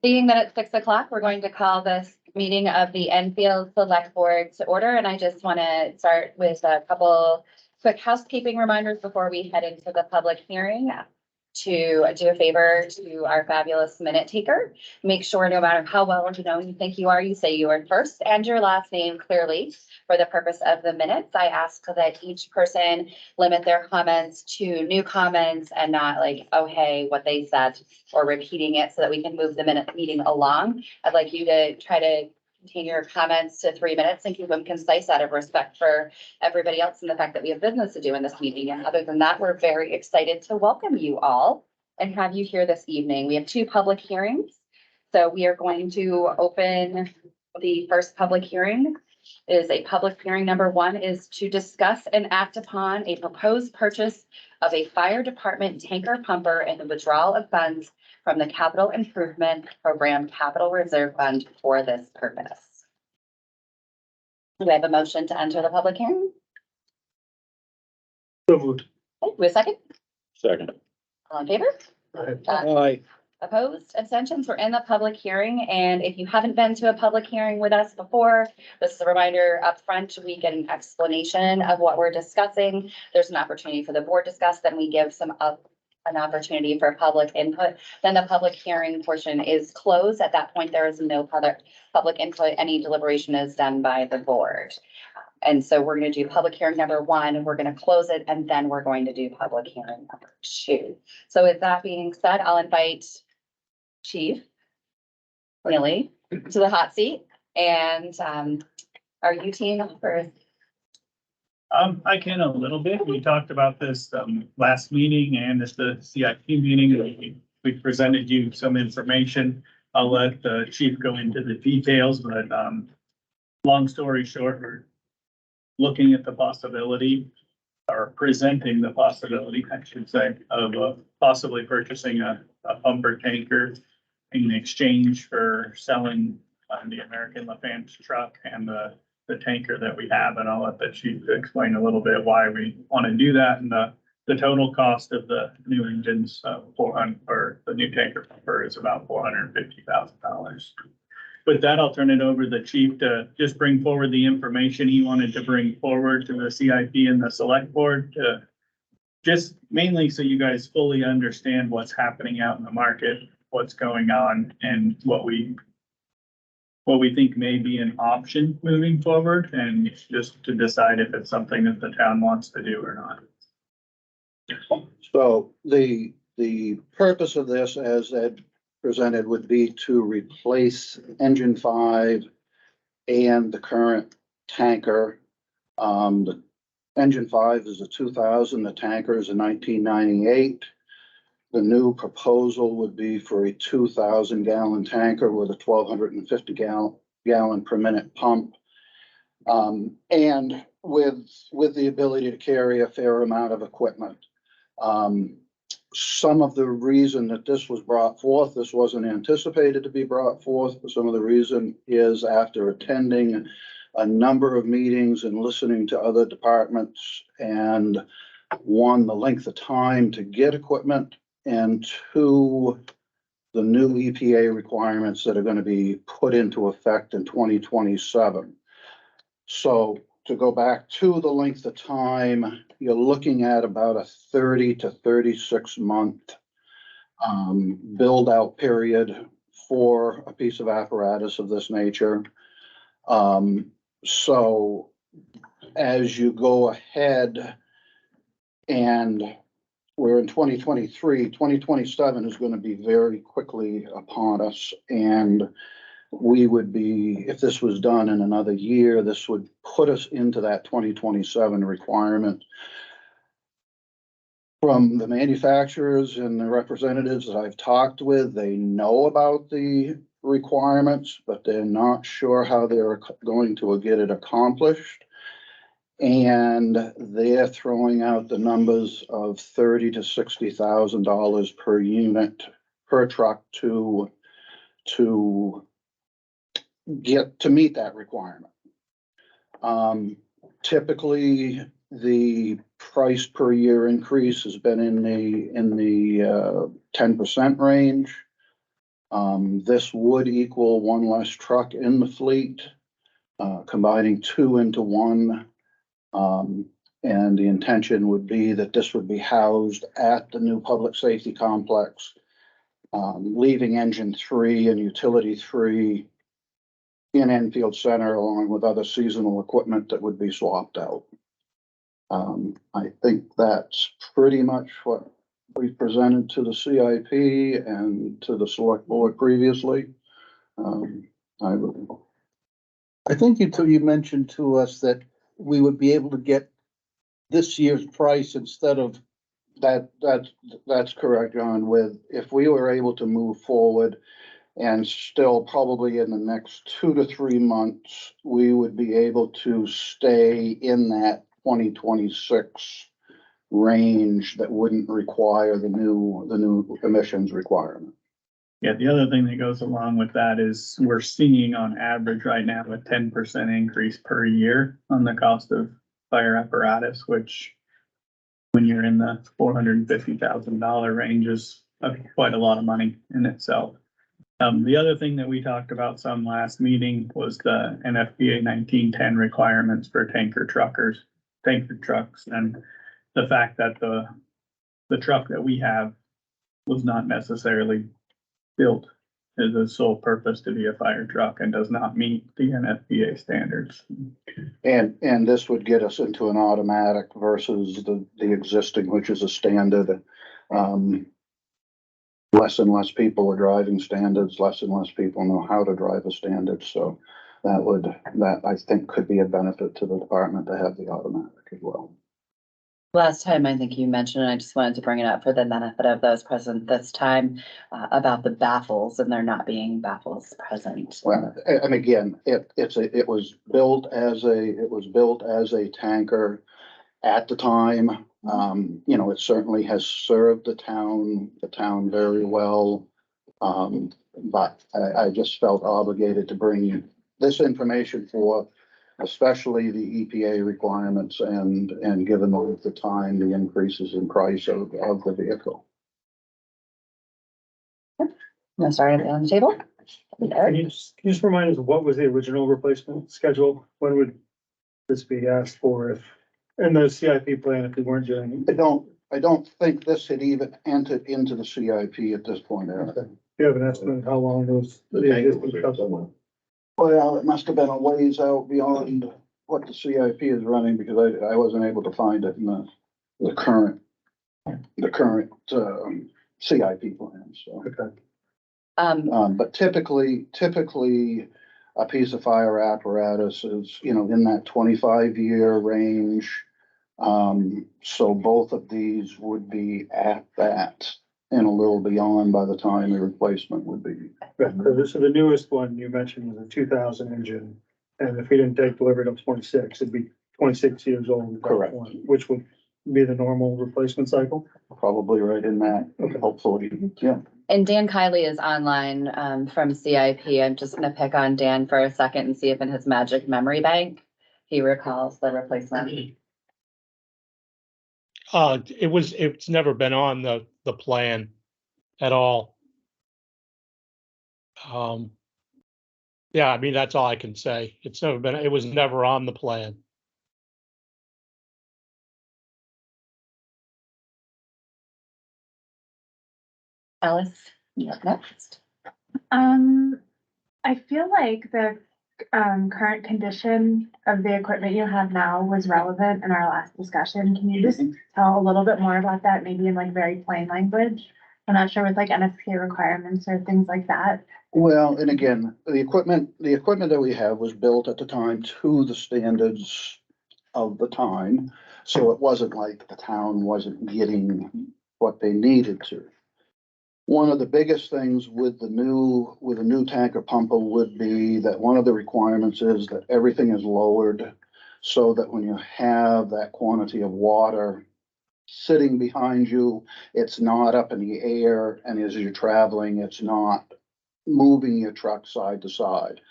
Seeing that it's 6 o'clock, we're going to call this meeting of the Enfield Select Board to order. And I just want to start with a couple quick housekeeping reminders before we head into the public hearing. To do a favor to our fabulous minute taker, make sure no matter how well you think you are, you say your first and your last name clearly for the purpose of the minutes. I ask that each person limit their comments to new comments and not like, oh, hey, what they said, or repeating it so that we can move the meeting along. I'd like you to try to contain your comments to 3 minutes and keep them concise out of respect for everybody else and the fact that we have business to do in this meeting. And other than that, we're very excited to welcome you all and have you here this evening. We have 2 public hearings. So we are going to open the first public hearing. Is a public hearing number 1 is to discuss and act upon a proposed purchase of a fire department tanker pumper and the withdrawal of funds from the Capital Improvement Program Capital Reserve Fund for this purpose. Do I have a motion to enter the public hearing? So moved. Okay, do a second? Second. All in favor? Aye. Opposed, abstentions? We're in the public hearing, and if you haven't been to a public hearing with us before, this is a reminder up front. We get an explanation of what we're discussing. There's an opportunity for the board to discuss, then we give an opportunity for public input. Then the public hearing portion is closed. At that point, there is no public input. Any deliberation is done by the board. And so we're going to do public hearing number 1, we're going to close it, and then we're going to do public hearing number 2. So with that being said, I'll invite Chief Neely to the hot seat, and our U team for. I can a little bit. We talked about this last meeting and at the CIP meeting. We presented you some information. I'll let the chief go into the details, but long story short, we're looking at the possibility or presenting the possibility, I should say, of possibly purchasing a pumper tanker in exchange for selling the American LaFance truck and the tanker that we have. And I'll let the chief explain a little bit why we want to do that. And the total cost of the new engines or the new tanker pumper is about $450,000. With that, I'll turn it over to the chief to just bring forward the information he wanted to bring forward to the CIP and the select board to just mainly so you guys fully understand what's happening out in the market, what's going on, and what we think may be an option moving forward, and just to decide if it's something that the town wants to do or not. So the purpose of this, as Ed presented, would be to replace engine 5 and the current tanker. The engine 5 is a 2000, the tanker is a 1998. The new proposal would be for a 2,000 gallon tanker with a 1,250 gallon per minute pump. And with the ability to carry a fair amount of equipment. Some of the reason that this was brought forth, this wasn't anticipated to be brought forth, but some of the reason is after attending a number of meetings and listening to other departments, and 1, the length of time to get equipment, and 2, the new EPA requirements that are going to be put into effect in 2027. So to go back to the length of time, you're looking at about a 30 to 36 month build out period for a piece of apparatus of this nature. So as you go ahead, and we're in 2023, 2027 is going to be very quickly upon us. And we would be, if this was done in another year, this would put us into that 2027 requirement. From the manufacturers and the representatives that I've talked with, they know about the requirements, but they're not sure how they're going to get it accomplished. And they're throwing out the numbers of $30,000 to $60,000 per unit per truck to meet that requirement. Typically, the price per year increase has been in the 10% range. This would equal one less truck in the fleet, combining two into one. And the intention would be that this would be housed at the new public safety complex, leaving engine 3 and utility 3 in Enfield Center, along with other seasonal equipment that would be swapped out. I think that's pretty much what we presented to the CIP and to the select board previously. I would, I think you mentioned to us that we would be able to get this year's price instead of, that's correct, John, with, if we were able to move forward and still probably in the next 2 to 3 months, we would be able to stay in that 2026 range that wouldn't require the new emissions requirement. Yeah, the other thing that goes along with that is we're seeing on average right now a 10% increase per year on the cost of fire apparatus, which when you're in the $450,000 range is quite a lot of money in itself. The other thing that we talked about some last meeting was the NFPA 1910 requirements for tanker trucks, and the fact that the truck that we have was not necessarily built as a sole purpose to be a fire truck and does not meet the NFPA standards. And this would get us into an automatic versus the existing, which is a standard. Less and less people are driving standards, less and less people know how to drive a standard, so that I think could be a benefit to the department to have the automatic as well. Last time, I think you mentioned, and I just wanted to bring it up for the benefit of those present this time, about the baffles and there not being baffles present. Well, and again, it was built as a tanker at the time. It certainly has served the town very well. But I just felt obligated to bring this information for, especially the EPA requirements and given the time, the increases in price of the vehicle. No, start it on the table. Can you just remind us, what was the original replacement schedule? When would this be asked for if, in the CIP plan, if we weren't doing it? I don't think this had even entered into the CIP at this point, Eric. Do you have an estimate of how long those? Well, it must have been a ways out beyond what the CIP is running because I wasn't able to find it in the current CIP plan, so. Okay. But typically a piece of fire apparatus is, in that 25-year range. So both of these would be at that and a little beyond by the time the replacement would be. Right, so the newest one you mentioned was a 2000 engine, and if we didn't take delivery of 26, it'd be 26 years old. Correct. Which would be the normal replacement cycle? Probably right in that, hopefully, yeah. And Dan Kiley is online from CIP. I'm just gonna pick on Dan for a second and see if in his magic memory bank, he recalls the replacement. It's never been on the plan at all. Yeah, I mean, that's all I can say. It was never on the plan. Alice, you're up next. I feel like the current condition of the equipment you have now was relevant in our last discussion. Can you just tell a little bit more about that, maybe in like very plain language? I'm not sure with like NFPA requirements or things like that. Well, and again, the equipment that we have was built at the time to the standards of the time. So it wasn't like the town wasn't getting what they needed to. One of the biggest things with a new tanker pumper would be that one of the requirements is that everything is lowered so that when you have that quantity of water sitting behind you, it's not up in the air, and as you're traveling, it's not moving your truck side to side.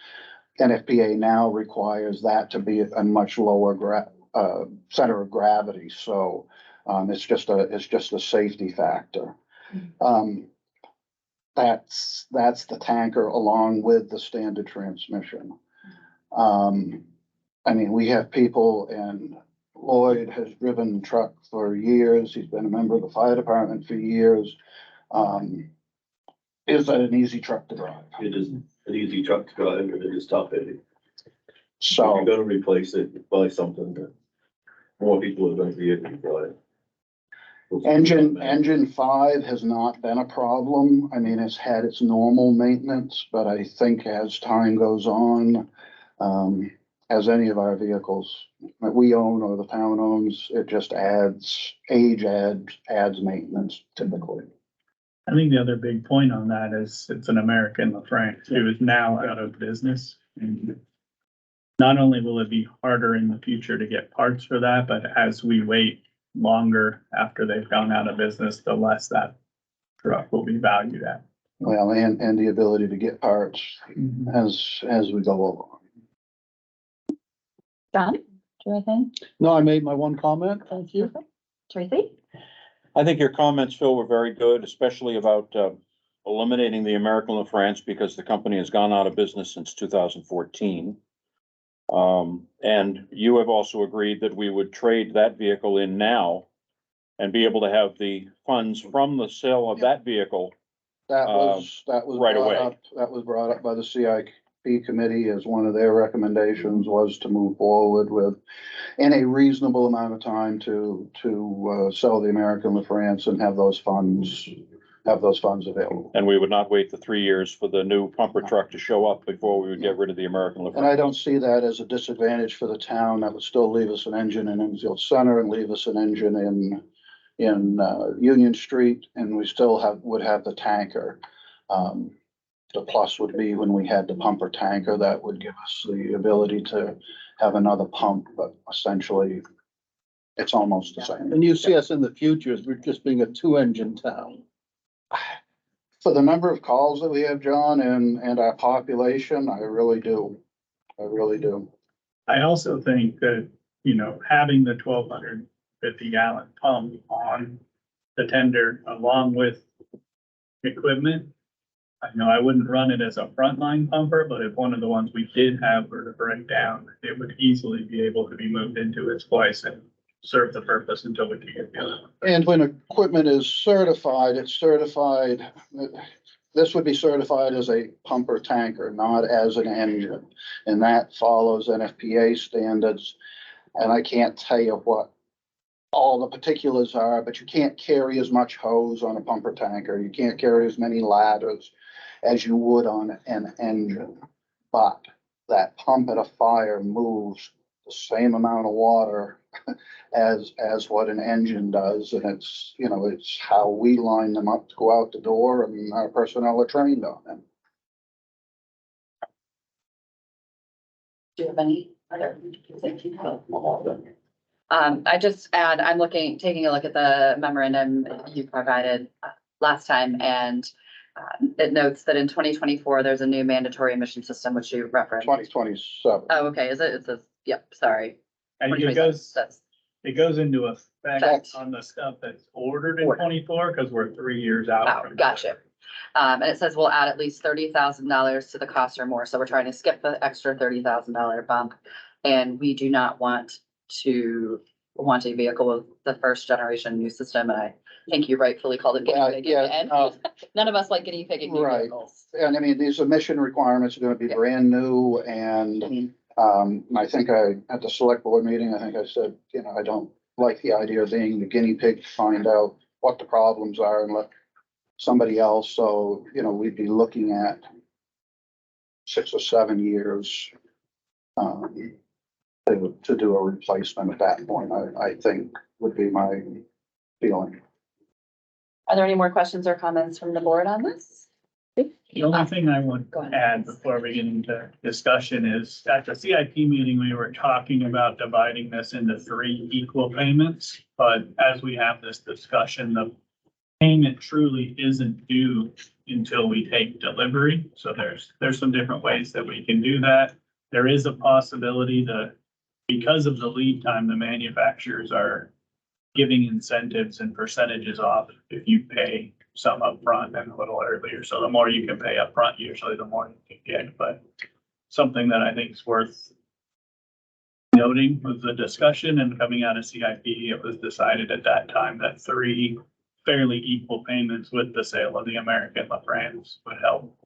NFPA now requires that to be a much lower center of gravity, so it's just a safety factor. that's the tanker along with the standard transmission. I mean, we have people, and Lloyd has driven truck for years. He's been a member of the fire department for years. Is that an easy truck to drive? It is an easy truck to drive, and it is top heavy. If So. you're gonna replace it, buy something that more people are gonna be able to drive. Engine 5 has not been a problem. I mean, it's had its normal maintenance, but I think as time goes on, as any of our vehicles that we own or the town owns, it just adds maintenance typically. I think the other big point on that is it's an American LaFrance who is now out of business. And not only will it be harder in the future to get parts for that, but as we wait longer after they've gone out of business, the less that truck will be valued at. Well, and the ability to get parts as we go along. John, do you have anything? No, I made my one comment. Thank you. Tracy? I think your comments, Phil, were very good, especially about eliminating the American LaFrance because the company has gone out of business since 2014. And you have also agreed that we would trade that vehicle in now and be able to have the funds from the sale of that vehicle. That was right away. That was brought up by the CIP committee as one of their recommendations was to move forward with, in a reasonable amount of time, to sell the American LaFrance and have those funds available. And we would not wait the 3 years for the new pumper truck to show up before we would get rid of the American And I LaFrance. don't see that as a disadvantage for the town. That would still leave us an engine in Enfield Center and leave us an engine in Union Street, and we still would have the tanker. The plus would be when we had the pumper tanker, that would give us the ability to have another pump, but essentially it's almost the same. And you see us in the future as we're just being a 2-engine town. For the number of calls that we have, John, and our population, I really do. I really do. I also think that, having the 1,250 gallon pump on the tender along with equipment. I know I wouldn't run it as a frontline pumper, but if one of the ones we did have were to break down, it would easily be able to be moved into its place and serve the purpose until we can get the other one. And when equipment is certified, it's certified, this would be certified as a pumper tanker, not as an engine. And that follows NFPA standards. And I can't tell you what all the particulars are, but you can't carry as much hose on a pumper tanker. You can't carry as many ladders as you would on an engine. But that pump at a fire moves the same amount of water as what an engine does. And it's, it's how we line them up to go out the door, and our personnel are trained on them. Do you have any other? I just add, I'm taking a look at the memorandum you provided last time, and it notes that in 2024, there's a new mandatory emission system, which you referenced. 2027. Oh, okay, is it? It says, yep, sorry. And it 2027. goes into effect Effect. on the stuff that's ordered in Ordered. 24, because we're 3 years out. Oh, from gotcha. And it says we'll add at least $30,000 to the cost or more, so we're trying to skip the extra $30,000 bump. And we do not want a vehicle with the first generation new system, and I think you rightfully called it guinea pig. Yeah, And no. none of us like guinea pig new Right. vehicles. And I mean, these emission requirements are gonna be Yeah. brand new, and I think at the select board meeting, I think I said, I don't like the idea of being the guinea pig to find out what the problems are and let somebody else, so, we'd be looking at 6 or 7 years to do a replacement at that point, I think would be my feeling. Are there any more questions or comments from the board on this? The only thing I would Go ahead. add before we get into discussion is at the CIP meeting, we were talking about dividing this into 3 equal payments. But as we have this discussion, the payment truly isn't due until we take delivery. So there's some different ways that we can do that. There is a possibility because of the lead time, the manufacturers are giving incentives and percentages off if you pay some upfront and a little earlier. So the more you can pay upfront, usually the more you can get, but something that I think is worth noting was the discussion and coming out of CIP, it was decided at that time that 3 fairly equal payments with the sale of the American LaFrance would help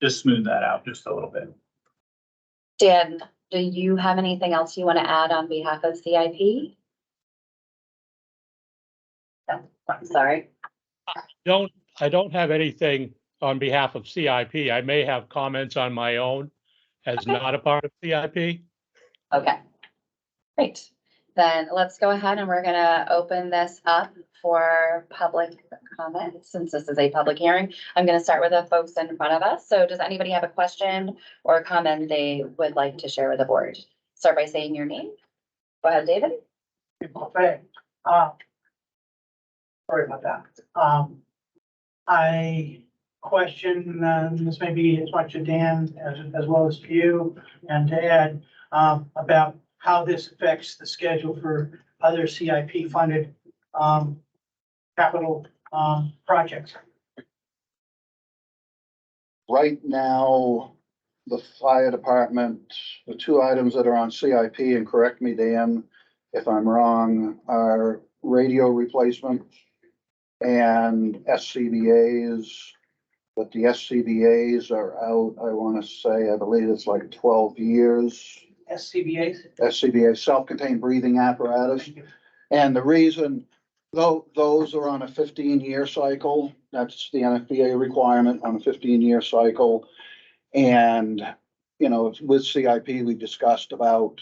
just smooth that out just a little bit. Dan, do you have anything else you want to add on behalf of CIP? No, I'm sorry. I don't have anything on behalf of CIP. I may have comments on my own as not a part of CIP. Okay. Great. Then let's go ahead and we're gonna open this up for public comment. Since this is a public hearing, I'm gonna start with the folks in front of us. So does anybody have a question or a comment they would like to share with the board? Start by saying your name. Go ahead, David. Okay, sorry about that. I question, this may be as much to Dan as well as to you and to Ed, about how this affects the schedule for other CIP funded, capital, projects. Right now, the fire department, the 2 items that are on CIP, and correct me, Dan, if I'm wrong, are radio replacement and SCBA's, but the SCBA's are out, I want to say, I believe it's like 12 years. SCBA's? SCBA, self-contained breathing apparatus. And the reason, though, those are on a 15-year cycle, that's the NFPA requirement on a 15-year cycle. And, you know, with CIP, we discussed about,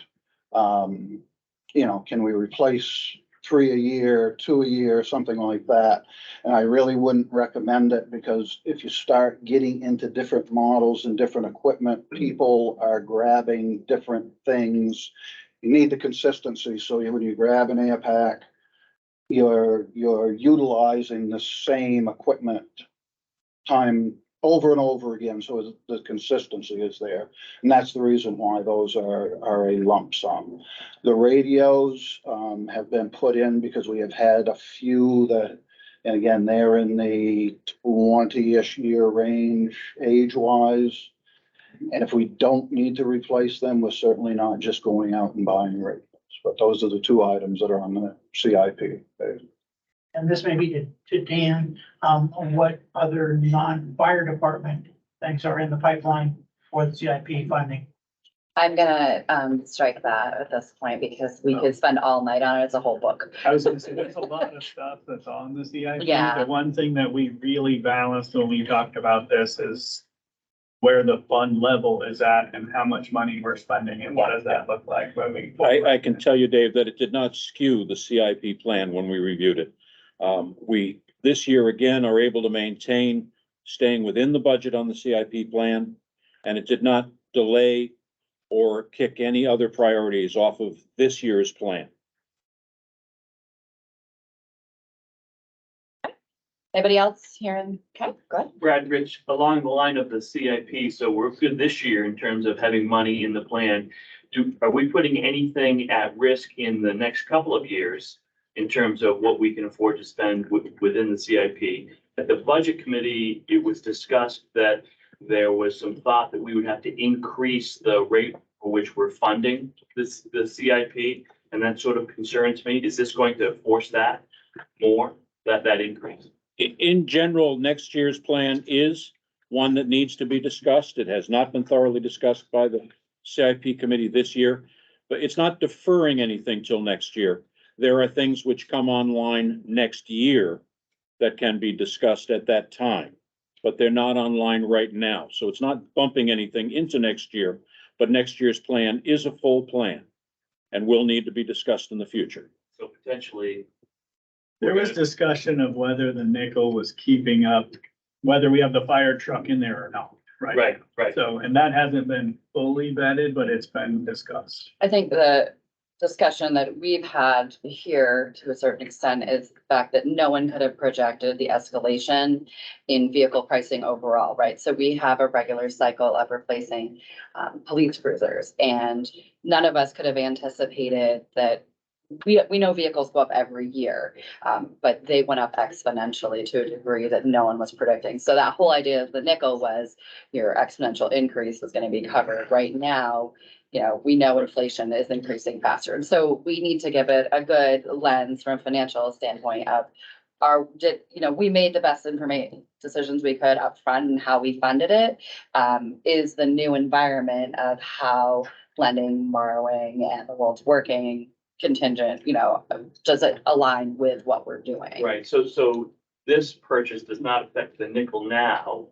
you know, can we replace 3 a year, 2 a year, something like that. And I really wouldn't recommend it because if you start getting into different models and different equipment, people are grabbing different things. You need the consistency. So when you grab an air pack, you're utilizing the same equipment time over and over again. So the consistency is there. And that's the reason why those are a lump sum. The radios have been put in because we have had a few that, and again, they're in the 20-ish year range age-wise. And if we don't need to replace them, we're certainly not just going out and buying radios. But those are the 2 items that are on the CIP. And this may be to Dan, on what other non-fire department things are in the pipeline for the CIP funding. I'm gonna strike that at this point because we could spend all night on it. It's a whole book. I was gonna say, there's a lot of stuff that's on the CIP. Yeah. The one thing that we really balanced when we talked about this is where the fund level is at and how much money we're spending and what does that look like moving forward. I can tell you, Dave, that it did not skew the CIP plan when we reviewed it. We, this year again, are able to maintain staying within the budget on the CIP plan, and it did not delay or kick any other priorities off of this year's plan. Anybody else here? Okay, go ahead. Brad, Rich, along the line of the CIP, so we're good this year in terms of having money in the plan. Are we putting anything at risk in the next couple of years in terms of what we can afford to spend within the CIP? At the budget committee, it was discussed that there was some thought that we would have to increase the rate for which we're funding the CIP, and that sort of concerns me. Is this going to force that more, that increase? In general, next year's plan is one that needs to be discussed. It has not been thoroughly discussed by the CIP committee this year, but it's not deferring anything till next year. There are things which come online next year that can be discussed at that time, but they're not online right now. So it's not bumping anything into next year, but next year's plan is a full plan and will need to be discussed in the future. So potentially. There was discussion of whether the nickel was keeping up, whether we have the fire truck in there or not, right? Right. So, and that hasn't been fully vetted, but it's been discussed. I think the discussion that we've had here to a certain extent is the fact that no one could have projected the escalation in vehicle pricing overall, right? So we have a regular cycle of replacing police cruisers, and none of us could have anticipated that we know vehicles go up every year, but they went up exponentially to a degree that no one was predicting. So that whole idea of the nickel was your exponential increase was gonna be covered. Right now, you know, we know inflation is increasing faster. And so we need to give it a good lens from a financial standpoint of we made the best information decisions we could upfront and how we funded it. Is the new environment of how lending, borrowing and the world's working contingent, does it align with what we're doing? Right, so this purchase does not affect the nickel now,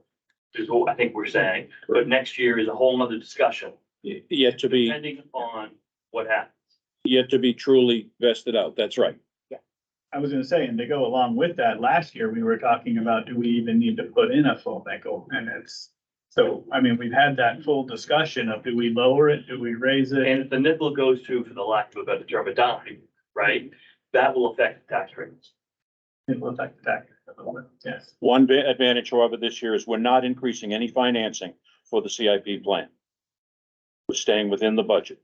is what I think we're saying, but next year is a whole nother discussion, Yet to be, depending on what happens. yet to be truly vested out. That's right. I was gonna say, and to go along with that, last year we were talking about, do we even need to put in a full nickel? And so, I mean, we've had that full discussion of, do we lower it? Do we raise it? And if the nickel goes to, for the lack of a better term, a dime, right, that will affect the tax rates. It will affect the tax a little bit, yes. One advantage, however, this year is we're not increasing any financing for the CIP plan. We're staying within the budget.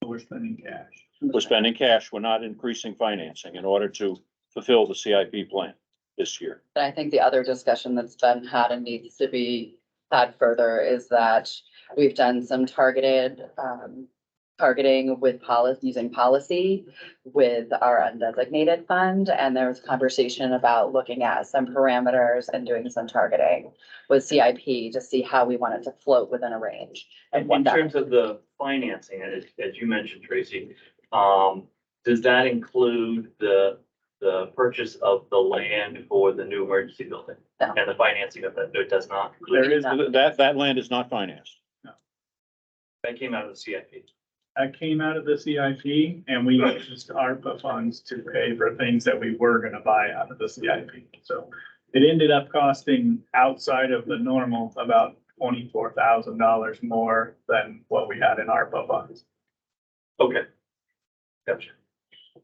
We're spending cash. We're spending cash. We're not increasing financing in order to fulfill the CIP plan this year. And I think the other discussion that's been had and needs to be had further is that we've done some targeting with using policy with our undesignated fund. And there was conversation about looking at some parameters and doing some targeting with CIP to see how we want it to float within a range. of what In that- terms of the financing, as you mentioned, Tracy, does that include the purchase of the land for the new emergency building? No. And the financing of that? No, it does not. There is, That land is not financed. That came out of the CIP. that came out of the CIP and we used ARPA funds to pay for things that we were gonna buy out of the CIP. So it ended up costing outside of the normal about $24,000 more than what we had in ARPA funds. Okay. Gotcha.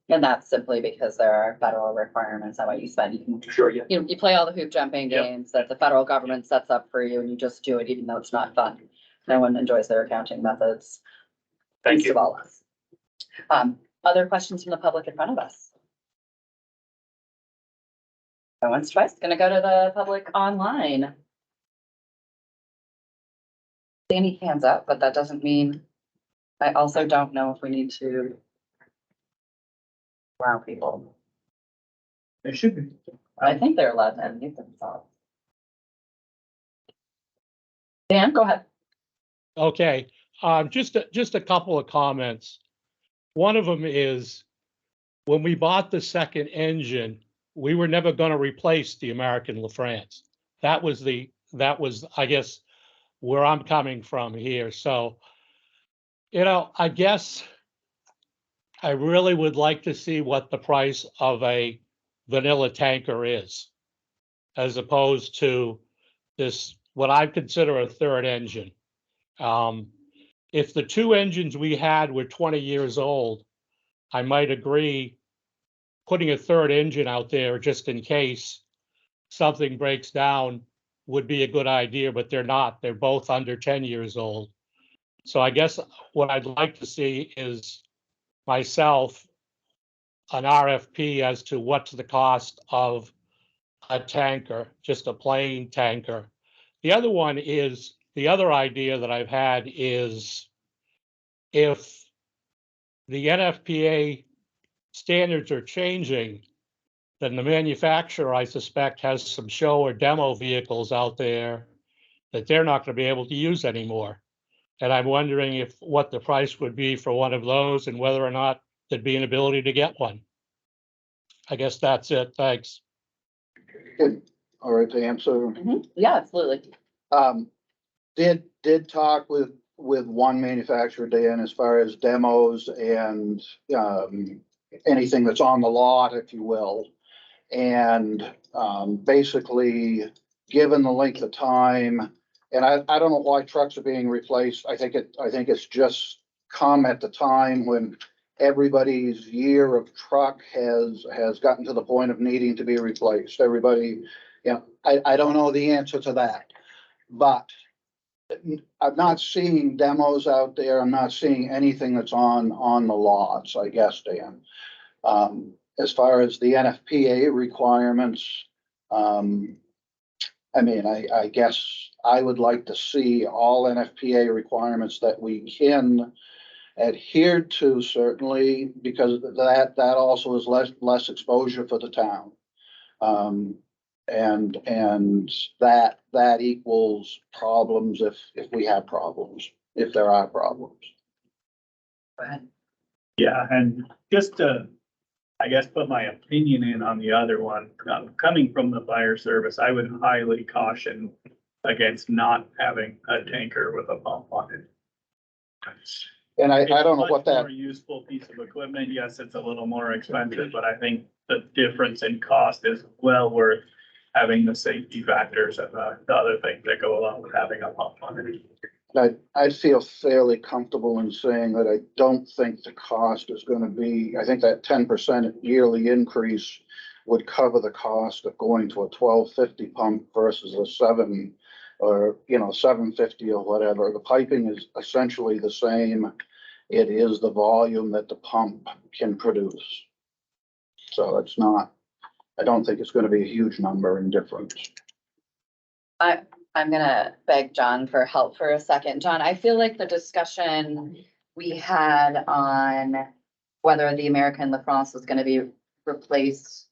And that's simply because there are federal requirements on what you spend. You can Sure, yeah. you play all the hoop jumping Yep. games that the federal government sets up for you and you just do it even though it's not fun. No one enjoys their accounting methods. Thank Least you. of all us. Other questions from the public in front of us? Going once, twice, gonna go to the public online. See any hands up, but that doesn't mean, I also don't know if we need to allow people. They should be. I think they're allowed to unmute themselves. Dan, go ahead. Okay, just a couple of comments. One of them is, when we bought the second engine, we were never gonna replace the American LaFrance. That was, I guess, where I'm coming from here. So, I guess I really would like to see what the price of a vanilla tanker is, as opposed to this, what I consider a third engine. If the two engines we had were 20 years old, I might agree putting a third engine out there just in case something breaks down would be a good idea, but they're not. They're both under 10 years old. So I guess what I'd like to see is myself an RFP as to what's the cost of a tanker, just a plain tanker. The other one is, the other idea that I've had is, if the NFPA standards are changing, then the manufacturer, I suspect, has some show or demo vehicles out there that they're not going to be able to use anymore. And I'm wondering what the price would be for one of those and whether or not there'd be an ability to get one. I guess that's it. Thanks. All right, to answer. Yeah, absolutely. Did talk with one manufacturer, Dan, as far as demos and, anything that's on the lot, if you will. And, basically, given the length of time, and I don't know why trucks are being replaced. I think it's just come at the time when everybody's year of truck has gotten to the point of needing to be replaced. Everybody, I don't know the answer to that, but I'm not seeing demos out there. I'm not seeing anything that's on the lots, I guess, Dan. As far as the NFPA requirements, I mean, I guess I would like to see all NFPA requirements that we can adhere to, certainly, because that also is less exposure for the town. And that equals problems if we have problems, if there are problems. Go ahead. Yeah, and just to, I guess, put my opinion in on the other one, coming from the fire service, I would highly caution against not having a tanker with a pump on it. And I don't know It's what much that, more useful piece of equipment. Yes, it's a little more expensive, but I think the difference in cost is well worth having the safety factors and the other things that go along with having a pump on it. I feel fairly comfortable in saying that I don't think the cost is gonna be, I think that 10% yearly increase would cover the cost of going to a 1250 pump versus a 750 or whatever. The piping is essentially the same. It is the volume that the pump can produce. So it's not, I don't think it's gonna be a huge number in difference. I'm gonna beg John for help for a second. John, I feel like the discussion we had on whether the American lacrosse was gonna be replaced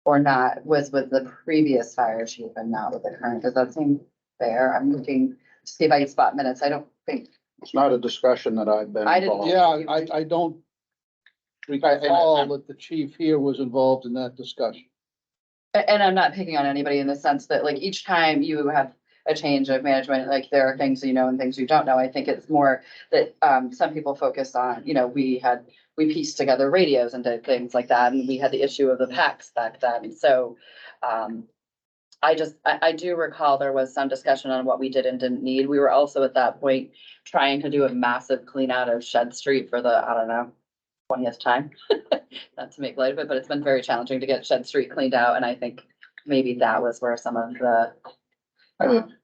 or not was with the previous fire chief and not with the current. Does that seem fair? I'm looking to see if I can spot minutes. I don't think, It's not a discussion that I've been I didn't- involved. Yeah, I don't recall that the chief here was involved in that discussion. and I'm not picking on anybody in the sense that like each time you have a change of management, like there are things you know and things you don't know. I think it's more that some people focus on, we pieced together radios and did things like that, and we had the issue of the packs back then. So I do recall there was some discussion on what we did and didn't need. We were also at that point trying to do a massive clean out of Shed Street for the, I don't know, 20th time. Not to make light of it, but it's been very challenging to get Shed Street cleaned out, and I think maybe that was where some of the.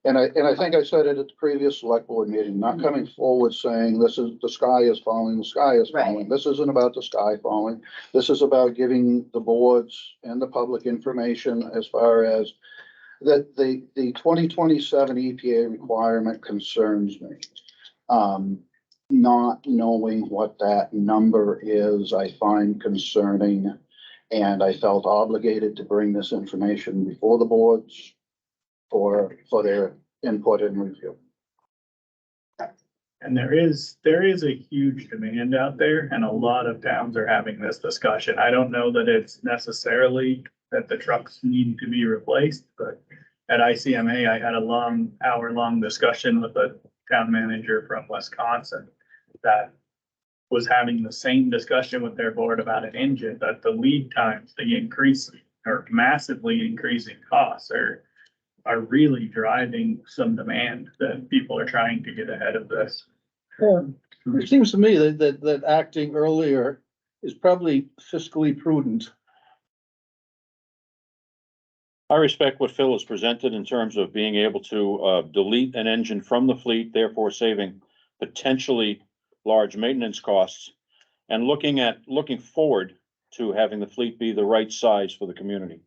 And I think I said it at the previous select board meeting, not coming forward saying this is, the sky is falling, the sky is falling. Right. This isn't about the sky falling. This is about giving the boards and the public information as far as that the 2027 EPA requirement concerns me. Not knowing what that number is, I find concerning. And I felt obligated to bring this information before the boards for their input and review. And there is a huge demand out there, and a lot of towns are having this discussion. I don't know that it's necessarily that the trucks need to be replaced, but at ICMA, I had a hour-long discussion with a town manager from Wisconsin that was having the same discussion with their board about an engine, that the lead times, the increase or massively increasing costs are really driving some demand that people are trying to get ahead of this. It seems to me that acting earlier is probably fiscally prudent. I respect what Phil has presented in terms of being able to delete an engine from the fleet, therefore saving potentially large maintenance costs, and looking forward to having the fleet be the right size for the community.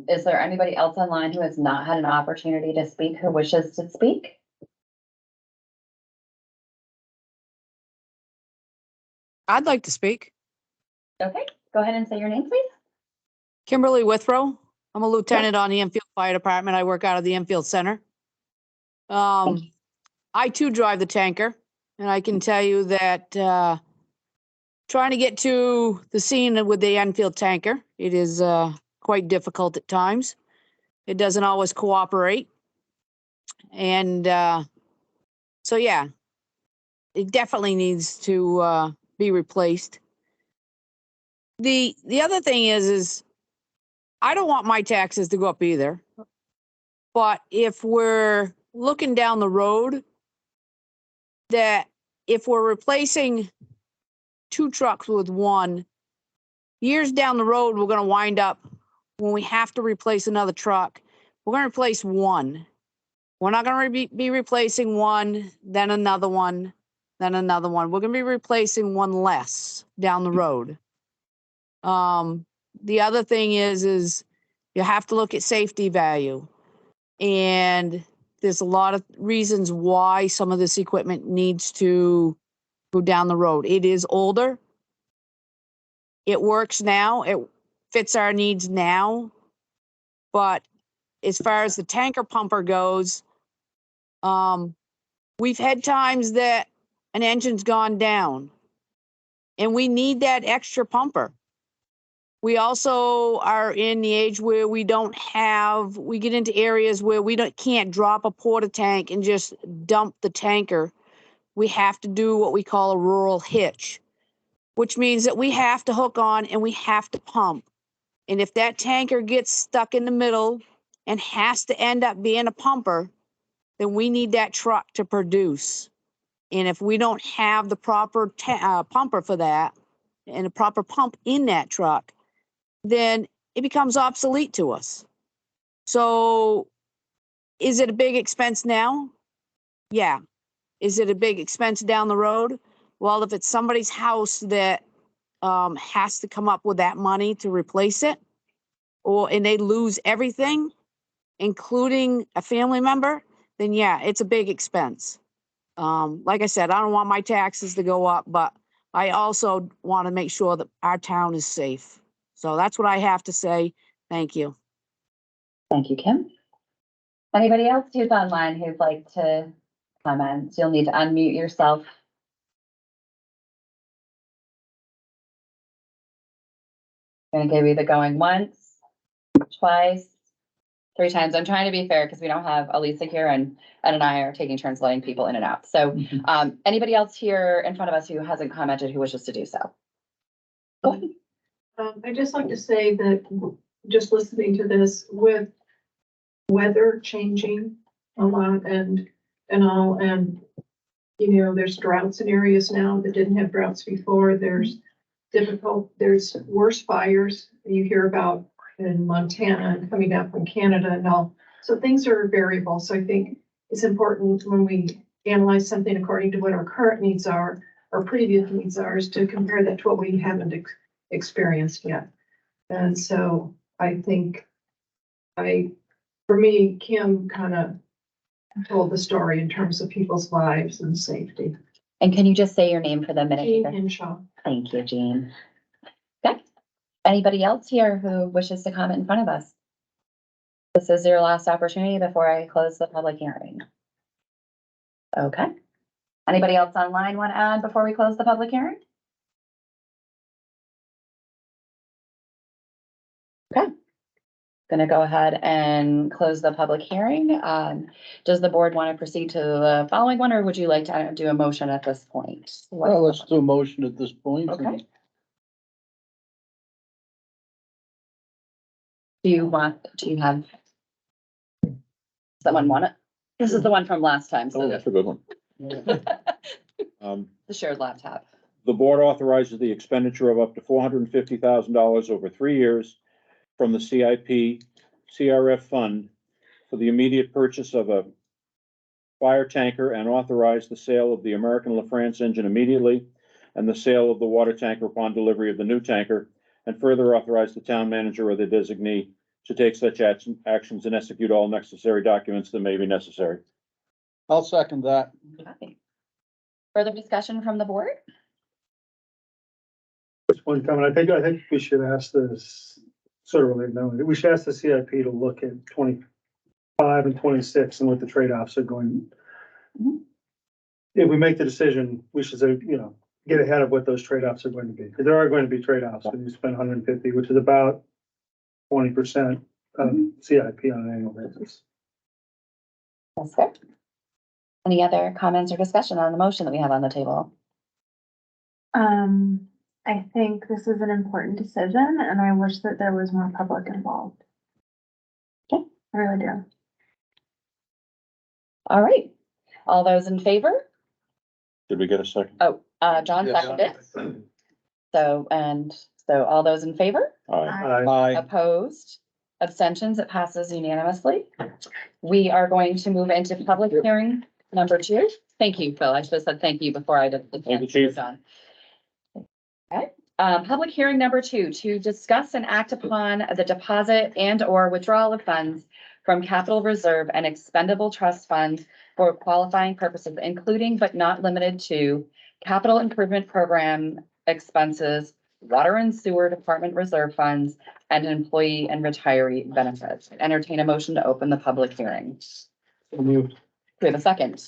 Is there anybody else online who has not had an opportunity to speak, who wishes to speak? I'd like to speak. Okay, go ahead and say your name, please. Kimberly Withrow. I'm a lieutenant on the Enfield Fire Department. I work out of the Enfield Center. I too drive the tanker, and I can tell you that trying to get to the scene with the Enfield tanker, it is quite difficult at times. It doesn't always cooperate. And so, yeah, it definitely needs to be replaced. The other thing is I don't want my taxes to go up either. But if we're looking down the road, that if we're replacing 2 trucks with 1, years down the road, we're going to wind up when we have to replace another truck, we're going to replace 1. We're not gonna be replacing one, then another one, then another one. We're gonna be replacing one less down the road. The other thing is you have to look at safety value. And there's a lot of reasons why some of this equipment needs to go down the road. It is older. It works now. It fits our needs now. But as far as the tanker pumper goes, we've had times that an engine's gone down and we need that extra pumper. We also are in the age where we get into areas where we can't drop a porta tank and just dump the tanker. We have to do what we call a rural hitch, which means that we have to hook on and we have to pump. And if that tanker gets stuck in the middle and has to end up being a pumper, then we need that truck to produce. And if we don't have the proper pumper for that and a proper pump in that truck, then it becomes obsolete to us. So is it a big expense now? Yeah. Is it a big expense down the road? Well, if it's somebody's house that has to come up with that money to replace it, and they lose everything, including a family member, then yeah, it's a big expense. Like I said, I don't want my taxes to go up, but I also want to make sure that our town is safe. So that's what I have to say. Thank you. Thank you, Kim. Anybody else who's online who'd like to comment? You'll need to unmute yourself. Gonna give you the going once, twice, 3 times. I'm trying to be fair because we don't have Elisa here and Ed and I are taking turns letting people in and out. So anybody else here in front of us who hasn't commented who wishes to do so? Go ahead. I'd just like to say that just listening to this with weather changing a lot and all, and you know, there's droughts in areas now that didn't have droughts before. There's worse fires you hear about in Montana and coming down from Canada and all. So things are variable. So I think it's important when we analyze something according to what our current needs are, or previous needs are, is to compare that to what we haven't experienced yet. And so I think for me, Kim kind of told the story in terms of people's lives and safety. And can you just say your name for the minute? Jean Henshaw. Thank you, Jean. Okay. Anybody else here who wishes to comment in front of us? This is your last opportunity before I close the public hearing. Okay. Anybody else online want to add before we close the public hearing? Okay. Going to go ahead and close the public hearing. Does the board want to proceed to the following one, or would you like to do a motion at this point? Well, let's do a motion at this point. Okay. Do you have? Someone want it? This is the one from last time, Oh, so that's a good one. the shared laptop. The board authorizes the expenditure of up to $450,000 over 3 years from the CIP CRF fund for the immediate purchase of a fire tanker, and authorize the sale of the American LaFrance engine immediately and the sale of the water tanker upon delivery of the new tanker, and further authorize the town manager or the designee to take such actions and execute all necessary documents that may be necessary. I'll second that. Okay. Further discussion from the board? Just one comment. I think we should ask this sort of related. No, we should ask the CIP to look at 25 and 26 and what the trade-offs are going. Mhm. If we make the decision, we should say, get ahead of what those trade-offs are going to be. Because there are going to be trade-offs when you spend 150, which is about 20% of CIP on an annual basis. That's fair. Any other comments or discussion on the motion that we have on the table? I think this is an important decision and I wish that there was more public involved. Okay. I really do. All right. All those in favor? Did we get a second? Oh, John Yeah. seconded. So all those in favor? All right. Aye. Opposed? Abstentions, it passes unanimously. We are going to move into public hearing number 2. Thank you, Phil. I should have said thank you before I did. Thank you, Chief. Okay, public hearing number 2, to discuss and act upon the deposit and or withdrawal of funds from capital reserve and expendable trust funds for qualifying purposes, including but not limited to capital improvement program expenses, water and sewer department reserve funds, and employee and retiree benefits. Entertain a motion to open the public hearing. Moved. Do we have a second?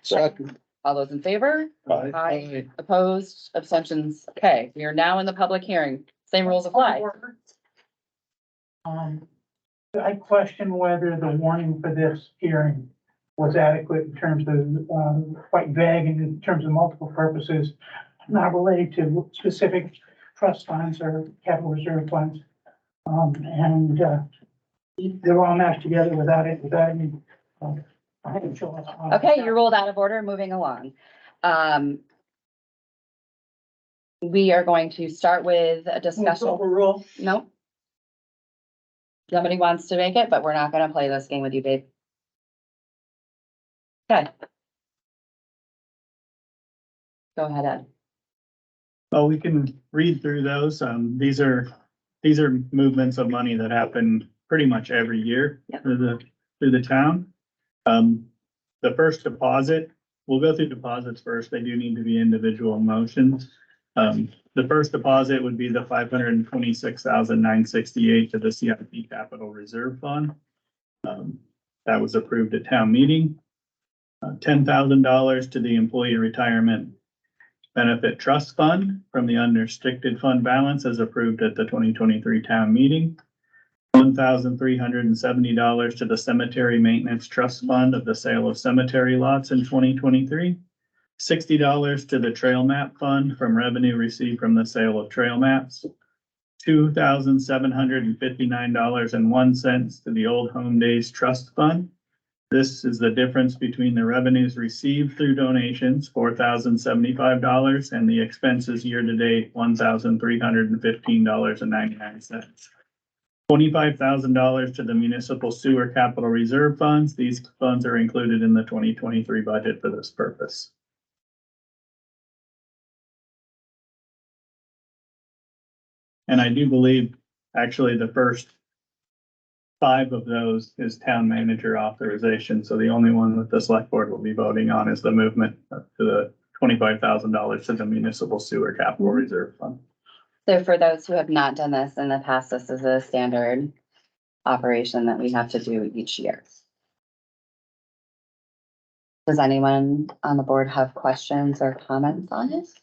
Second. All those in favor? Aye. Opposed, abstentions. Okay, we are now in the public hearing. Same rules apply. I question whether the warning for this hearing was adequate in terms of, quite vague in terms of multiple purposes, not related to specific trust funds or capital reserve funds. They're all matched together without any. Okay, you're ruled out of order, moving along. We are going to start with a discussion. Overrule. No. Somebody wants to make it, but we're not gonna play this game with you, babe. Okay. Go ahead, Ed. Well, we can read through those. These are movements of money that happen pretty much every year Yep. through the town. The first deposit, we'll go through deposits first. They do need to be individual motions. The first deposit would be the $526,968 to the CIP Capital Reserve Fund. That was approved at town meeting. $10,000 to the Employee Retirement Benefit Trust Fund from the unrestricted fund balance as approved at the 2023 town meeting. $1,370 to the Cemetery Maintenance Trust Fund of the sale of cemetery lots in 2023. $60 to the Trail Map Fund from revenue received from the sale of trail maps. $2,759.01 to the Old Home Days Trust Fund. This is the difference between the revenues received through donations, $4,075, and the expenses year to date, $1,315.99. $25,000 to the Municipal Sewer Capital Reserve Funds. These funds are included in the 2023 budget for this purpose. And I do believe, actually, the first 5 of those is town manager authorization. So the only one that the select board will be voting on is the movement to the $25,000 to the Municipal Sewer Capital Reserve Fund. So for those who have not done this in the past, this is a standard operation that we have to do each year. Does anyone on the board have questions or comments on this?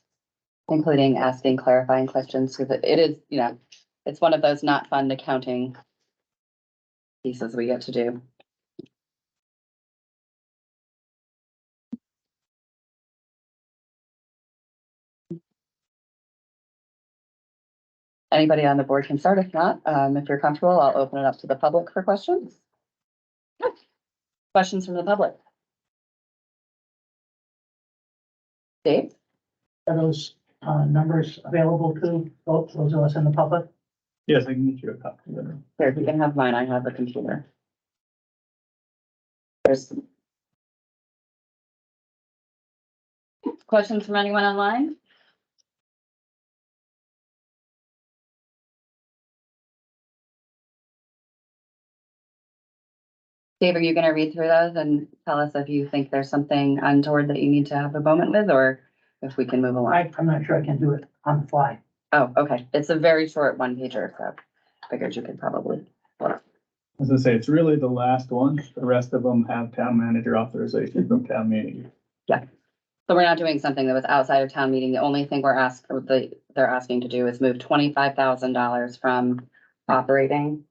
Including asking clarifying questions, because it is, it's one of those not fun accounting pieces we get to do. Anybody on the board can start. If not, if you're comfortable, I'll open it up to the public for questions. Questions from the public? Dave? Are those numbers available to both those of us in the public? Yes, I can get you a copy of it. Here, you can have mine. I have the computer. There's questions from anyone online? Dave, are you gonna read through those and tell us if you think there's something untoward that you need to have a moment with, or if we can move along? I'm not sure I can do it on the fly. Oh, okay. It's a very short one pager, so figured you could probably. As I say, it's really the last one. The rest of them have town manager authorization from town meeting. So we're not doing something that was outside of town meeting. The only thing they're asking to do is move $25,000 from operating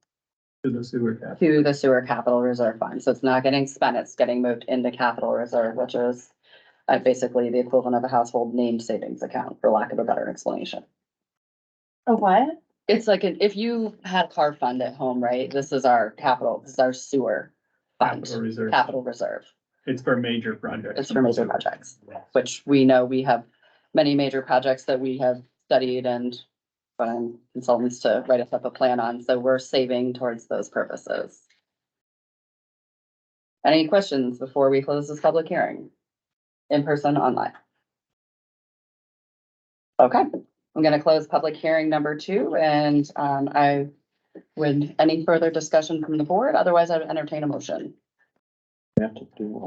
To the sewer cap. to the sewer capital reserve fund. So it's not getting spent, it's getting moved into capital reserve, which is basically the equivalent of a household named savings account, for lack of a better explanation. A what? It's like, if you had a car fund at home, right? This is our capital, this is our sewer fund, Capital reserve. capital reserve. It's for major projects. It's for major projects, which we know we have many major projects that we have studied and find consultants to write us up a plan on, so we're saving towards those purposes. Any questions before we close this public hearing? In person, online? Okay, I'm gonna close public hearing number 2, and any further discussion from the board? Otherwise, I'd entertain a motion. We have to do,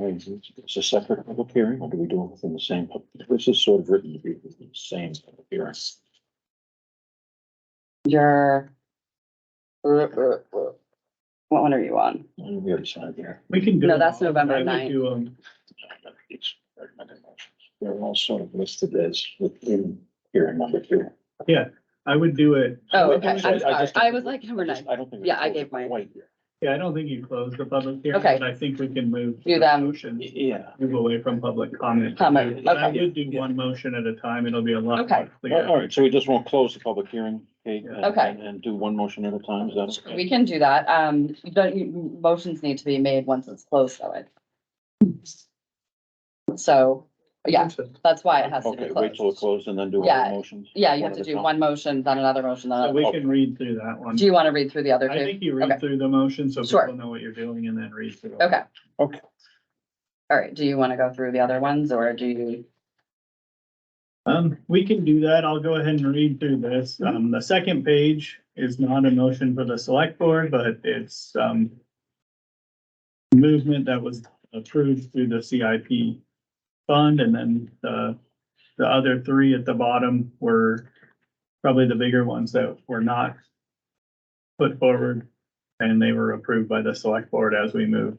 it's a separate public hearing, or do we do it within the same? This is sort of written to be within the same public hearing. What one are you on? On the other side there. We can do. No, them that's all. November I would 9th. do 'em. They're all sort of listed as within hearing number 2. Yeah, I would do it. Oh, okay, I I'm sorry. just- I was like number 9. I don't think. Yeah, I gave mine. Quite yet. Yeah, I don't think you closed the public hearing, Okay. but I think we can move. Do them. Motion, Yeah. move away from public comment. Comment, I okay. would do one motion at a time. It'll be a lot. Okay. more clear. All right, so we just won't close the public hearing, Kate? and- Okay. And do one motion at a time, is that okay? We can do that. Motions need to be made once it's closed, though. So, yeah, that's why it has to be Okay, wait till it's closed. closed and then do all Yeah, the motions? Yeah, you one have to at a do time? one motion, then another motion, then So we another. can read through that one. Do you want to read through the other I two? think you read Okay. through the motion so Sure. people know what you're doing and then read through. it. Okay. Okay. All right, do you want to go through the other ones, or do you? We can do that. I'll go ahead and read through this. The second page is not a motion for the select board, but it's, movement that was approved through the CIP fund, and then the other 3 at the bottom were probably the bigger ones that were not put forward, and they were approved by the select board as we move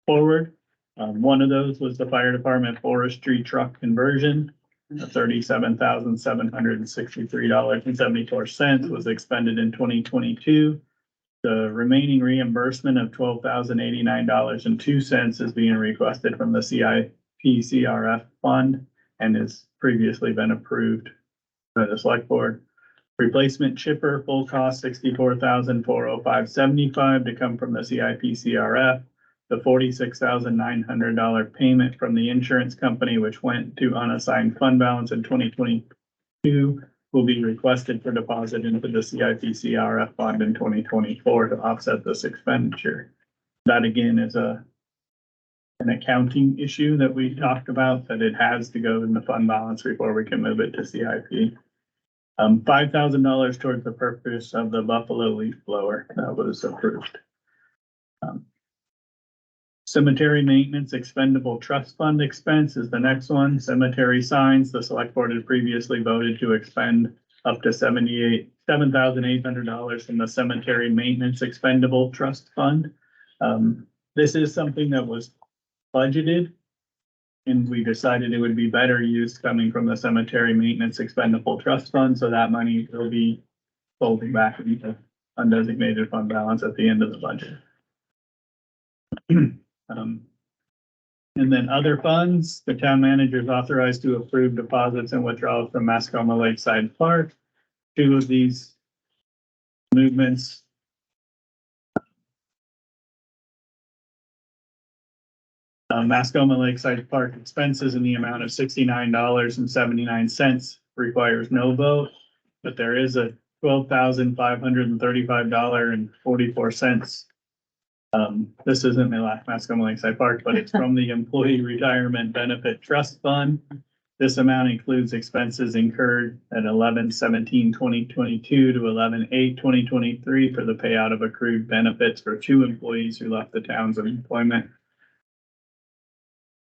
forward. One of those was the fire department forestry truck conversion. $37,763.74 was expended in 2022. The remaining reimbursement of $12,089.02 is being requested from the CIP CRF fund and has previously been approved by the select board. Replacement chipper, full cost $64,405.75 to come from the CIP CRF. The $46,900 payment from the insurance company, which went to unassigned fund balance in 2022, will be requested for deposit into the CIP CRF fund in 2024 to offset this expenditure. That again is an accounting issue that we talked about, that it has to go in the fund balance before we can move it to CIP. $5,000 towards the purpose of the Buffalo leaf blower that was approved. Cemetery maintenance expendable trust fund expense is the next one. Cemetery signs, the select board had previously voted to expend up to $7,800 from the cemetery maintenance expendable trust fund. This is something that was budgeted, and we decided it would be better used coming from the cemetery maintenance expendable trust fund, so that money will be folding back into undesignated fund balance at the end of the budget. And then other funds, the town manager is authorized to approve deposits and withdrawals from Mascoma Lakeside Park. 2 of these movements. Mascoma Lakeside Park expenses in the amount of $69.79 requires no vote, but there is a $12,535.44. This isn't Mascoma Lakeside Park, but it's from the Employee Retirement Benefit Trust Fund. This amount includes expenses incurred at 11/17/2022 to 11/8/2023 for the payout of accrued benefits for 2 employees who left the town's employment,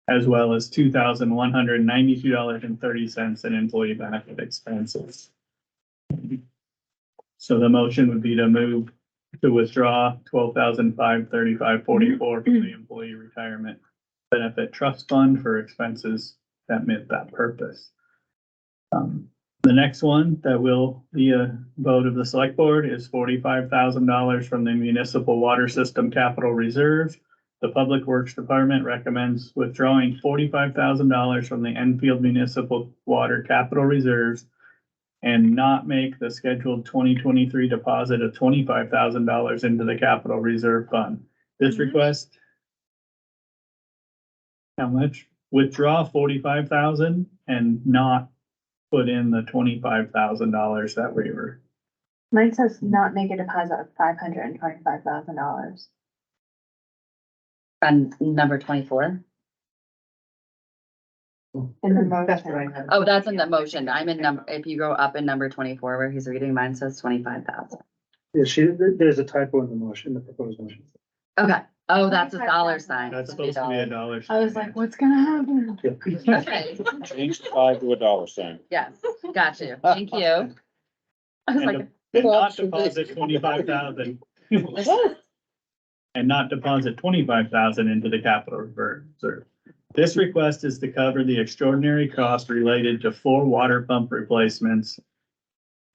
as well as $2,192.30 in employee benefit expenses. So the motion would be to withdraw $12,535.44 from the Employee Retirement Benefit Trust Fund for expenses that met that purpose. The next one that will be a vote of the select board is $45,000 from the Municipal Water System Capital Reserve. The Public Works Department recommends withdrawing $45,000 from the Enfield Municipal Water Capital Reserves and not make the scheduled 2023 deposit of $25,000 into the Capital Reserve Fund. This request, how much? Withdraw $45,000 and not put in the $25,000 that we were, Mine says not make a deposit of $525,000. On number 24. In the That's what I motion. have. Oh, that's in the motion. I'm in number, if you go up in number 24 where he's reading, mine says 25,000. Yeah, there's a typo in the motion, the proposed motion. Okay. Oh, that's a dollar sign. that's supposed to be a dollar. I was like, what's gonna happen? Okay, Change the 5 to a dollar sign. yes, got you. Thank you. I was And like, and not deposit 25,000. And not deposit 25,000 into the capital reserve. This request is to cover the extraordinary cost related to 4 water pump replacements.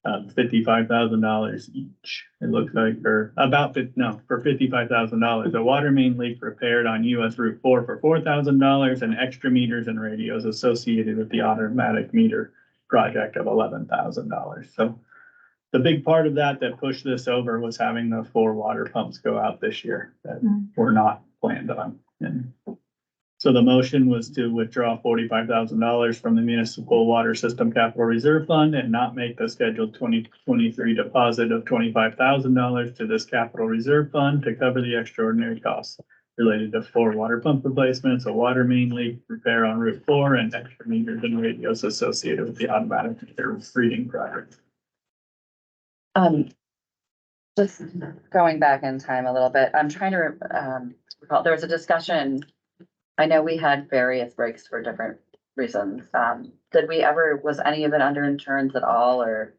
$55,000 each, it looks like, or for $55,000. A water main leak repaired on US Route 4 for $4,000 and extra meters and radios associated with the automatic meter project of $11,000. So the big part of that pushed this over was having the 4 water pumps go out this year that were not planned on. And so the motion was to withdraw $45,000 from the municipal water system capital reserve fund and not make the scheduled 2023 deposit of $25,000 to this capital reserve fund to cover the extraordinary costs related to 4 water pump replacements, a water main leak repair on Route 4, and extra meters and radios associated with the automatic meter reading project. Just going back in time a little bit, I'm trying to recall, there was a discussion. I know we had various breaks for different reasons. Was any of it under insurance at all, or?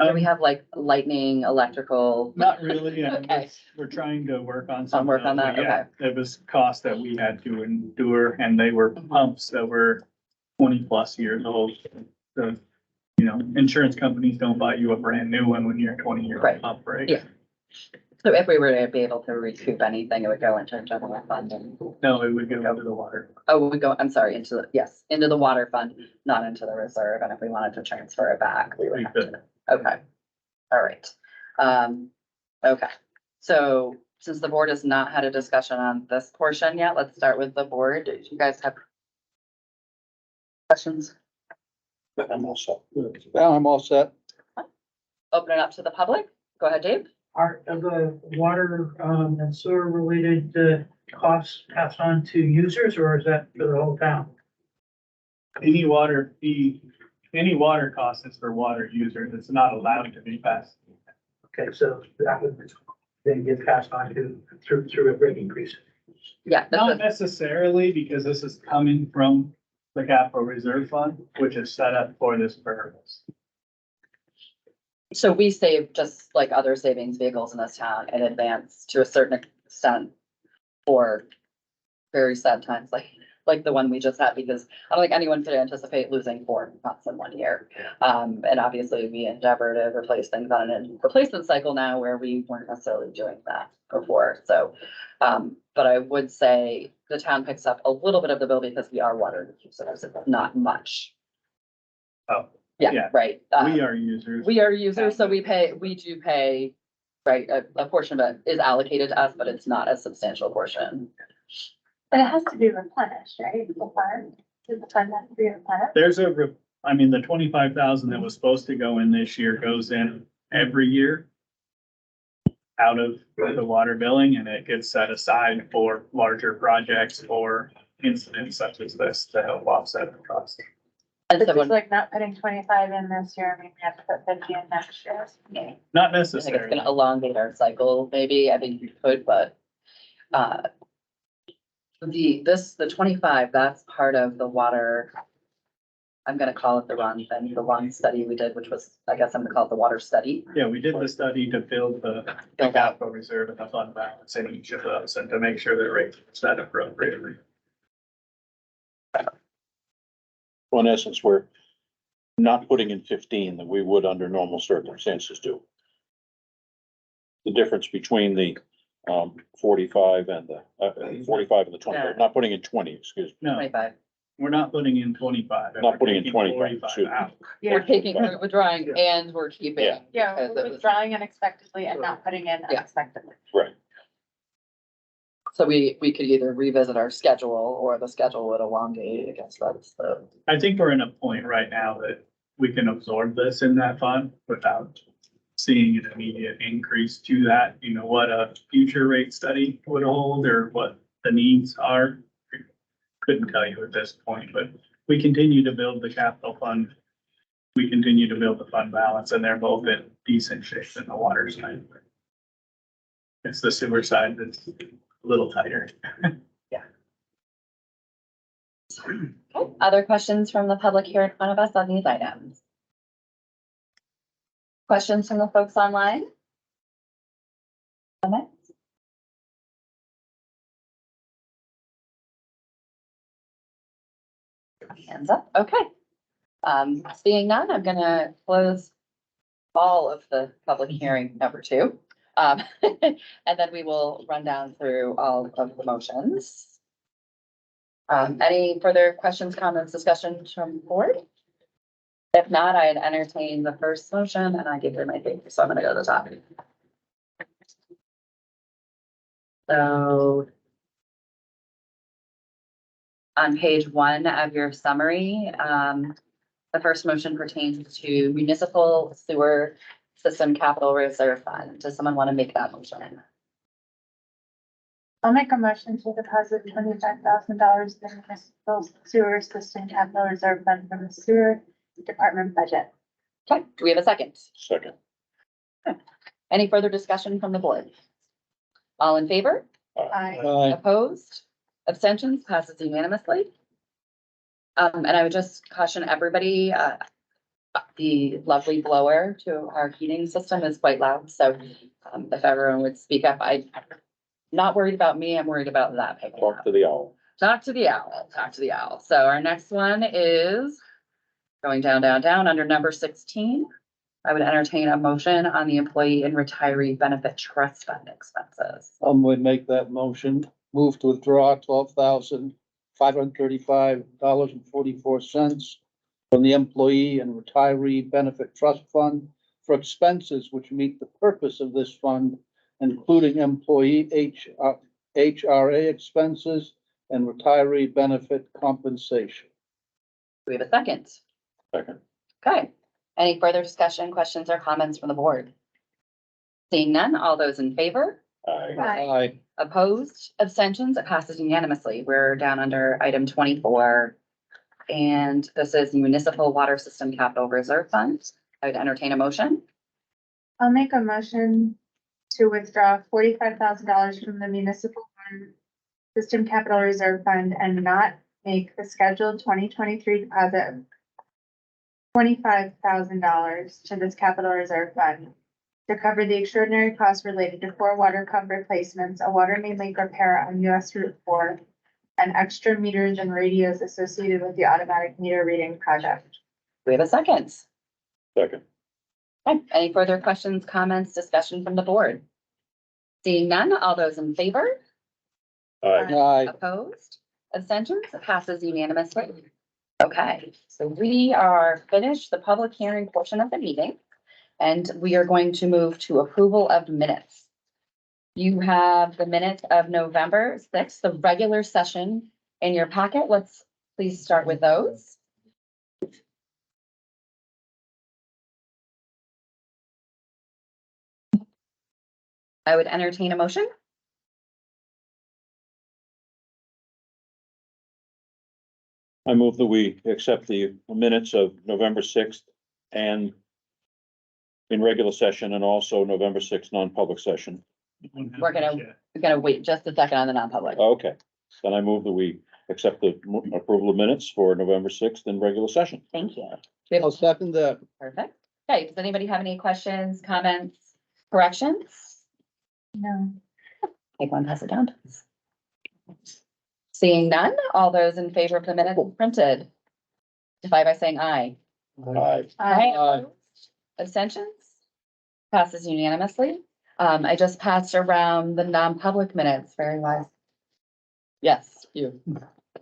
Do we have like lightning, electrical? Not really, Okay. we're trying to work on some. Work on that, Yeah, it was costs that we had to endure, and they were pumps that were 20+ years old. So, insurance companies don't buy you a brand new one when you're a 20-year Right. old pump, right? Yeah. So if we were to be able to recoup anything, it would go into general fund and, No, it would go into the water. I'm sorry, into the water fund, not into the reserve. And if we wanted to transfer it back, we would We have could. to. Okay. All right. Okay. So since the board has not had a discussion on this portion yet, let's start with the board. Do you guys have questions? I'm all set. Now I'm all set. Open it up to the public. Go ahead, Dave. Are the water, and sewer related, costs passed on to users, or is that for the whole town? Any water cost is for water users. It's not allowed to be passed. Okay, so that would then get passed on through a rate increase. Yeah. Not necessarily, because this is coming from the capital reserve fund, which is set up for this purpose. So we save, just like other savings vehicles in this town, in advance to a certain extent for very sad times, like the one we just had, because I don't think anyone could anticipate losing 4 months in 1 year. And obviously we endeavor to replace things on a replacement cycle now where we weren't necessarily doing that before. So, but I would say the town picks up a little bit of the bill because we are water users, not much. Oh, Yeah, Yeah. right. we are users. We are users, so we do pay, right, a portion of it is allocated to us, but it's not a substantial portion. But it has to be replenished, right? The fund, does the fund have to be replenished? There's the 25,000 that was supposed to go in this year goes in every year out of the water billing, and it gets set aside for larger projects or incidents such as this to help offset the cost. And It's so just when, like not putting 25 in this year, I mean, we have to put 50 in next year. Not I think it's necessarily. gonna elongate our cycle, maybe, I think you could, but, the 25, that's part of the water. I'm gonna call it the wrong thing, the one study we did, which was, I guess I'm gonna call it the water study. Yeah, we did the study to build the capital reserve and the fund balance in each of those and to make sure that rates are set appropriately. Well, in essence, we're not putting in 15 that we would under normal circumstances do. The difference between the 45 and the 45 and the 20, Yeah. not putting in 20, excuse me. No, 25. we're not putting in 25. Not we're putting in taking 25, 45 excuse me. out. We're withdrawing and we're keeping. Yeah. Yeah, because we're it was- withdrawing unexpectedly and not putting in Yeah. unexpectedly. Right. So we could either revisit our schedule or the schedule would elongate. I guess that's the. I think we're in a point right now that we can absorb this in that fund without seeing an immediate increase to that, you know, what a future rate study would hold or what the needs are. Couldn't tell you at this point, but we continue to build the capital fund. We continue to build the fund balance and they're both in decent shape in the water side. It's the sewer side that's a little tighter. Okay, other questions from the public here in front of us on these items? Questions from the folks online? Comments? Hands up, okay. Seeing none, I'm gonna close all of the public hearing number 2. And then we will run down through all of the motions. Any further questions, comments, discussions from the board? If not, I'd entertain the first motion and I give you my favorite, so I'm gonna go to the top. So on page 1 of your summary, the first motion pertains to municipal sewer system capital reserve fund. Does someone want to make that motion? I'll make a motion to deposit $25,000 in the municipal sewer system capital reserve fund from the sewer department budget. Okay, do we have a second? Second. Any further discussion from the board? All in favor? Aye. Opposed? Abstentions? Passes unanimously. And I would just caution everybody, the lovely blower to our heating system is quite loud, so if everyone would speak up, I'm not worried about me, I'm worried about that. Talk to the owl. Talk to the owl, talk to the owl. So our next one is going down, down, down, under number 16. I would entertain a motion on the employee and retiree benefit trust fund expenses. Would make that motion, move to withdraw $12,535.44 from the employee and retiree benefit trust fund for expenses which meet the purpose of this fund, including employee HRA expenses and retiree benefit compensation. Do we have a second? Second. Okay. Any further discussion, questions, or comments from the board? Seeing none, all those in favor? Aye. Aye. Opposed, abstentions, it passes unanimously. We're down under item 24. And this is municipal water system capital reserve fund. I would entertain a motion. I'll make a motion to withdraw $45,000 from the municipal system capital reserve fund and not make the scheduled 2023 deposit of $25,000 to this capital reserve fund to cover the extraordinary costs related to 4 water pump replacements, a water main leak repair on US Route 4, and extra meters and radios associated with the automatic meter reading project. We have a second. Second. Okay. Any further questions, comments, discussion from the board? Seeing none, all those in favor? Aye. Aye. Opposed? Abstentions? It passes unanimously. Okay, so we are finished the public hearing portion of the meeting, and we are going to move to approval of minutes. You have the minutes of November 6th, the regular session in your packet. Let's please start with those. I would entertain a motion. I move that we accept the minutes of November 6th and in regular session and also November 6th non-public session. We're gonna wait just a second on the non-public. Okay, then I move that we accept the approval of minutes for November 6th in regular session. Thank you. I'll second that. Perfect. Okay, does anybody have any questions, comments, corrections? No. Take one, pass it down. Seeing none, all those in favor of the minutes printed, defy by saying aye. Aye. Aye. Aye. Opposed? Abstentions? Passes unanimously. I just passed around the non-public minutes, very wise. Yes, you.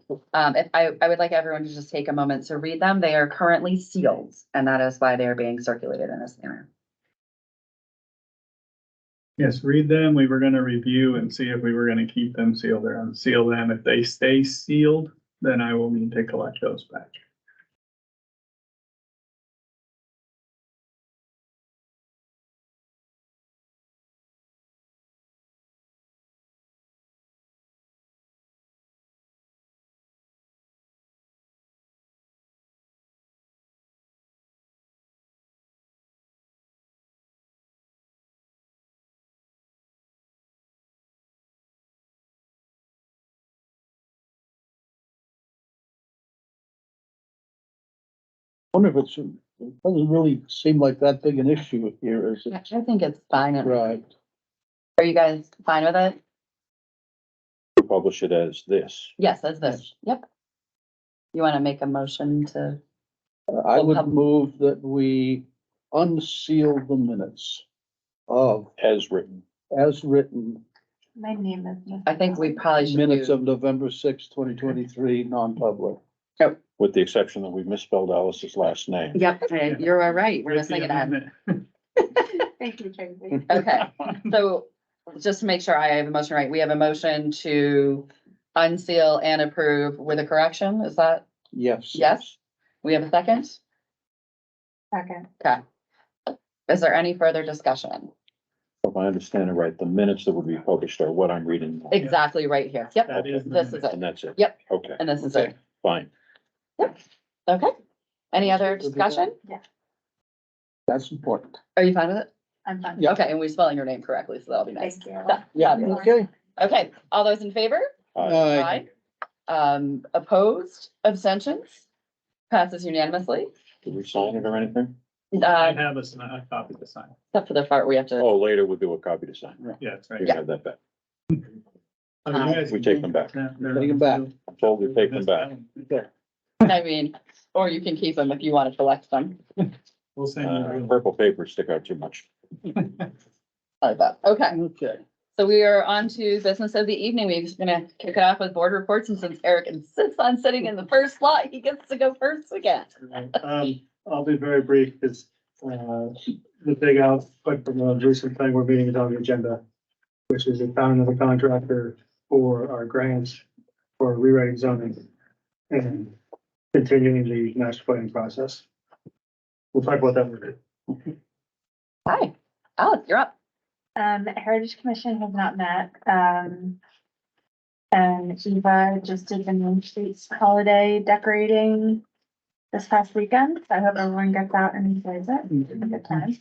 If I would like everyone to just take a moment to read them. They are currently sealed, and that is why they are being circulated in this manner. Yes, read them. We were gonna review and see if we were gonna keep them sealed or unseal them. If they stay sealed, then I will need to collect those back. Wonder if it doesn't really seem like that big an issue here, is Yeah, it? I think it's fine. Right. Are you guys fine with it? Publish it as this. Yes, that's this. Yep. You want to make a motion to, I Well, would pub- move that we unseal the minutes of, As written. as written, My name is. I think we probably should minutes do, of November sixth, 2023, non-public. With the exception that we misspelled Alice's last name. yep, you're all right. We're With the missing an N. amendment. Thank you, Tracy. Okay, so just to make sure I have a motion right, we have a motion to unseal and approve with a correction, is that, Yes. yes? We have a second? Second. Okay. Is there any further discussion? If I understand it right, the minutes that would be published are what I'm reading. now. Exactly right here. Yep, That is the this is minute. it. And that's it. Yep. Okay, And this is Okay. it. fine. Okay. Any other discussion? That's important. Are you fine with it? I'm fine. Yeah. Okay, and we're spelling your name correctly, so that'll be nice. Thank you. Yeah. Okay. Okay, all those in favor? Aye. Opposed, abstentions? Passes unanimously. Did we sign it or anything? I Uh, have a copy to sign. except for the part we have to, Oh, later we'll do a copy to sign. Yeah, that's right. We have that back. Oh, you guys We can take keep them back. them. They're Take them back. I'm told we take them back. I mean, or you can keep them if you want to collect them. We'll send you. a real- Purple papers stick out too much. Like that. Okay, Okay. so we are on to business of the evening. We're just gonna kick it off with board reports, and since Eric insists on sitting in the first slot, he gets to go first again. I'll be very brief, because, the big output from the recent planning board meeting is on the agenda, which is the founding of a contractor for our grants for rewriting zoning and continuing the master planning process. We'll talk about that later. Hi, Alex, you're up. Heritage Commission has not met, and Eva just did the Main Street's holiday decorating this past weekend, so I hope everyone gets out and enjoys it. It's a good time.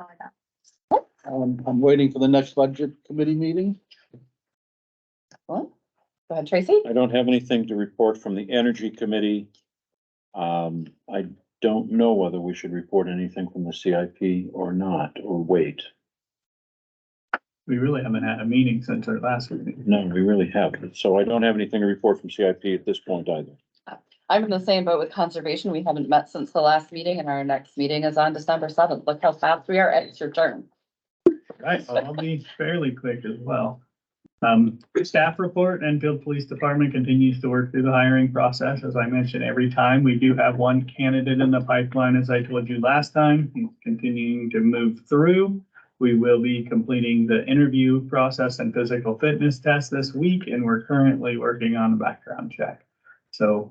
Oh my God. I'm waiting for the next budget committee meeting. Go ahead, Tracy. I don't have anything to report from the Energy Committee. I don't know whether we should report anything from the CIP or not, or wait. We really haven't had a meeting since our last meeting. No, we really haven't. So I don't have anything to report from CIP at this point either. I'm in the same boat with conservation. We haven't met since the last meeting, and our next meeting is on December 7th. Look how fast we are. It's your turn. Right, so I'll be fairly quick as well. Staff report, Enfield Police Department continues to work through the hiring process. As I mentioned, every time we do have one candidate in the pipeline, as I told you last time, he's continuing to move through. We will be completing the interview process and physical fitness test this week, and we're currently working on a background check. So,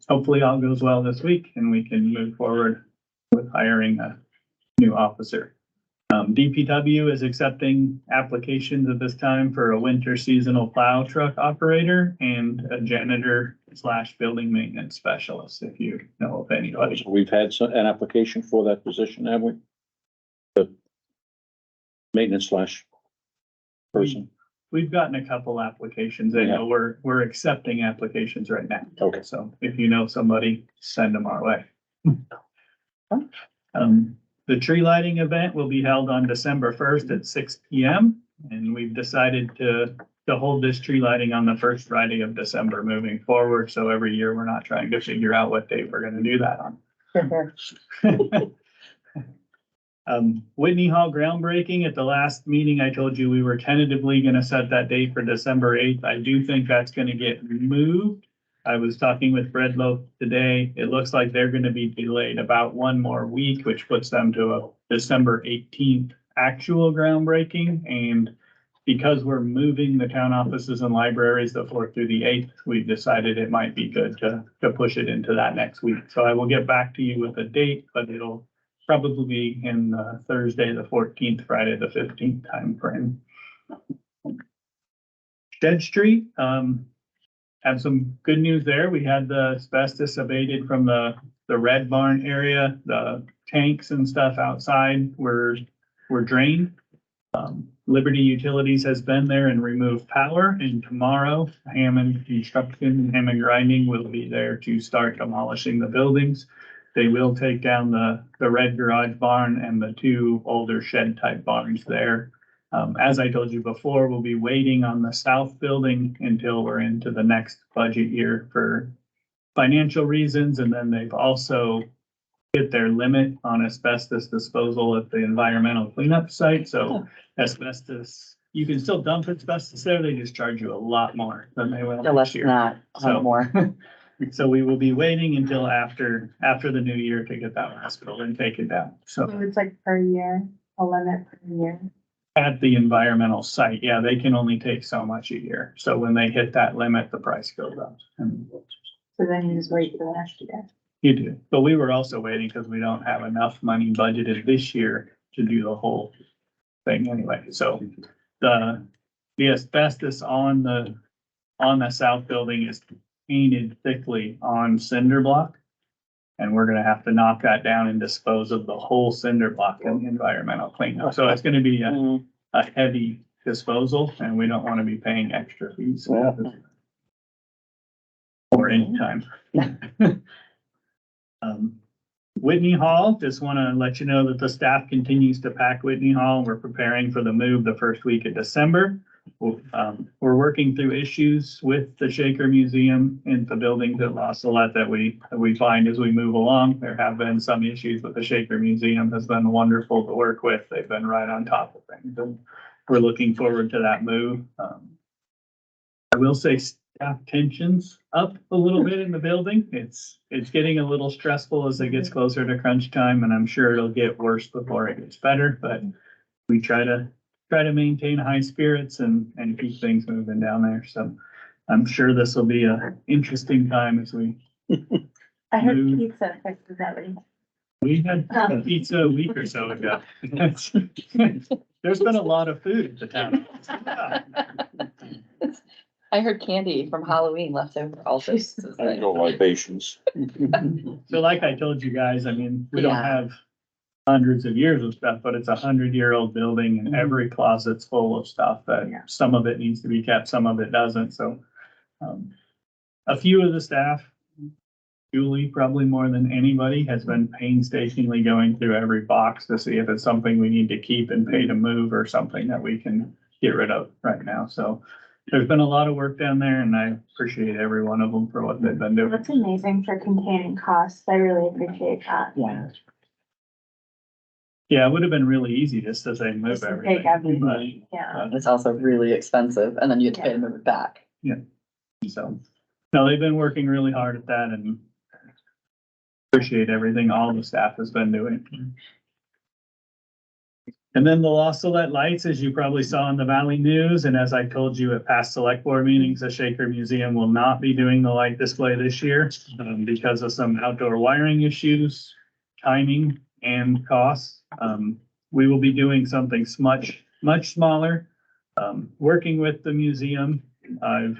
hopefully all goes well this week and we can move forward with hiring a new officer. DPW is accepting applications at this time for a winter seasonal plow truck operator and a janitor / building maintenance specialist, if you know of anybody. So we've had an application for that position, have we? The maintenance / person. We've gotten a couple applications. I know we're accepting applications right now. Okay. So if you know somebody, send them our way. The tree lighting event will be held on December 1st at 6 PM. And we've decided to hold this tree lighting on the first Friday of December moving forward. So every year we're not trying to figure out what date we're gonna do that on. Whitney Hall groundbreaking at the last meeting, I told you we were tentatively gonna set that date for December 8th. I do think that's gonna get moved. I was talking with Breadloaf today. It looks like they're gonna be delayed about one more week, which puts them to a December 18th actual groundbreaking, and because we're moving the town offices and libraries the 4th through the 8th, we decided it might be good to push it into that next week. So I will get back to you with a date, but it'll probably be in Thursday, the 14th, Friday, the 15th timeframe. Shed Street, have some good news there. We had the asbestos abated from the Red Barn area. The tanks and stuff outside were drained. Liberty Utilities has been there and removed power, and tomorrow Hammond Construction, Hammond Grinding will be there to start demolishing the buildings. They will take down the red garage barn and the 2 older shed type barns there. As I told you before, we'll be waiting on the south building until we're into the next budget year for financial reasons. And then they've also hit their limit on asbestos disposal at the environmental cleanup site. So asbestos, you can still dump asbestos there. They just charge you a lot more than they will Yeah, let's this year. not, So- more. So we will be waiting until after the new year to get that last building taken down. So So it's like per year, a limit per year. at the environmental site, yeah, they can only take so much a year. So when they hit that limit, the price goes up. And So then you just wait for the next year. you do, but we were also waiting because we don't have enough money budgeted this year to do the whole thing anyway. So the asbestos on the south building is painted thickly on cinder block. And we're gonna have to knock that down and dispose of the whole cinder block in the environmental cleanup. So it's gonna be a heavy disposal, and we don't wanna be paying extra fees. Yeah. Or any time. Whitney Hall, just wanna let you know that the staff continues to pack Whitney Hall. We're preparing for the move the first week of December. We're working through issues with the Shaker Museum and the buildings at La Salette that we find as we move along. There have been some issues, but the Shaker Museum has been wonderful to work with. They've been right on top of things, and we're looking forward to that move. I will say staff tensions up a little bit in the building. It's getting a little stressful as it gets closer to crunch time, and I'm sure it'll get worse before it gets better, but we try to maintain high spirits and keep things moving down there. So I'm sure this will be a interesting time as we I heard Move. pizza fixes everything. we had pizza a week or so ago. There's been a lot of food at the town. I heard candy from Halloween left over also. I go libations. So like I told you guys, I mean, we don't Yeah. have hundreds of years of stuff, but it's a 100-year-old building and every closet's full of stuff that Yeah. some of it needs to be kept, some of it doesn't. So a few of the staff, Julie, probably more than anybody, has been painstakingly going through every box to see if it's something we need to keep and pay to move or something that we can get rid of right now. So there's been a lot of work down there, and I appreciate every one of them for what they've been doing. That's amazing for containing costs. I really appreciate that. Yeah. Yeah, it would have been really easy just to say move Just to everything. take everything, yeah. It's also really expensive, and then you have to pay to move it back. So, no, they've been working really hard at that and appreciate everything all the staff has been doing. And then the La Salette lights, as you probably saw in the Valley News, and as I told you at past select board meetings, the Shaker Museum will not be doing the light display this year because of some outdoor wiring issues, timing, and costs. We will be doing something much smaller. Working with the museum, I've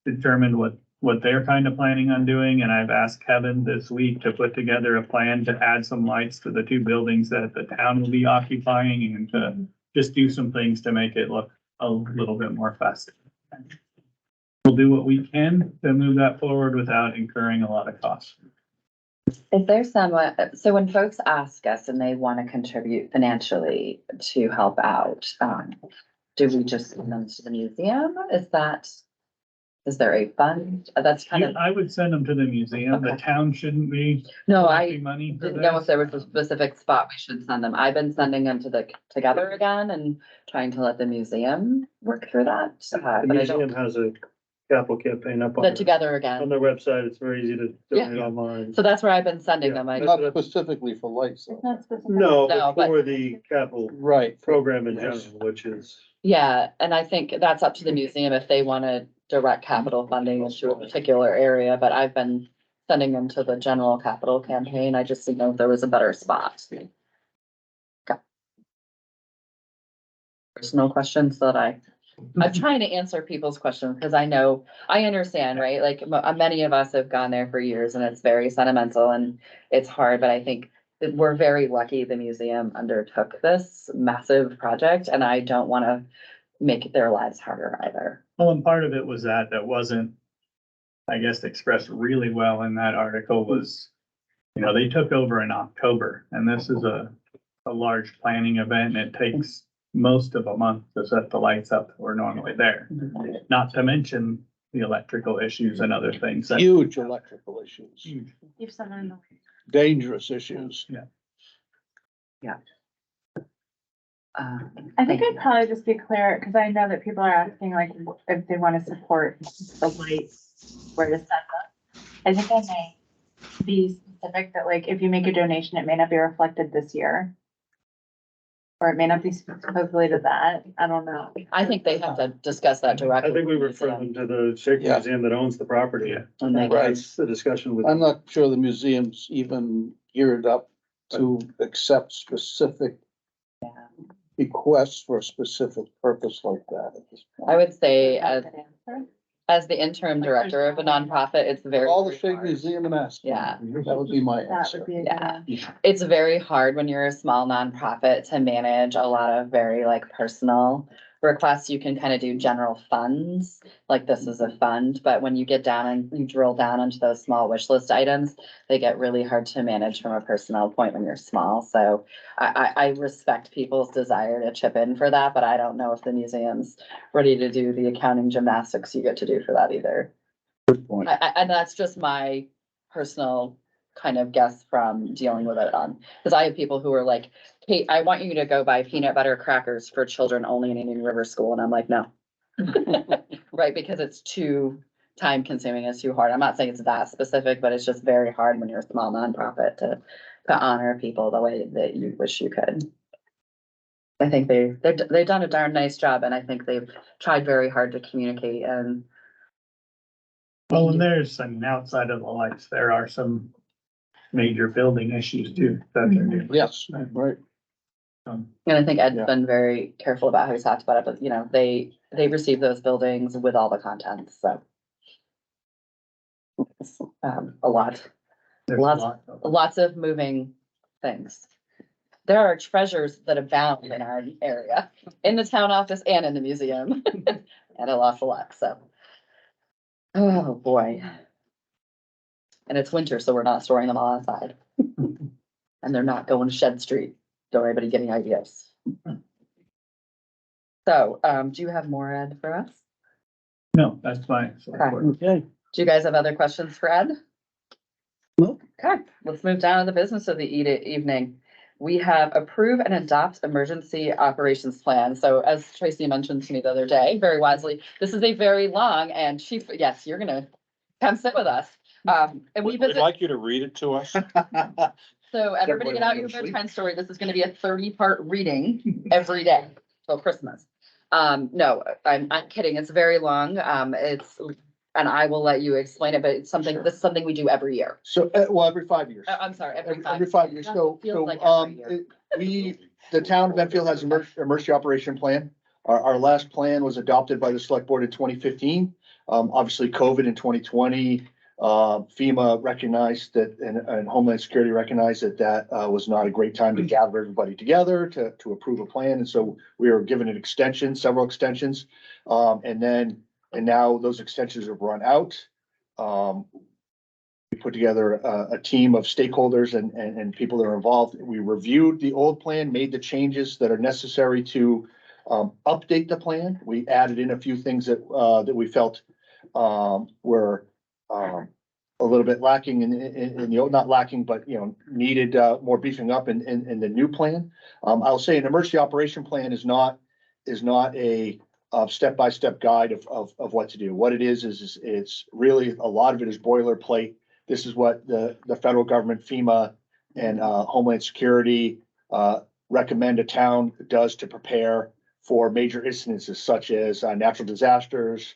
determined what they're kind of planning on doing, and I've asked Kevin this week to put together a plan to add some lights to the 2 buildings that the town will be occupying and to just do some things to make it look a little bit more festive. We'll do what we can to move that forward without incurring a lot of costs. If there's someone, so when folks ask us and they want to contribute financially to help out, do we just send them to the museum? Is there a fund? That's kind of, I would send them to the museum. The Okay. town shouldn't be no, collecting I money for didn't know if this. there was a specific spot we should send them. I've been sending them together again and trying to let the museum work through that. The But I museum don't, has a capital campaign up on Put together on again. their website. It's very easy to donate online. So that's where I've been sending them. Yeah. I, Not specifically for lights, though. It's not specific. No, No, but but- for the capital Right. program in general, which is. yeah, and I think that's up to the museum if they want to direct capital funding into a particular area, but I've been sending them to the general capital campaign. I just didn't know if there was a better spot. Okay. There's no questions that I'm trying to answer people's questions because I understand, right? Like many of us have gone there for years and it's very sentimental and it's hard, but I think that we're very lucky the museum undertook this massive project and I don't want to make their lives harder either. Well, and part of it was that wasn't, I guess, expressed really well in that article was, they took over in October and this is a large planning event and it takes most of a month to set the lights up that were normally there. Not to mention the electrical issues and other things. that- Huge electrical issues, If someone. dangerous issues. I think I'd probably just be clear, because I know that people are asking like if they want to support the lights, where to set them. I think I may be specific that like if you make a donation, it may not be reflected this year. Or it may not be supposedly to that. I don't know. I think they have to discuss that directly. I think we refer them to the Shaker Yeah. Museum that owns the property. Yeah. And they Right. That's the discussion with. I'm not sure the museum's even geared up to accept specific requests for a specific purpose like that at this point. I would say Is that as, a good answer? as the interim director of a nonprofit, it's very. All the Shaker Museum and ask. Yeah. That would be my That answer. would be a good Yeah. answer. It's very hard when you're a small nonprofit to manage a lot of very like personal requests. You can kind of do general funds, like this is a fund, but when you get down and you drill down into those small wish list items, they get really hard to manage from a personnel point when you're small. So I respect people's desire to chip in for that, but I don't know if the museum's ready to do the accounting gymnastics you get to do for that either. Good point. And that's just my personal kind of guess from dealing with it on, because I have people who are like, Kate, I want you to go buy peanut butter crackers for children only in Indian River School, and I'm like, no. Right, because it's too time consuming, it's too hard. I'm not saying it's that specific, but it's just very hard when you're a small nonprofit to honor people the way that you wish you could. I think they've done a darn nice job, and I think they've tried very hard to communicate and Well, and outside of the lights, there are some major building issues too. that they're doing. Yes, right. And I think Ed's Yeah. been very careful about how he's talked about it, but they received those buildings with all the contents, so. It's, a lot, There's a Lots- lot of- lots of moving things. There are treasures that abound in our area, in the town office and in the museum, and an awful lot, so. Oh, boy. And it's winter, so we're not storing them all outside. And they're not going to Shed Street. Don't anybody get any ideas? So, do you have more, Ed, for us? No, that's fine. So, Okay. Do you guys have other questions for Ed? No. Okay, let's move down to the business of the evening. We have approve and adopt emergency operations plan. So as Tracy mentioned to me the other day, very wisely, this is a very long and chief, yes, you're gonna come sit with us. And we We'd visit, like you to read it to us. so everybody get out your bedtime story. This is gonna be a 30-part reading every day till Christmas. No, I'm kidding. It's very long. And I will let you explain it, but this is something we do every year. So, well, every 5 years. I'm sorry, every Every 5 years. So, Feels like every year. the town of Enfield has an emergency operation plan. Our last plan was adopted by the select board in 2015. Obviously, COVID in 2020, FEMA recognized that, and Homeland Security recognized that was not a great time to gather everybody together to approve a plan. And so we were given an extension, several extensions. And now those extensions have run out. We put together a team of stakeholders and people that are involved. We reviewed the old plan, made the changes that are necessary to update the plan. We added in a few things that we felt were a little bit lacking in the old, not lacking, but needed more beefing up in the new plan. I'll say an emergency operation plan is not a step-by-step guide of what to do. What it is it's really, a lot of it is boilerplate. This is what the federal government, FEMA and Homeland Security recommend a town does to prepare for major incidences such as natural disasters,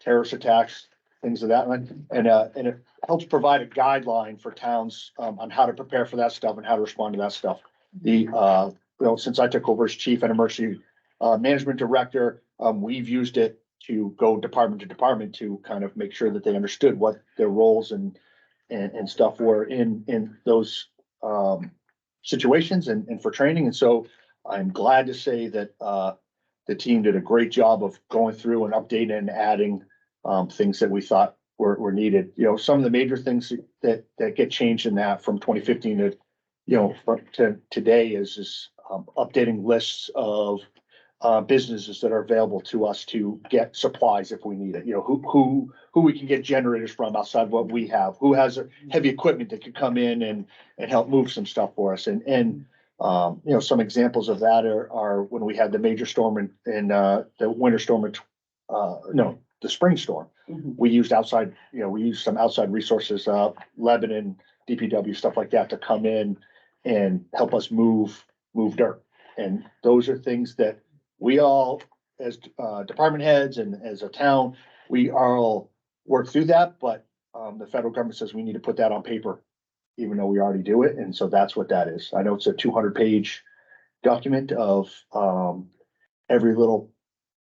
terrorist attacks, things of that one. And it helps provide a guideline for towns on how to prepare for that stuff and how to respond to that stuff. Since I took over as chief and emergency management director, we've used it to go department to department to kind of make sure that they understood what their roles and stuff were in those situations and for training. And so I'm glad to say that the team did a great job of going through and updating and adding things that we thought were needed. Some of the major things that get changed in that from 2015 to today is updating lists of businesses that are available to us to get supplies if we need it. Who we can get generators from outside what we have, who has heavy equipment that could come in and help move some stuff for us. And some examples of that are when we had the major storm in the winter storm, the spring storm. We used some outside resources, Lebanon, DPW, stuff like that to come in and help us move dirt. And those are things that we all, as department heads and as a town, we all work through that, but the federal government says we need to put that on paper, even though we already do it. And so that's what that is. I know it's a 200-page document of every little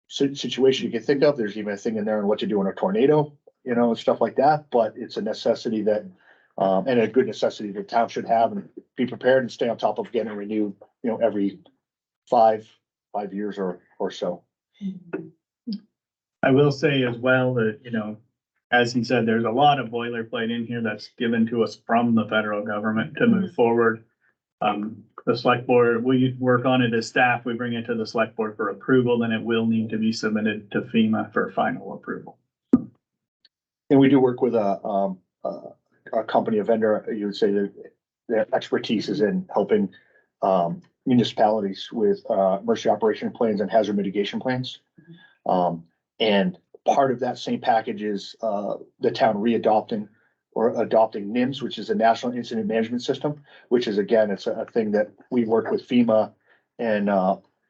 situation you can think of. There's even a thing in there on what to do in a tornado, and stuff like that. But it's a necessity that, and a good necessity the town should have and be prepared and stay on top of getting renewed, every five years or so. I will say as well that, as he said, there's a lot of boilerplate in here that's given to us from the federal government to move forward. The select board, we work on it as staff, we bring it to the select board for approval, then it will need to be submitted to FEMA for final approval. And we do work with a company, a vendor, you would say that their expertise is in helping municipalities with emergency operation plans and hazard mitigation plans. And part of that same package is the town adopting NIMS, which is a National Incident Management System, which is, again, it's a thing that we work with FEMA and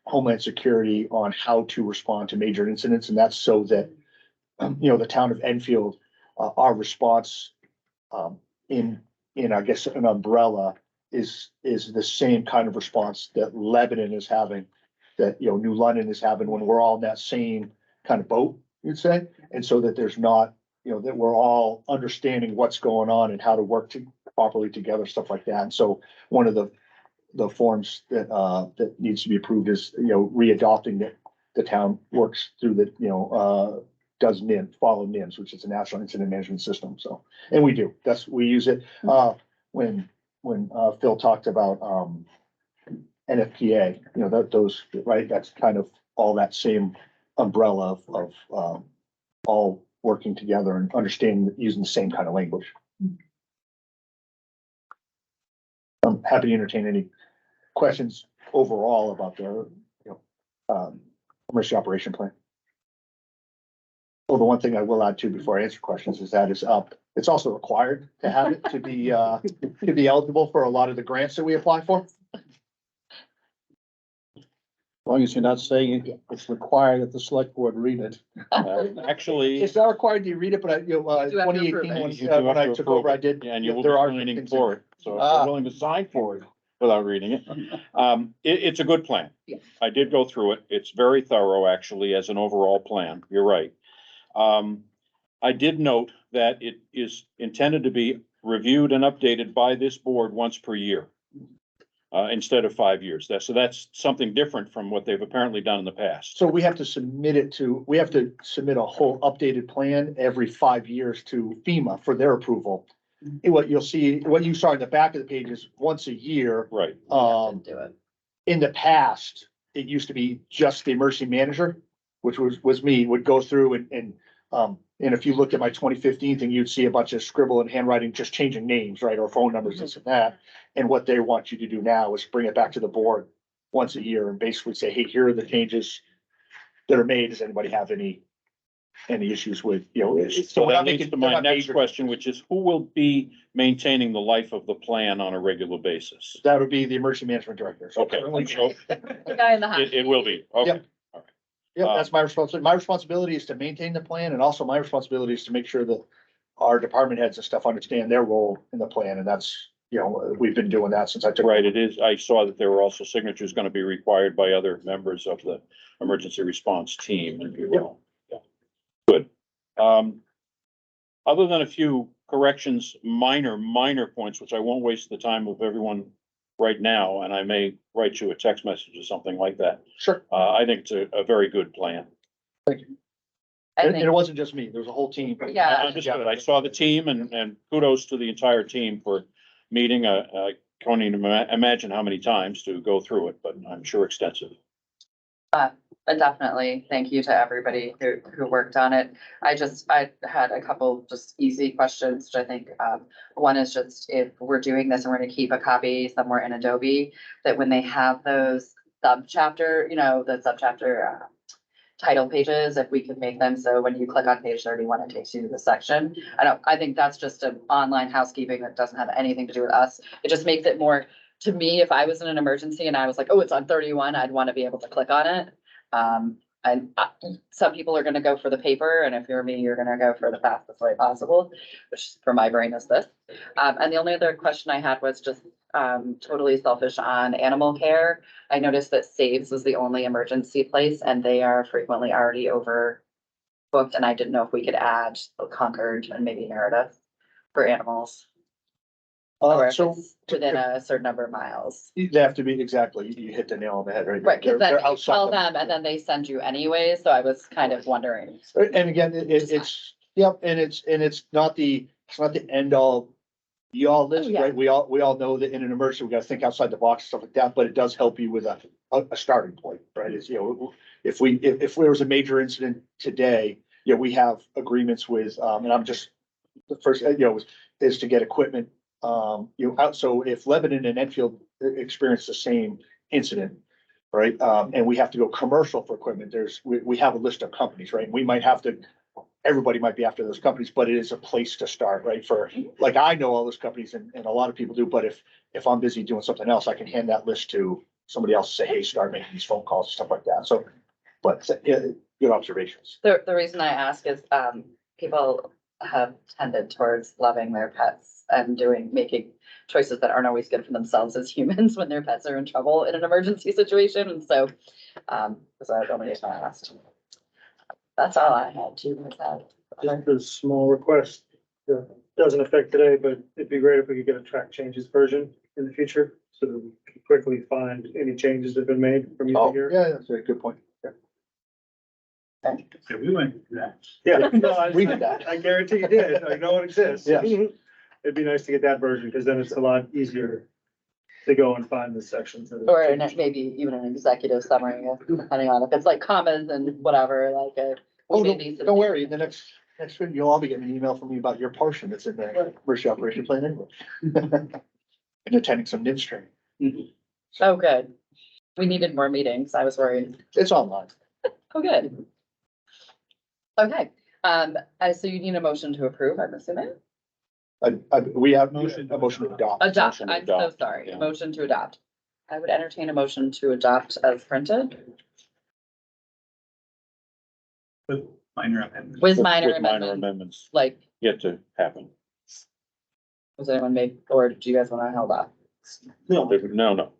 Homeland Security on how to respond to major incidents. And that's so that, the town of Enfield, our response in I guess an umbrella is the same kind of response that Lebanon is having, that, New London is having, when we're all in that same kind of boat, you'd say. And so that there's not, that we're all understanding what's going on and how to work properly together, stuff like that. And so one of the forms that needs to be approved is, readopting that the town works through the, does NIMS, follow NIMS, which is a National Incident Management System. So, and we do, we use it. When Phil talked about NFPA, those, right, that's kind of all that same umbrella of all working together and understanding, using the same kind of language. I'm happy to entertain any questions overall about the, emergency operation plan. Well, the one thing I will add to before I answer questions is that it's also required to have it to be eligible for a lot of the grants that we apply for. As long as you're not saying it's required that the select board read it. Actually, It's not required to read it, but You have to approve 2018, it. when I took over, I did. and you will There be are signing things for in- it, so if you're willing to sign for it without reading it. It's a good plan. Yes. I did go through it. It's very thorough, actually, as an overall plan. You're right. I did note that it is intended to be reviewed and updated by this board once per year, instead of 5 years. So that's something different from what they've apparently done in the past. So we have to submit a whole updated plan every 5 years to FEMA for their approval. And what you saw in the back of the page is once a year. Right. Do it. In the past, it used to be just the emergency manager, which was me, would go through and if you looked at my 2015 thing, you'd see a bunch of scribble and handwriting, just changing names, right, or phone numbers, this and that. And what they want you to do now is bring it back to the board once a year and basically say, hey, here are the changes. that are made. Does anybody have any issues with, you know? So we're that not leads making- to they're my not next major- question, which is who will be maintaining the life of the plan on a regular basis? That would be the emergency management director. So Okay, currently- so The guy in the hot. it will be, okay. Yep. Yeah, that's my responsibility. My responsibility is to maintain the plan, and also my responsibility is to make sure that our department heads and stuff understand their role in the plan, and that's, you know, we've been doing that since I took. Right, it is. I saw that there were also signatures gonna be required by other members of the emergency response team, if you will. Yeah. Good. Other than a few corrections, minor points, which I won't waste the time of everyone right now, and I may write you a text message or something like that. Sure. I think it's a very good plan. I And think, it wasn't just me, there was a whole team. Yeah. I understood. I saw the team and kudos to the entire team for meeting. I can't even imagine how many times to go through it, but I'm sure extensive. definitely, thank you to everybody who worked on it. I had a couple just easy questions, which I think, one is just if we're doing this and we're gonna keep a copy somewhere in Adobe, that when they have those subchapter, the subchapter, title pages, if we could make them so when you click on page 31, it takes you to the section. I think that's just an online housekeeping that doesn't have anything to do with us. It just makes it more, to me, if I was in an emergency and I was like, oh, it's on 31, I'd want to be able to click on it. Some people are gonna go for the paper, and if you're me, you're gonna go for the fastest way possible, which for my brain is this. And the only other question I had was just totally selfish on animal care. I noticed that Saves was the only emergency place, and they are frequently already overbooked, and I didn't know if we could add Concord and maybe Meredith for animals. Or if So it's within a certain number of miles. they have to be, exactly, you hit the nail on the head, right? Right, because then They're you outside tell the- them and then they send you anyway, so I was kind of wondering. And again, it's, yep, and it's not the end all. Be all list, Oh, yeah. right? We all know that in an emergency, we gotta think outside the box, stuff like that, but it does help you with a starting point, right? It's, you know, if there was a major incident today, you know, we have agreements with, and I'm just, the first, you know, is to get equipment, you know, out, so if Lebanon and Enfield experience the same incident, right? And we have to go commercial for equipment, we have a list of companies, right? We might have to, everybody might be after those companies, but it is a place to start, right? For, like, I know all those companies and a lot of people do, but if I'm busy doing something else, I can hand that list to somebody else, say, hey, start making these phone calls and stuff like that. So, but yeah, good observations. The reason I ask is, people have tended towards loving their pets and making choices that aren't always good for themselves as humans when their pets are in trouble in an emergency situation, and so, was that the only reason I asked? That's all I had to with that. Just a small request, doesn't affect today, but it'd be great if we could get a track changes version in the future, so that we can quickly find any changes that have been made from Oh, year. yeah, that's a good point. Yeah. So we went through that. Yeah, no, We did that. I guarantee you did, I know it exists. Yes. It'd be nice to get that version, because then it's a lot easier to go and find the sections. that have Or changed. maybe even an executive summary, depending on if it's like commas and whatever, like a. Oh, we made these- don't worry, the next week, you'll all be getting an email from me about your portion that's in the emergency operation plan anyway. And attending some NIMS training. Oh, good. We needed more meetings. I was worried. It's online. Oh, good. Okay, so you need a motion to approve, I'm assuming? We have Motion. a motion to adopt. Adopt, Motion to I'm so adopt, sorry. yeah. Motion to adopt. I would entertain a motion to adopt as printed With minor amendments. with minor With minor amendments, amendments like, yet to happen. was anyone made, or do you guys want to hold off? No, no.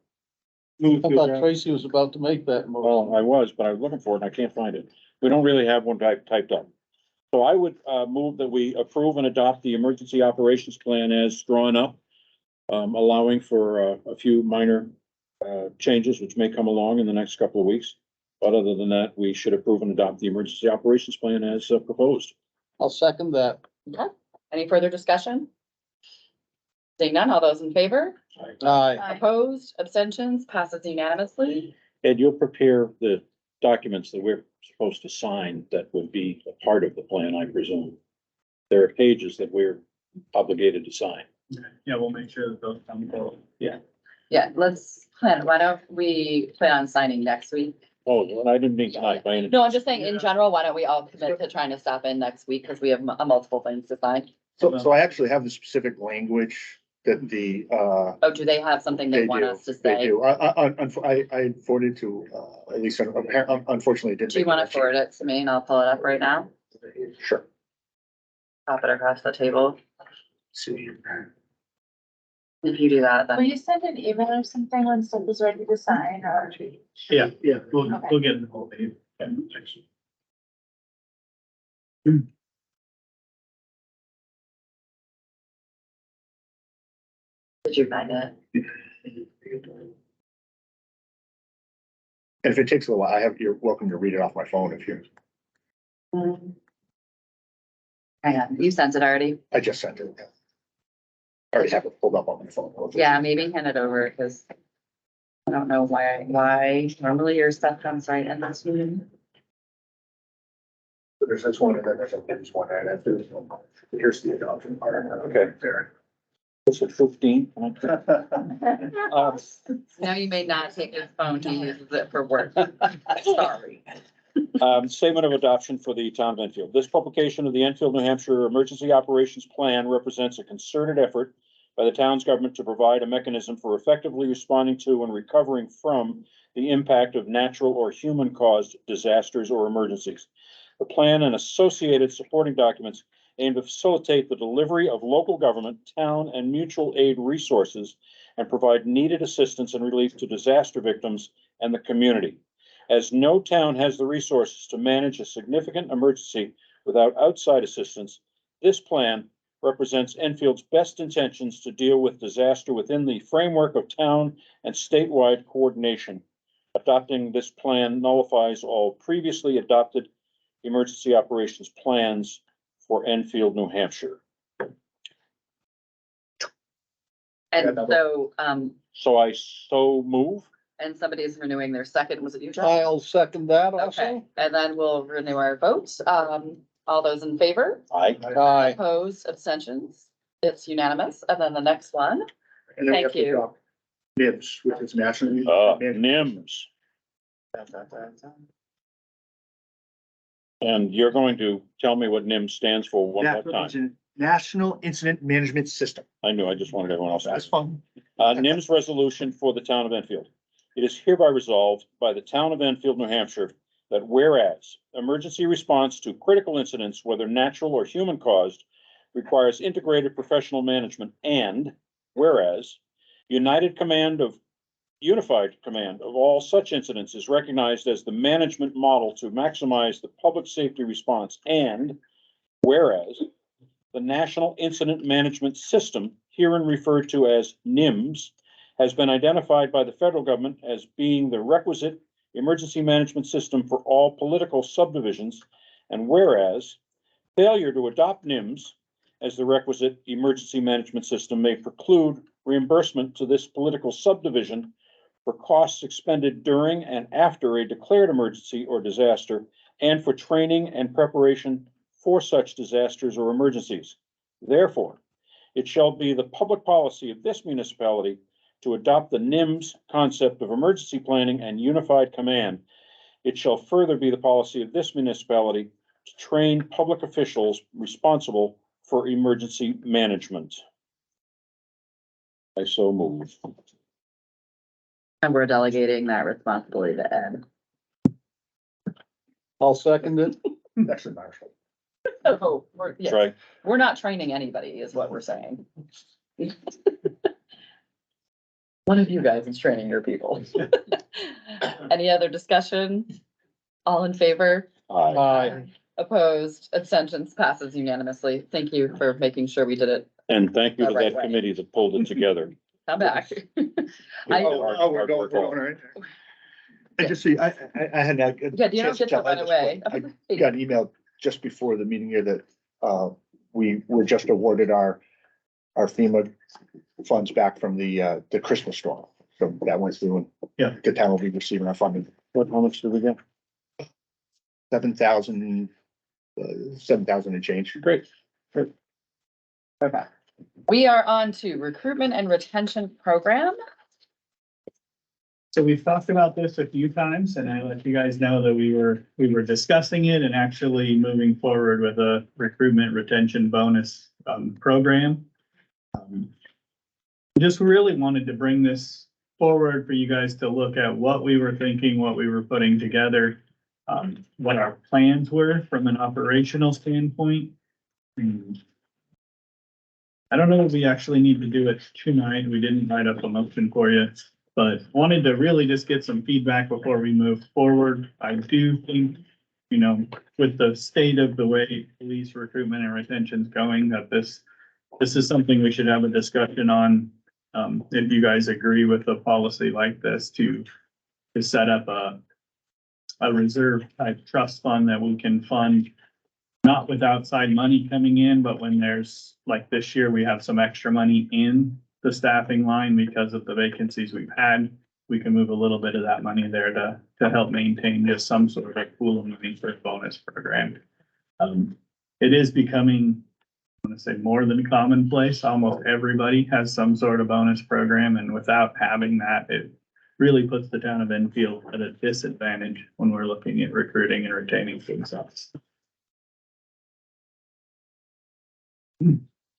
I thought Tracy was about to make that Well, motion. I was, but I was looking for it and I can't find it. We don't really have one typed up. So I would, move that we approve and adopt the emergency operations plan as drawn up, allowing for, a few minor, changes which may come along in the next couple of weeks. But other than that, we should approve and adopt the emergency operations plan as proposed. I'll second that. Okay, any further discussion? Seeing none, all those in favor? Aye. Opposed, abstentions, passes unanimously. Ed, you'll prepare the documents that we're supposed to sign that would be a part of the plan, I presume. There are pages that we're obligated to sign. Yeah, we'll make sure that those come forward. Yeah. Yeah, let's plan, why don't we plan on signing next week? Oh, I didn't mean tonight, by any. No, I'm just saying, in general, why don't we all commit to trying to stop in next week, because we have multiple things to sign. So I actually have the specific language that the, Oh, do they have something they want us to they say? do. I forwarded to, at least unfortunately it didn't. Do you want to forward it to me and I'll pull it up right now? Sure. Pop it across the table. See. If you do that, Will then you send an email or something when stuff is ready to sign or? Yeah, we'll get the whole thing. did you find it? And if it takes a while, you're welcome to read it off my phone if you, Hang on, you sent it already? I just sent it. I already have it pulled up on my phone. Yeah, maybe hand it over, because I don't know why normally your stuff comes right in this meeting. There's this one and then there's one and then there's one. Here's the adoption part. Okay. There. Was it 15? Now you may not take his phone to use it for work. Sorry. Statement of adoption for the town of Enfield. This publication of the Enfield, New Hampshire Emergency Operations Plan represents a concerted effort by the town's government to provide a mechanism for effectively responding to and recovering from the impact of natural or human-caused disasters or emergencies. The plan and associated supporting documents aim to facilitate the delivery of local government, town, and mutual aid resources and provide needed assistance and relief to disaster victims and the community. As no town has the resources to manage a significant emergency without outside assistance, this plan represents Enfield's best intentions to deal with disaster within the framework of town and statewide coordination. Adopting this plan nullifies all previously adopted emergency operations plans for Enfield, New Hampshire. And so, So I so move. and somebody's renewing their second, was it you, Jeff? I'll second that Okay, also. and then we'll renew our votes. All those in favor? Aye. Aye. Opposed, abstentions? It's unanimous. And then the next one, And then we have Thank to you. adopt NIMS, which is National. NIMS. And you're going to tell me what NIMS stands for one more time. National Incident Management System. I knew, I just wanted everyone else to. That's fun. NIMS resolution for the town of Enfield. It is hereby resolved by the town of Enfield, New Hampshire, that whereas emergency response to critical incidents, whether natural or human caused, requires integrated professional management, and whereas unified command of all such incidents is recognized as the management model to maximize the public safety response, and whereas the National Incident Management System, herein referred to as NIMS, has been identified by the federal government as being the requisite emergency management system for all political subdivisions, and whereas failure to adopt NIMS as the requisite emergency management system may preclude reimbursement to this political subdivision for costs expended during and after a declared emergency or disaster, and for training and preparation for such disasters or emergencies. Therefore, it shall be the public policy of this municipality to adopt the NIMS concept of emergency planning and unified command. It shall further be the policy of this municipality to train public officials responsible for emergency management. I so move. and we're delegating that responsibility to Ed. I'll second it. Actually, Marshall. Oh, yes. Right. We're not training anybody, is what we're saying. One of you guys is training your people. Any other discussion? All in favor? Aye. Aye. Opposed, abstentions, passes unanimously. Thank you for making sure we did it. And thank you to The right that way. committee that pulled it together. Come back. We're going, right? I just see, I had that. Yeah, you don't get to run away. I got an email just before the meeting here that, we were just awarded our FEMA funds back from the Christmas storm. So that went through and Yeah. the town will be receiving our funding. How much did we get? 7,000 and change. Great. Okay. We are on to recruitment and retention program. So we've talked about this a few times and I let you guys know that we were discussing it and actually moving forward with a recruitment retention bonus program. Just really wanted to bring this forward for you guys to look at what we were thinking, what we were putting together, what our plans were from an operational standpoint. I don't know if we actually need to do it tonight. We didn't write up a motion for you, but wanted to really just get some feedback before we move forward. I do think, you know, with the state of the way police recruitment and retention's going, that this is something we should have a discussion on. If you guys agree with a policy like this to set up a reserve type trust fund that we can fund, not with outside money coming in, but when there's, like this year, we have some extra money in the staffing line because of the vacancies we've had. We can move a little bit of that money there to help maintain just some sort of pool of money for a bonus program. It is becoming, I want to say, more than commonplace. Almost everybody has some sort of bonus program, and without having that, it really puts the town of Enfield at a disadvantage when we're looking at recruiting and retaining police officers.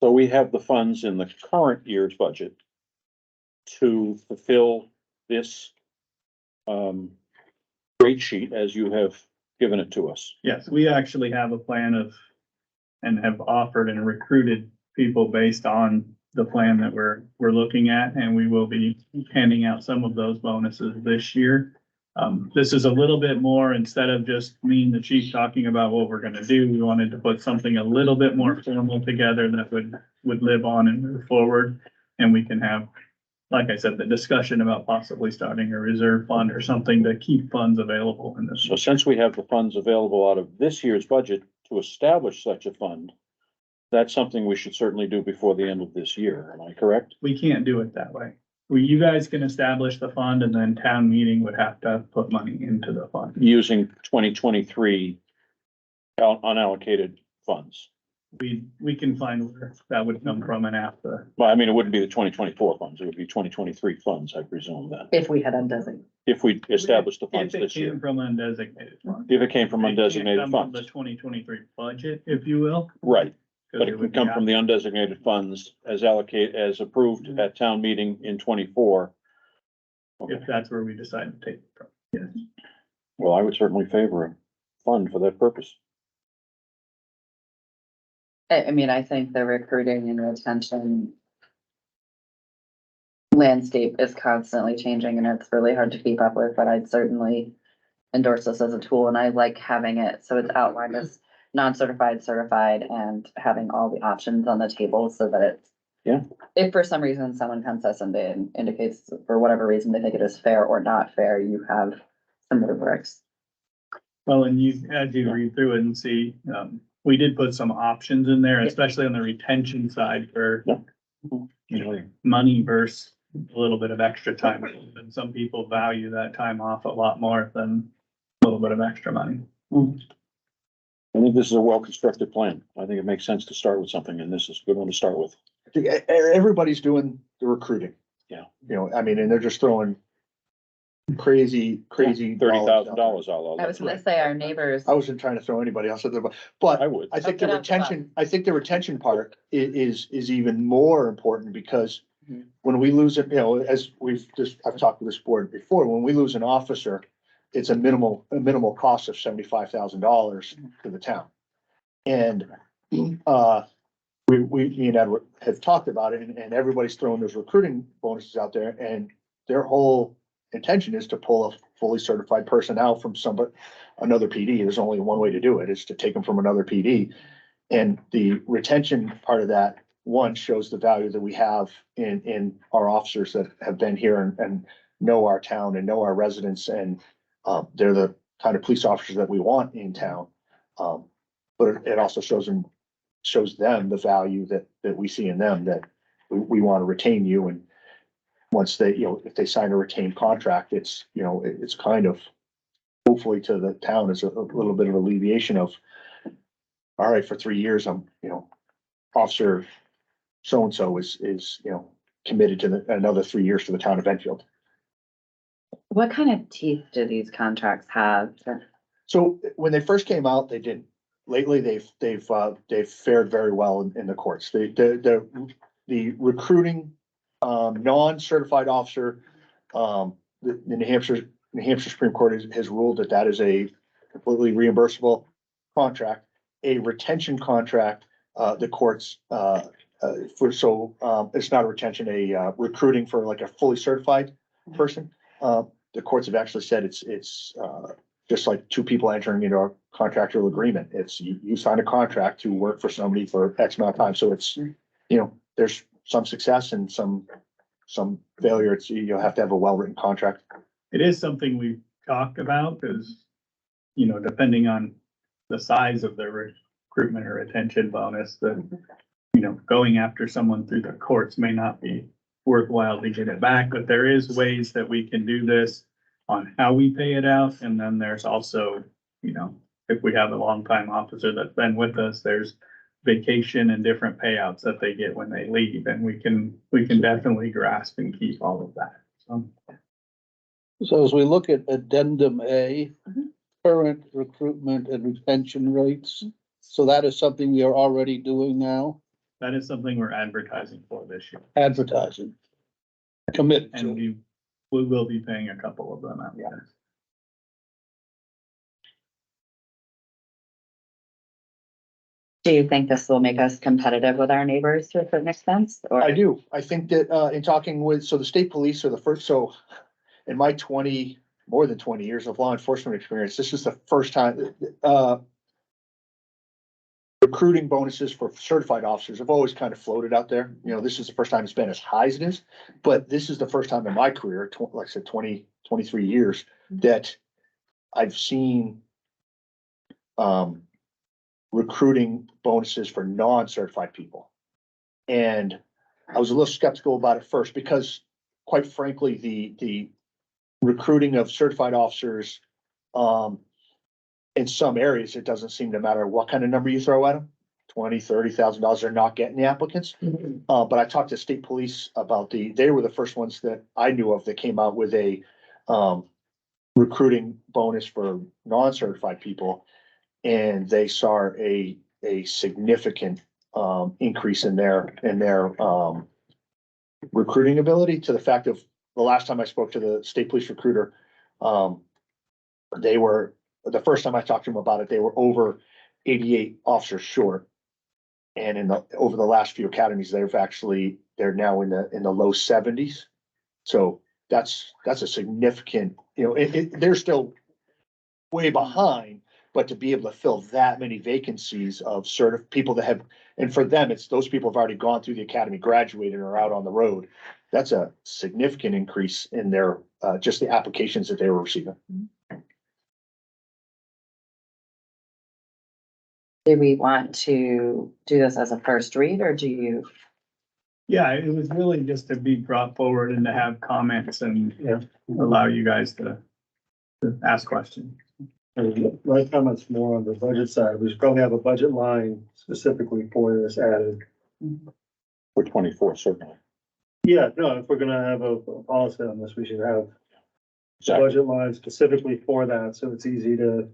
So we have the funds in the current year's budget to fulfill this rate sheet as you have given it to us. Yes, we actually have a plan of, and have offered and recruited people based on the plan that we're looking at, and we will be handing out some of those bonuses this year. This is a little bit more, instead of just me and the chief talking about what we're gonna do, we wanted to put something a little bit more formal together that would live on and move forward. And we can have, like I said, the discussion about possibly starting a reserve fund or something to keep funds available in this. So since we have the funds available out of this year's budget to establish such a fund, that's something we should certainly do before the end of this year. Am I correct? We can't do it that way. You guys can establish the fund and then town meeting would have to put money into the fund. Using 2023 unallocated funds. We can find where that would come from and after. Well, I mean, it wouldn't be the 2024 funds. It would be 2023 funds, I presume then. If we had undesignated. If we established the funds If it this year. came from undesignated funds. If it came from It can't undesignated come from funds. The 2023 budget, if you will. Right. 'Cause But it would come from the undesignated funds as as approved at town meeting in 24. If that's where we decide to take it from, yes. Well, I would certainly favor a fund for that purpose. I mean, I think the recruiting and retention landscape is constantly changing and it's really hard to keep up with, but I'd certainly endorse this as a tool and I like having it. So it's outlined as non-certified, certified, and having all the options on the table so that it's. Yeah. If for some reason someone comes to us and they indicates for whatever reason they think it is fair or not fair, you have some rubrics. Well, and as you read through it and see, we did put some options in there, especially on the retention side for, you know, money versus a little bit of extra time. And some people value that time off a lot more than a little bit of extra money. I think this is a well-constructed plan. I think it makes sense to start with something and this is a good one to start with. I think everybody's doing the recruiting. Yeah. You know, I mean, and they're just throwing crazy $30,000 all. I was gonna say our neighbors. I wasn't trying to throw anybody else at there, but I would. I think Oh, the get out the box. retention part is even more important because when we lose it, you know, as I've talked with this board before, when we lose an officer, it's a minimal cost of $75,000 to the town. And, me and Edward have talked about it and everybody's throwing those recruiting bonuses out there and their whole intention is to pull a fully certified person out from another PD. There's only one way to do it, is to take them from another PD. And the retention part of that, one, shows the value that we have in our officers that have been here and know our town and know our residents and they're the kind of police officers that we want in town. But it also shows them the value that we see in them, that we want to retain you. And once they, you know, if they sign a retained contract, it's, you know, it's kind of hopefully to the town is a little bit of alleviation of, all right, for 3 years, I'm, you know, officer so-and-so is, you know, committed to another 3 years to the town of Enfield. What kind of teeth do these contracts have? So when they first came out, they didn't. Lately, they've fared very well in the courts. The recruiting, non-certified officer, the New Hampshire Supreme Court has ruled that that is a completely reimbursable contract. A retention contract, the courts, it's not a retention, a recruiting for like a fully certified person. The courts have actually said it's just like two people entering into a contractual agreement. It's you sign a contract to work for somebody for X amount of time. So it's, there's some success and some failure. It's, you have to have a well-written contract. It is something we've talked about because, depending on the size of the recruitment or retention bonus, that, going after someone through the courts may not be worthwhile to get it back, but there is ways that we can do this on how we pay it out. And then there's also, if we have a longtime officer that's been with us, there's vacation and different payouts that they get when they leave. And we can definitely grasp and keep all of that. So as we look at addendum A, current recruitment and retention rates, so that is something we are already doing now, That is something we're advertising for this year. advertising. Committed And to. we will be paying a couple of them out. Yeah. Do you think this will make us competitive with our neighbors to a certain extent? Or I do. I think that, in talking with, so the state police are the first, so in my more than 20 years of law enforcement experience, this is the first time, recruiting bonuses for certified officers have always kind of floated out there. This is the first time it's been as high as it is, but this is the first time in my career, like I said, 23 years, that I've seen, recruiting bonuses for non-certified people. And I was a little skeptical about it first because, quite frankly, the recruiting of certified officers, in some areas, it doesn't seem to matter what kind of number you throw at them, $20,000-$30,000, they're not getting the applicants. But I talked to state police about they were the first ones that I knew of that came out with a recruiting bonus for non-certified people. And they saw a significant increase in their recruiting ability, to the fact of the last time I spoke to the state police recruiter, they were, the first time I talked to them about it, they were over 88 officers short. And over the last few academies, they're now in the low 70s. So that's a significant, they're still way behind. But to be able to fill that many vacancies of people that have, and for them, it's those people have already gone through the academy, graduated, and are out on the road. That's a significant increase in their, just the applications that they were receiving. do we want to do this as a first read, or do you? Yeah, it was really just to be brought forward and to have comments and allow you guys to ask questions. My comments more on the budget side. We should probably have a budget line specifically for this added. For 24, certainly. Yeah, no, if we're gonna have a policy on this, we should have a Exactly. budget line specifically for that, so it's easy to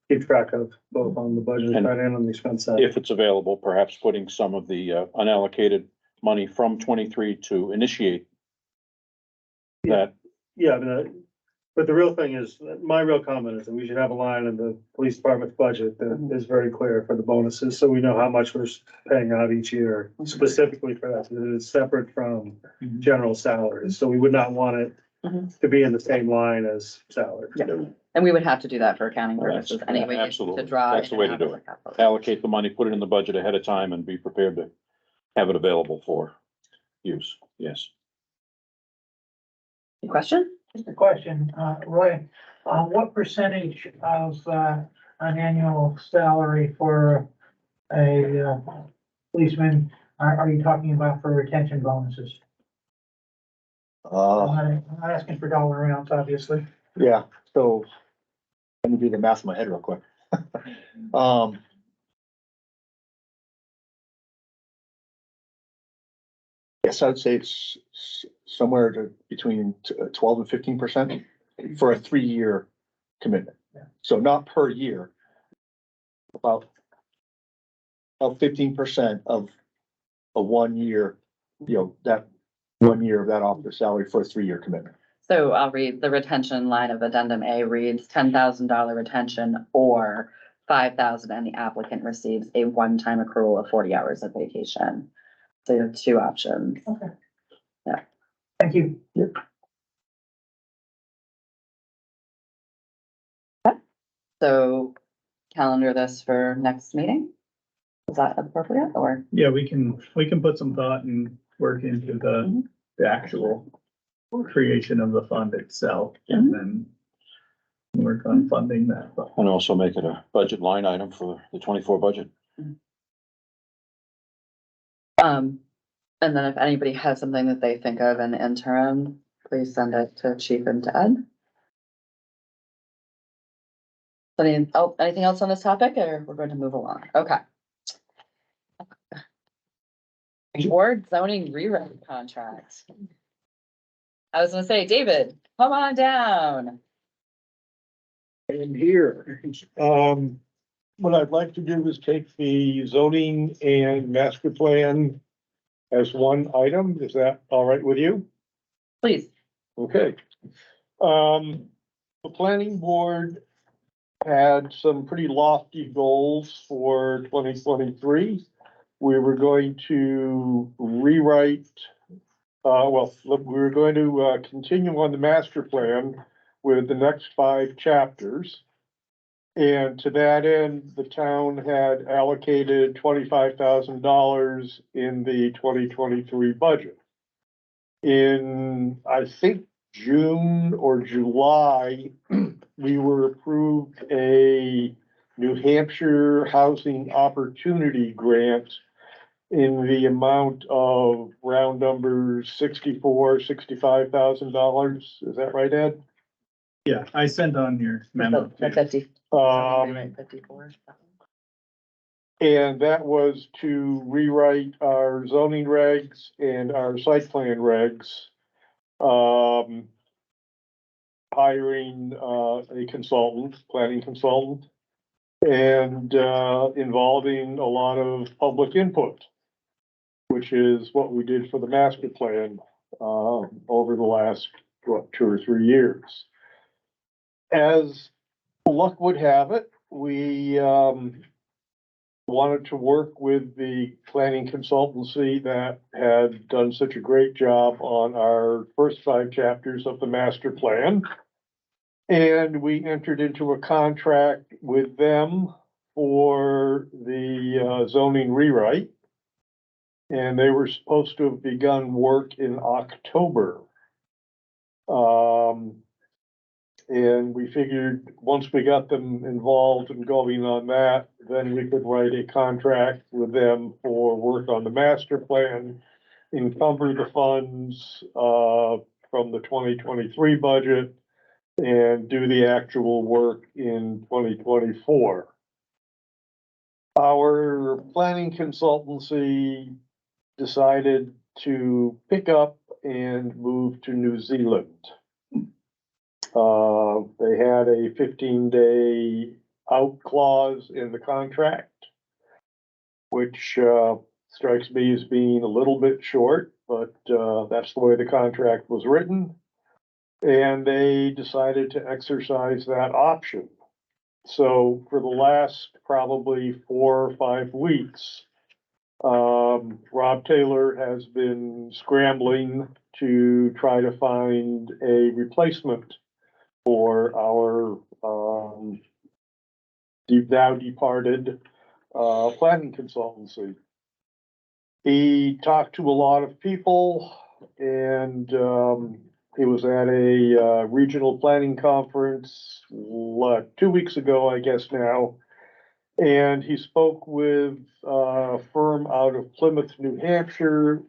keep track of both on the budget And side and on the expense side. If it's available, perhaps putting some of the unallocated money from 23 to initiate that. Yeah, but the real thing is, my real comment is that we should have a line in the police department's budget that is very clear for the bonuses, so we know how much we're paying out each year specifically for that. It is separate from general salaries, so we would not want it to be in the same line as salary. Yeah. And we would have to do that for accounting purposes anyway. Absolutely. To draw. That's the way to do it. Allocate the money, put it in the budget ahead of time, and be prepared to have it available for use. Yes. Any question? Just a question, Roy, what percentage of, an annual salary for a, policeman are you talking about for retention bonuses? I'm not asking for dollar amounts, obviously. Yeah, so let me do the math in my head real quick. Yes, I would say it's somewhere to between 12 and 15% for a 3-year commitment. So not per year. About 15% of a 1 year, that 1 year of that officer salary for a 3-year commitment. So I'll read the retention line of addendum A reads $10,000 retention or 5,000 and the applicant receives a one-time accrual of 40 hours of vacation. So you have two options. Okay. Yeah. Thank you. So calendar this for next meeting? Is that appropriate or? Yeah, we can put some thought and work into the actual creation of the fund itself and then work on funding that. And also make it a budget line item for the 24 budget. And then if anybody has something that they think of in the interim, please send it to Chief and to Ed. Anything else on this topic or we're going to move along? Okay. Board zoning rewrite contract. I was gonna say, David, come on down. In here, what I'd like to do is take the zoning and master plan as one item. Is that all right with you? Please. Okay. The planning board had some pretty lofty goals for 2023. We were going to rewrite, we were going to continue on the master plan with the next 5 chapters. And to that end, the town had allocated $25,000 in the 2023 budget. In, I think, June or July, we were approved a New Hampshire Housing Opportunity Grant in the amount of round numbers $65,000. Is that right, Ed? Yeah, I sent on your memo. The 50. 54. And that was to rewrite our zoning regs and our site plan regs. Hiring a consultant, planning consultant, and involving a lot of public input, which is what we did for the master plan over the last, 2 or 3 years. As luck would have it, we wanted to work with the planning consultancy that had done such a great job on our first 5 chapters of the master plan. And we entered into a contract with them for the zoning rewrite. And they were supposed to have begun work in October. And we figured once we got them involved and going on that, then we could write a contract with them for work on the master plan, encumber the funds from the 2023 budget, and do the actual work in 2024. Our planning consultancy decided to pick up and move to New Zealand. They had a 15-day out clause in the contract, which strikes me as being a little bit short, but that's the way the contract was written. And they decided to exercise that option. So for the last probably 4 or 5 weeks, Rob Taylor has been scrambling to try to find a replacement for our now departed planning consultancy. He talked to a lot of people and he was at a regional planning conference 2 weeks ago, I guess now. And he spoke with a firm out of Plymouth, New Hampshire,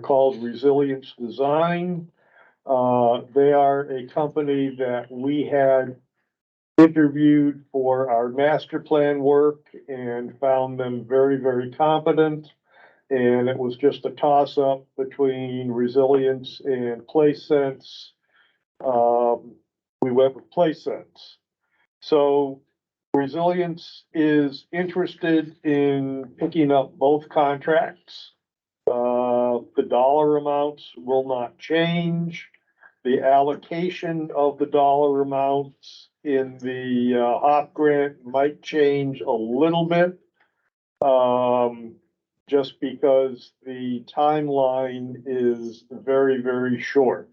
called Resilience Design. They are a company that we had interviewed for our master plan work and found them very, very competent and it was just a toss-up between Resilience and PlaySense. We went with PlaySense. So Resilience is interested in picking up both contracts. The dollar amounts will not change. The allocation of the dollar amounts in the HOP grant might change a little bit. Just because the timeline is very, very short.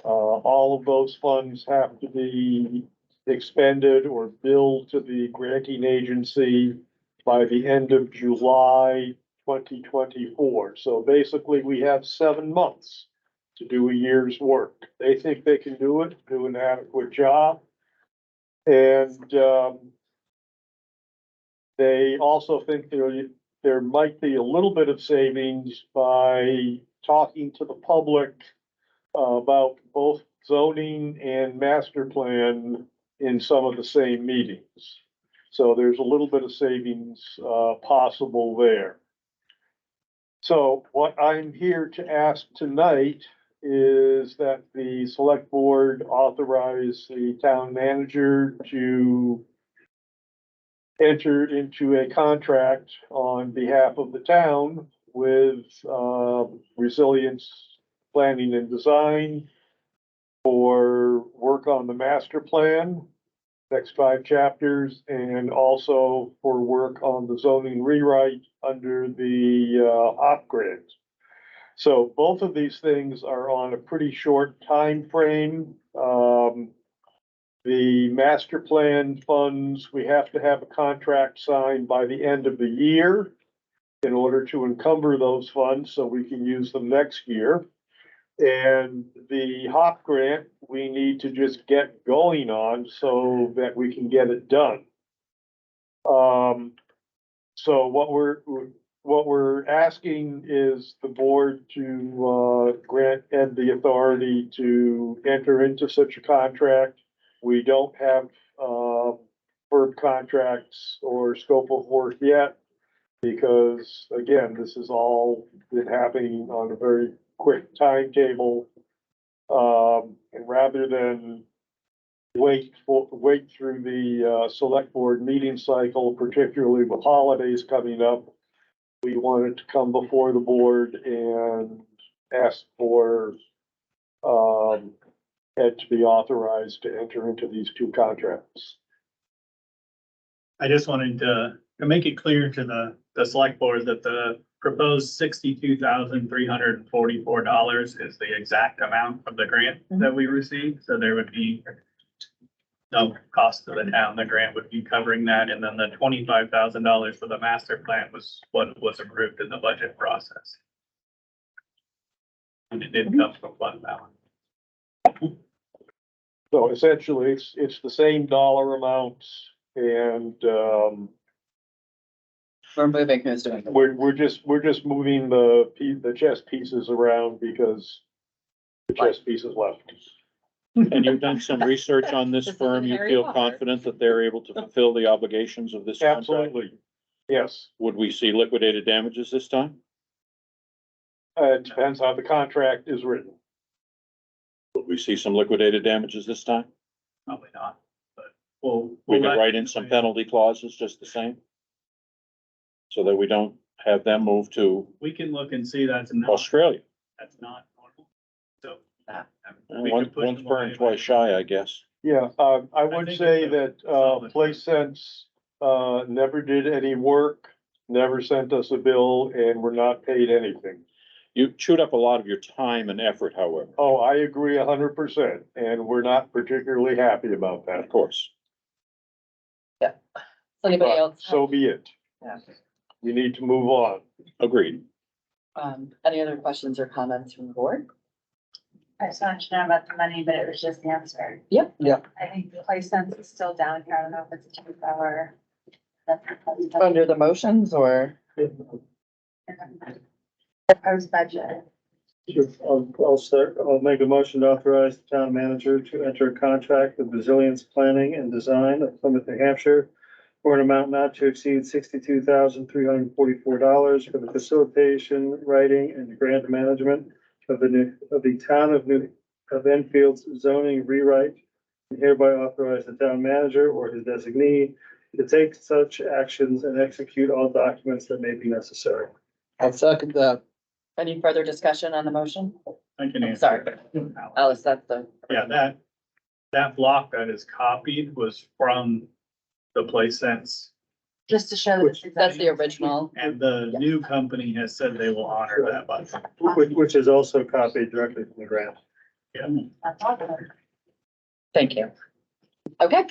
All of those funds have to be expended or billed to the granting agency by the end of July 2024. So basically, we have 7 months to do a year's work. They think they can do it, do an adequate job. And they also think there might be a little bit of savings by talking to the public about both zoning and master plan in some of the same meetings. So there's a little bit of savings possible there. So what I'm here to ask tonight is that the select board authorize the town manager to enter into a contract on behalf of the town with Resilience Planning and Design for work on the master plan, next 5 chapters, and also for work on the zoning rewrite under the HOP grant. So both of these things are on a pretty short time frame. The master plan funds, we have to have a contract signed by the end of the year in order to encumber those funds so we can use them next year. And the HOP grant, we need to just get going on so that we can get it done. So what we're asking is the board to grant Ed the authority to enter into such a contract. We don't have firm contracts or scope of work yet because, again, this has all been happening on a very quick timetable. And rather than wait through the select board meeting cycle, particularly with holidays coming up, we wanted to come before the board and ask for Ed to be authorized to enter into these 2 contracts. I just wanted to make it clear to the select board that the proposed $62,344 is the exact amount of the grant that we received. So there would be no cost to the town. The grant would be covering that. And then the $25,000 for the master plan was what was approved in the budget process. And it did come from fund balance. So essentially, it's the same dollar amounts and We're moving who's doing it. we're just moving the chess pieces around because the chess pieces left. And you've done some research on this This is firm. You Harry feel Potter. confident that they're able to fulfill the obligations of this contract? Absolutely. Yes. Would we see liquidated damages this time? It depends how the contract is written. Would we see some liquidated damages this time? Probably not, but we'll. We we'll could let- write in some penalty clauses just the same? So that we don't have them move to We can look and see that's not, Australia. that's not normal. So. Ah. we can Once push them away, burned, twice but- shy, I guess. Yeah, I would think say it's a that, solid- PlaySense, never did any work, never sent us a bill, and we're not paid anything. You chewed up a lot of your time and effort, however, Oh, I agree 100%, and we're not particularly happy about that. of course. Does anybody But else? so be it. Yeah. We need to move on. Agreed. Any other questions or comments from the board? I just wanted to know about the money, but it was just answered. Yep. I think the PlaySense is still down here. I don't know if it's too far. Under the motions or? Proposed budget. I'll make a motion to authorize the town manager to enter a contract with Resilience Planning and Design of Plymouth, New Hampshire for an amount not to exceed $62,344 for the facilitation, writing, and grant management of the town of Enfield's zoning rewrite, and hereby authorize the town manager or his designee to take such actions and execute all documents that may be necessary. I'll second that. Any further discussion on the motion? I can answer. Sorry. Alice, that's the. Yeah, that block that is copied was from the Place Sense. Just to show that's the original. And the new company has said they will honor that button. Which is also copied directly from the grant. Yeah. Thank you. Okay,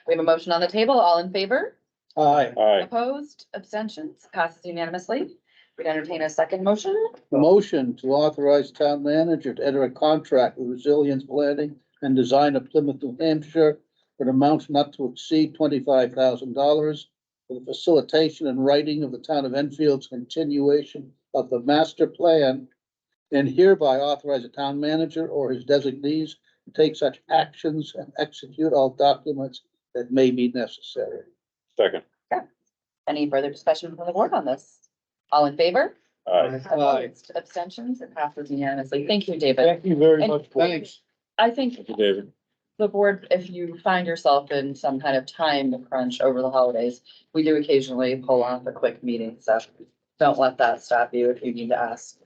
we have a motion on the table. All in favor? Aye. Aye. Opposed? Abstentions? Passes unanimously. We'd entertain a second motion. Motion to authorize town manager to enter a contract with Resilience Planning and Design of Plymouth, New Hampshire for an amount not to exceed $25,000 for the facilitation and writing of the town of Enfield's continuation of the master plan, and hereby authorize the town manager or his designees to take such actions and execute all documents that may be necessary. Second. Any further discussion from the board on this? All in favor? Aye. Opposed? Abstentions? It passes unanimously. Thank you, David. Thank you very And- much. Thanks. I think Thank you, David. the board, if you find yourself in some kind of time crunch over the holidays, we do occasionally pull off a quick meeting, so don't let that stop you if you need to ask.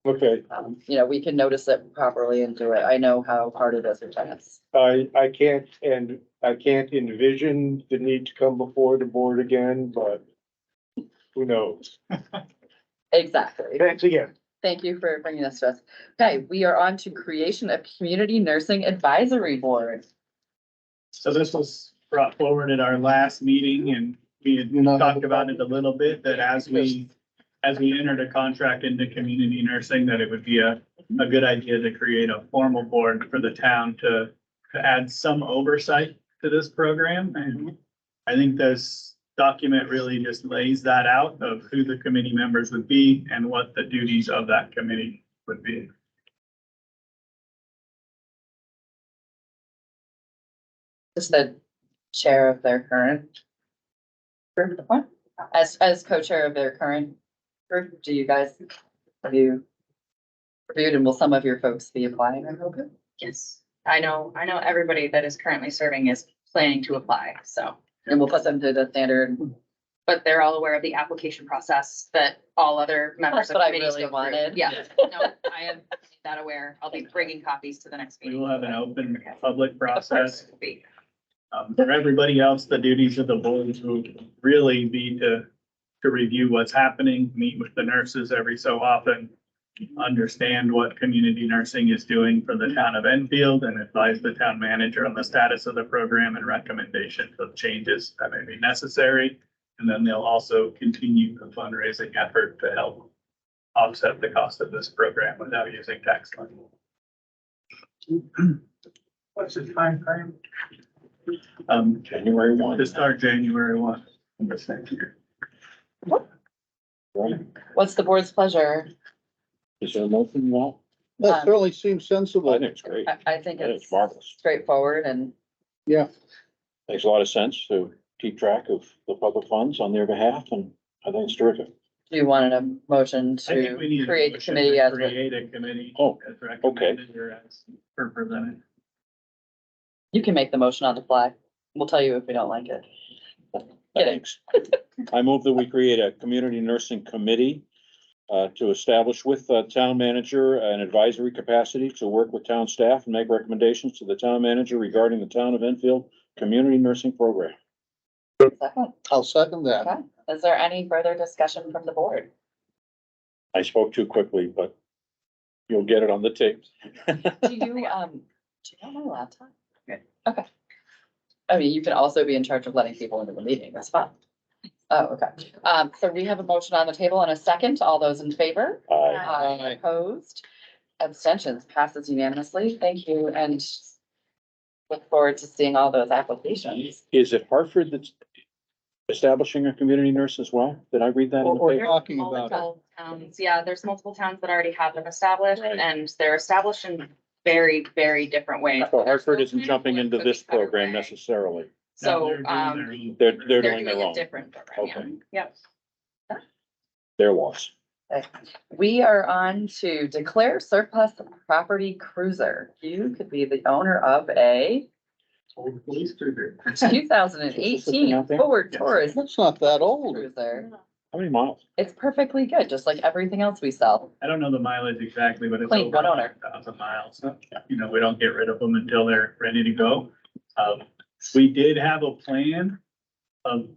Okay, You know, we can notice it properly and do it. I know how hard it is at times. I can't envision the need to come before the board again, but who knows? Exactly. Thanks again. Thank you for bringing this to us. Okay, we are on to creation of Community Nursing Advisory Board. So this was brought forward at our last meeting and we had talked about it a little bit, that as we entered a contract into community nursing, that it would be a good idea to create a formal board for the town to add some oversight to this program. And I think this document really just lays that out of who the committee members would be and what the duties of that committee would be. Just the chair of their current group, as co-chair of their current group, do you guys, have you reviewed, and will some of your folks be applying, I hope? Yes, I know everybody that is currently serving is planning to apply, so, And we'll put them to the standard. but they're all aware of the application process that all other members That's of what I committees really go through. wanted. Yeah, no, I am that aware. I'll be bringing copies to the next We meeting. will have an open public Of process. course, be. For everybody else, the duties of the board would really be to review what's happening, meet with the nurses every so often, understand what community nursing is doing for the town of Enfield, and advise the town manager on the status of the program and recommendations of changes that may be necessary. And then they'll also continue the fundraising effort to help offset the cost of this program without using tax money. What's the time frame? January 1. To start January 1 of this next year. Right. What's the board's pleasure? Is there a motion now? That certainly seems sensible. I think it's great. I think I think it's it's marvelous. straightforward and Yeah. Makes a lot of sense to keep track of the public funds on their behalf, and I think it's terrific. do you want a motion I think to we need a create a motion committee to as? create a committee. Oh, as recommended or as presented. You can make the motion on the fly. We'll tell you if we don't like it. Kidding. Thanks. I move that we create a community nursing committee to establish with the town manager an advisory capacity to work with town staff and make recommendations to the town manager regarding the town of Enfield community nursing program. Second, I'll second that. okay. Is there any further discussion from the board? I spoke too quickly, but you'll get it on the tape. Do you have my laptop? Good. Okay. I mean, you can also be in charge of letting people into the meeting. That's fine. Oh, okay. So we have a motion on the table and a second. All those in favor? Aye. Opposed? Abstentions passes unanimously. Thank you, and look forward to seeing all those applications. Is it Hartford that's establishing a community nurse as well? Did I read that in the Or paper? talking about it. Multiple towns, yeah, there's multiple towns that already have them established, Right. and they're established in very, very different ways. So Hartford isn't jumping into this program necessarily. So, they're doing their own. They're they're doing their doing own, it different. program, Okay. yeah. Yep. their loss. We are on to declare surplus property cruiser. You could be the owner of a Old police cruiser. 2018 Ford Taurus That's not that old. cruiser. How many miles? It's perfectly good, just like everything else we sell. I don't know the mileage exactly, but it's Clean, over one owner. 100,000 miles. You know, we don't get rid of them until they're ready to go. We did have a plan of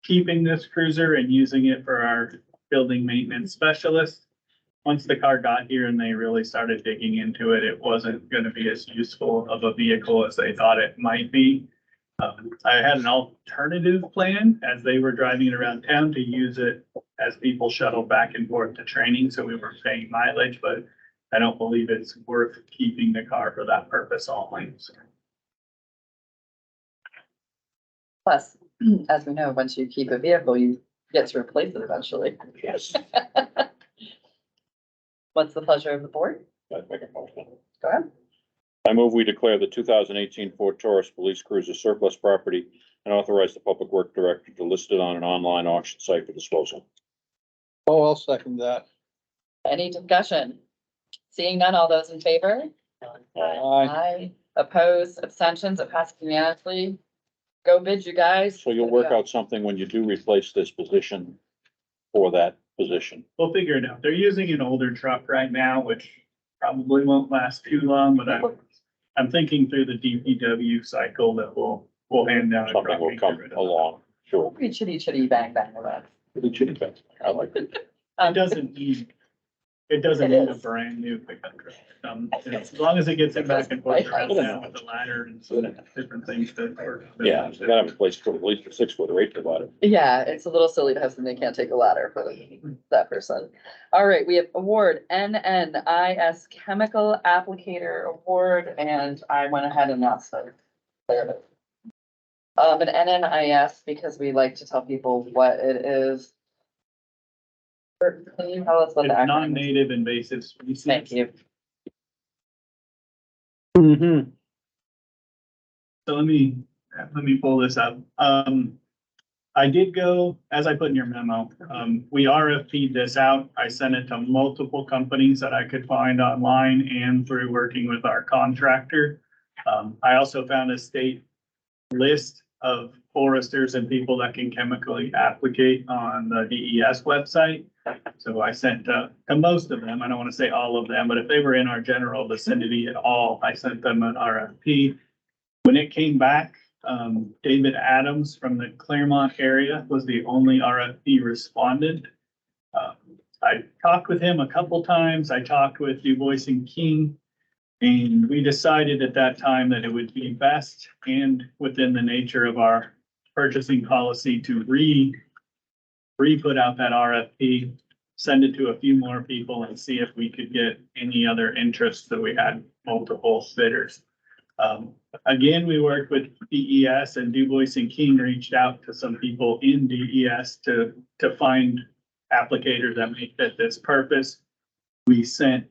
keeping this cruiser and using it for our building maintenance specialist. Once the car got here and they really started digging into it, it wasn't gonna be as useful of a vehicle as they thought it might be. I had an alternative plan as they were driving it around town to use it as people shuttle back and forth to training, so we were paying mileage, but I don't believe it's worth keeping the car for that purpose only. So Plus, as we know, once you keep a vehicle, you get to replace it eventually. Yes. What's the pleasure of the board? I'd make a motion. Go ahead. I move we declare the 2018 Ford Taurus Police Cruiser surplus property and authorize the Public Work Director to list it on an online auction site for disposal. Oh, I'll second that. Any discussion? Seeing none, all those in favor? Aye. Aye. Opposed, abstentions, it passed unanimously. Go bid, you guys. So you'll work out something when you do replace this position for that position. we'll figure it out. They're using an older truck right now, which probably won't last too long, but I'm thinking through the DPW cycle that we'll hand down a truck. Something will and come get rid of it. along, sure. Pretty chitty bang bang with that. I like it. It doesn't need a is. brand new pickup truck. As long as it gets it back and forth around town with the ladder and some different things that work. Yeah, you gotta have a place to put at least a 6 foot or 8 foot ladder. Yeah, it's a little silly to have something they can't take a ladder for that person. All right, we have award NNIS Chemical Applicator Award, and I went ahead and lost it. There it is. An NNIS, because we like to tell people what it is. Can you tell us what the It's acronym is? non-native invasive species. Thank you. Mm-hmm. So let me pull this up. I did go, as I put in your memo, we RFP'd this out. I sent it to multiple companies that I could find online and through working with our contractor. I also found a state list of foresters and people that can chemically applicate on the DES website. So I sent to most of them, I don't want to say all of them, but if they were in our general vicinity at all, I sent them an RFP. When it came back, David Adams from the Claremont area was the only RFP respondent. I talked with him a couple times. I talked with Du Bois and King. And we decided at that time that it would be best and within the nature of our purchasing policy to re-put out that RFP, send it to a few more people and see if we could get any other interest, that we had multiple bidders. Again, we worked with DES, and Du Bois and King reached out to some people in DES to find applicators that may fit this purpose. We sent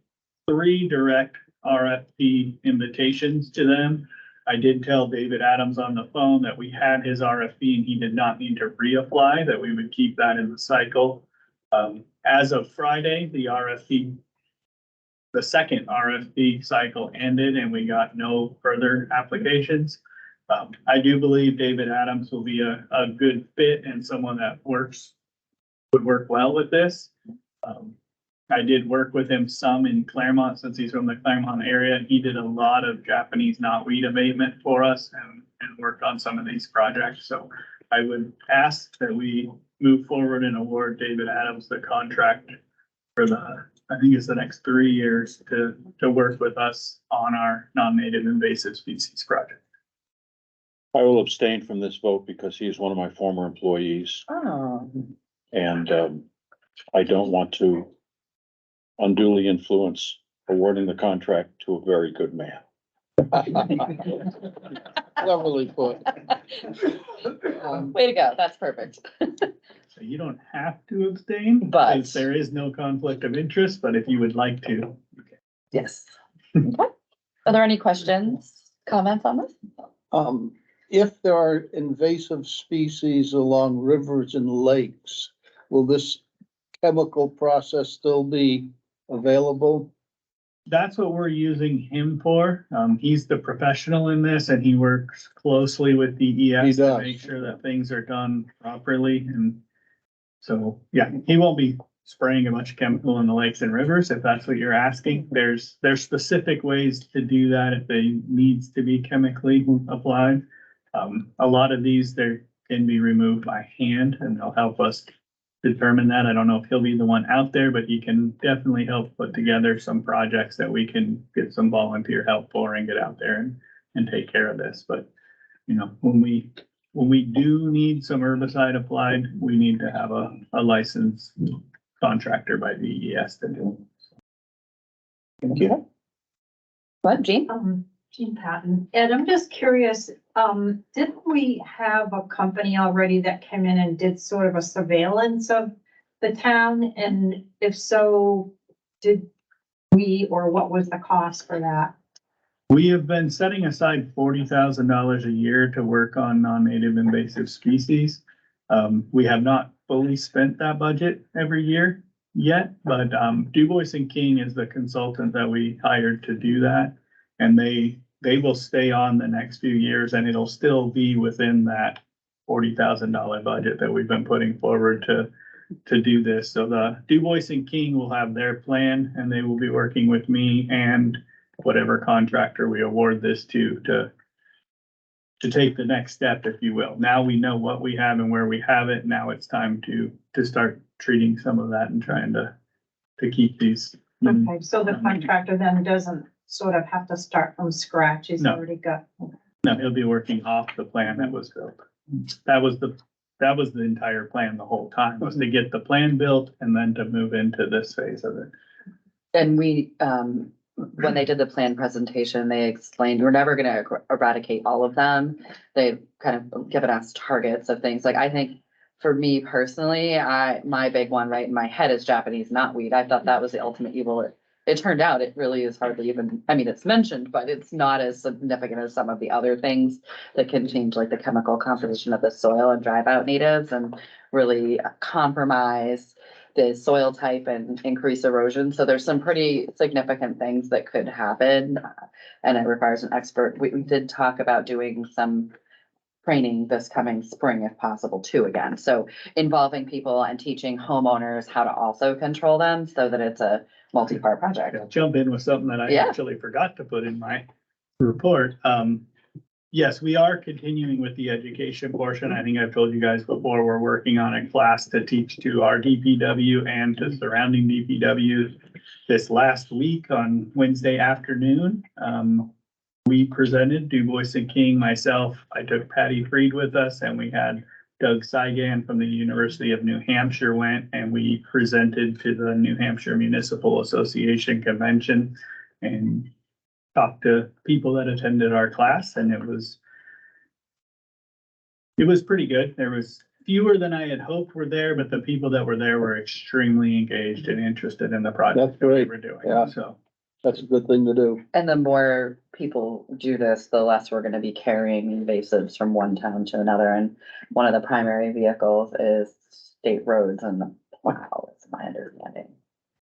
3 direct RFP invitations to them. I did tell David Adams on the phone that we had his RFP and he did not need to reapply, that we would keep that in the cycle. As of Friday, the second RFP cycle ended and we got no further applications. I do believe David Adams will be a good fit and someone that would work well with this. I did work with him some in Claremont, since he's from the Claremont area. He did a lot of Japanese knotweed abatement for us and worked on some of these projects. So I would ask that we move forward and award David Adams the contract for I think it's the next 3 years to work with us on our non-native invasive species project. I will abstain from this vote because he is one of my former employees, Oh, and I don't want to unduly influence awarding the contract to a very good man. Cleverly put. way to go. That's perfect. So you don't have to abstain, But- because there is no conflict of interest, but if you would like to. Yes. Okay. Are there any questions, comments on this? if there are invasive species along rivers and lakes, will this chemical process still be available? That's what we're using him for. He's the professional in this and he works closely with DES He to does. make sure that things are done properly. And so, yeah, he won't be spraying a bunch of chemical in the lakes and rivers if that's what you're asking. There's specific ways to do that if they needs to be chemically applied. A lot of these there can be removed by hand and they'll help us determine that. I don't know if he'll be the one out there, but he can definitely help put together some projects that we can get some volunteer help for and get out there and take care of this. But, you know, when we do need some herbicide applied, we need to have a licensed contractor by DES to do it. Thank you. What, Jean? Jean Patton. Ed, I'm just curious, didn't we have a company already that came in and did sort of a surveillance of the town? And if so, did we, or what was the cost for that? We have been setting aside $40,000 a year to work on non-native invasive species. We have not fully spent that budget every year yet, but DuBois and King is the consultant that we hired to do that. And they will stay on the next few years and it'll still be within that $40,000 budget that we've been putting forward to do this. So the DuBois and King will have their plan and they will be working with me and whatever contractor we award this to take the next step, if you will. Now we know what we have and where we have it. Now it's time to start treating some of that and trying to keep these. Okay, so the contractor then doesn't sort of have to start from scratch, he's No. already got. No, he'll be working off the plan that was built. That was the entire plan the whole time, was to get the plan built and then to move into this phase of it. And we, when they did the plan presentation, they explained, we're never gonna eradicate all of them. They've kind of given us targets of things, like, I think for me personally, my big one right in my head is Japanese knotweed. I thought that was the ultimate evil. It turned out it really is hardly even, I mean, it's mentioned, but it's not as significant as some of the other things that can change, like the chemical composition of the soil and drive out natives and really compromise the soil type and increase erosion. So there's some pretty significant things that could happen, and it requires an expert. We did talk about doing some training this coming spring if possible too again. So involving people and teaching homeowners how to also control them so that it's a multi-part project. I'll jump in with something that I Yeah. actually forgot to put in my report. Yes, we are continuing with the education portion. I think I've told you guys before, we're working on a class to teach to our DPW and to surrounding DPWs this last week on Wednesday afternoon. We presented DuBois and King, myself, I took Patty Freed with us, and we had Doug Saigan from the University of New Hampshire went, and we presented to the New Hampshire Municipal Association Convention and talked to people that attended our class, and it was pretty good. There was fewer than I had hoped were there, but the people that were there were extremely engaged and interested in the project That's great. we're doing. Yeah. So That's a good thing to do. And the more people do this, the less we're gonna be carrying invasives from one town to another. And one of the primary vehicles is state roads and the plow, is my understanding.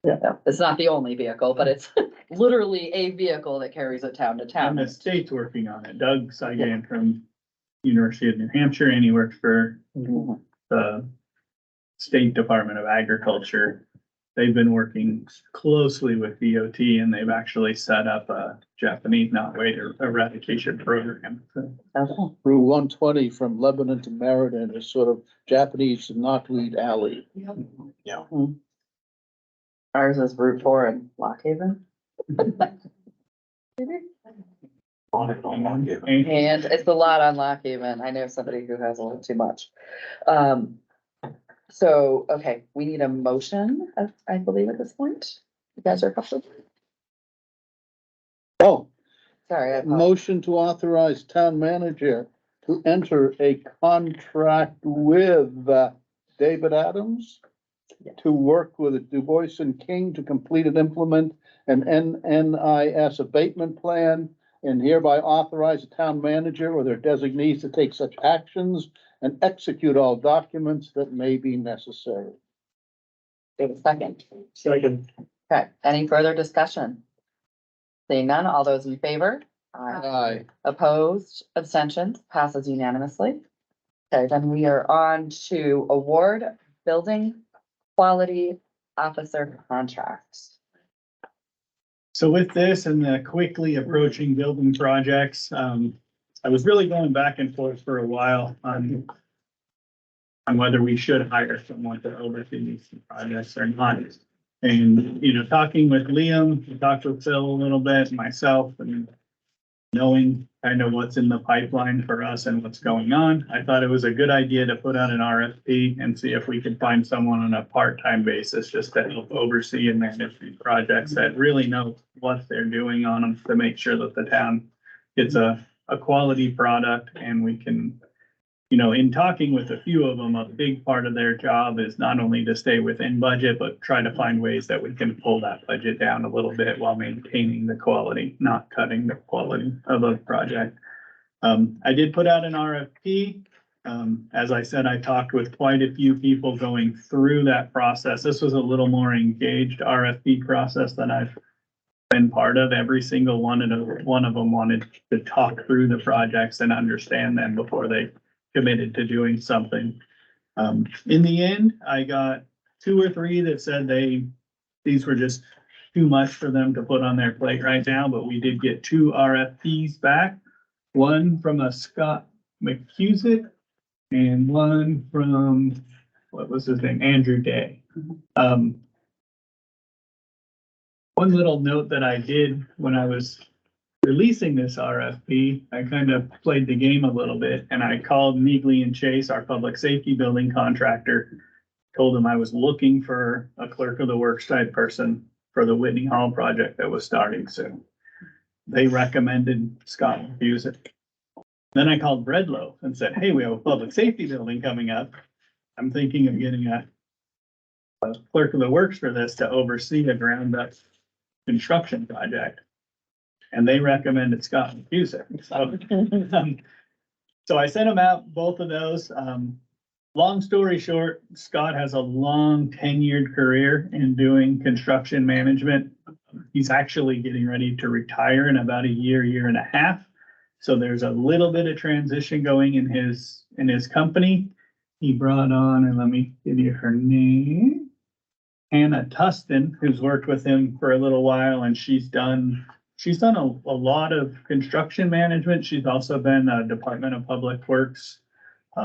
Yeah. So it's not the only vehicle, but it's literally a vehicle that carries it town to and town. the state's working on it. Doug Saigan from University of New Hampshire, and he works for the State Department of Agriculture. They've been working closely with DOT, and they've actually set up a Japanese knotweed eradication program. So Route 120 from Lebanon to Meriden is sort of Japanese knotweed alley. Yeah. Ours is Route 4 in Lock Haven. and And it's a lot on Lock Haven. I know somebody who has a little too much. So, okay, we need a motion, I believe at this point. You guys are comfortable? Oh, Sorry, I apologize. motion to authorize town manager to enter a contract with David Adams to work with DuBois and King to complete and implement an NNIS abatement plan and hereby authorize the town manager or their designees to take such actions and execute all documents that may be necessary. Give a second. Second. Okay, any further discussion? Seeing none, all those in favor? Aye. Opposed, abstentions, passes unanimously. Okay, then we are on to award building quality officer contracts. So with this and the quickly approaching building projects, I was really going back and forth for a while on whether we should hire someone to oversee these projects or not. And, you know, talking with Liam, we talked with Phil a little bit, myself, and knowing kind of what's in the pipeline for us and what's going on, I thought it was a good idea to put out an RFP and see if we could find someone on a part-time basis just to help oversee and manage these projects that really know what they're doing on them to make sure that the town gets a quality product. And we can, you know, in talking with a few of them, a big part of their job is not only to stay within budget, but try to find ways that we can pull that budget down a little bit while maintaining the quality, not cutting the quality of a project. I did put out an RFP. As I said, I talked with quite a few people going through that process. This was a little more engaged RFP process than I've been part of. Every single one of them wanted to talk through the projects and understand them before they committed to doing something. In the end, I got 2 or 3 that said these were just too much for them to put on their plate right now, but we did get 2 RFPs back. One from a Scott McCusick and one from, what was his name? Andrew Day. One little note that I did when I was releasing this RFP, I kind of played the game a little bit and I called Neagley and Chase, our public safety building contractor, told them I was looking for a clerk of the works type person for the Whitney Hall project that was starting soon. They recommended Scott McCusick. Then I called Breadloaf and said, hey, we have a public safety building coming up. I'm thinking of getting a clerk of the works for this to oversee a ground up construction project. And they recommended Scott McCusick. So I sent them out, both of those. Long story short, Scott has a long tenured career in doing construction management. He's actually getting ready to retire in about a year and a half. So there's a little bit of transition going in his company. He brought on, and let me give you her name, Hannah Tustin, who's worked with him for a little while, and she's done a lot of construction management. She's also been a Department of Public Works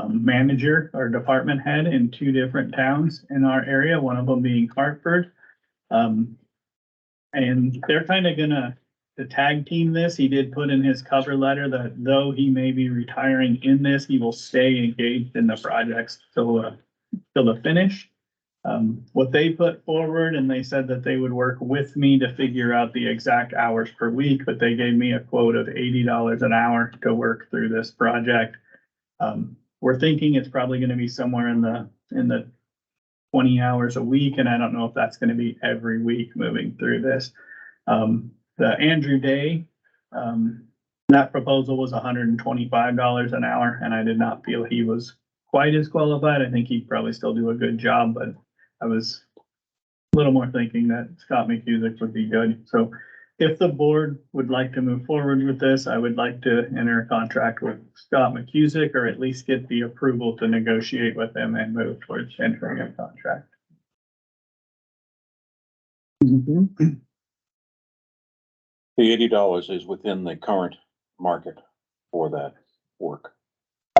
manager or department head in 2 different towns in our area, one of them being Hartford. And they're kind of gonna tag team this. He did put in his cover letter that though he may be retiring in this, he will stay engaged in the projects till the finish. What they put forward, and they said that they would work with me to figure out the exact hours per week, but they gave me a quote of $80 an hour to work through this project. We're thinking it's probably gonna be somewhere in the 20 hours a week, and I don't know if that's gonna be every week moving through this. The Andrew Day, that proposal was $125 an hour, and I did not feel he was quite as qualified. I think he'd probably still do a good job, but I was a little more thinking that Scott McCusick would be good. So if the board would like to move forward with this, I would like to enter a contract with Scott McCusick, or at least get the approval to negotiate with him and move towards entering a contract. The $80 is within the current market for that work.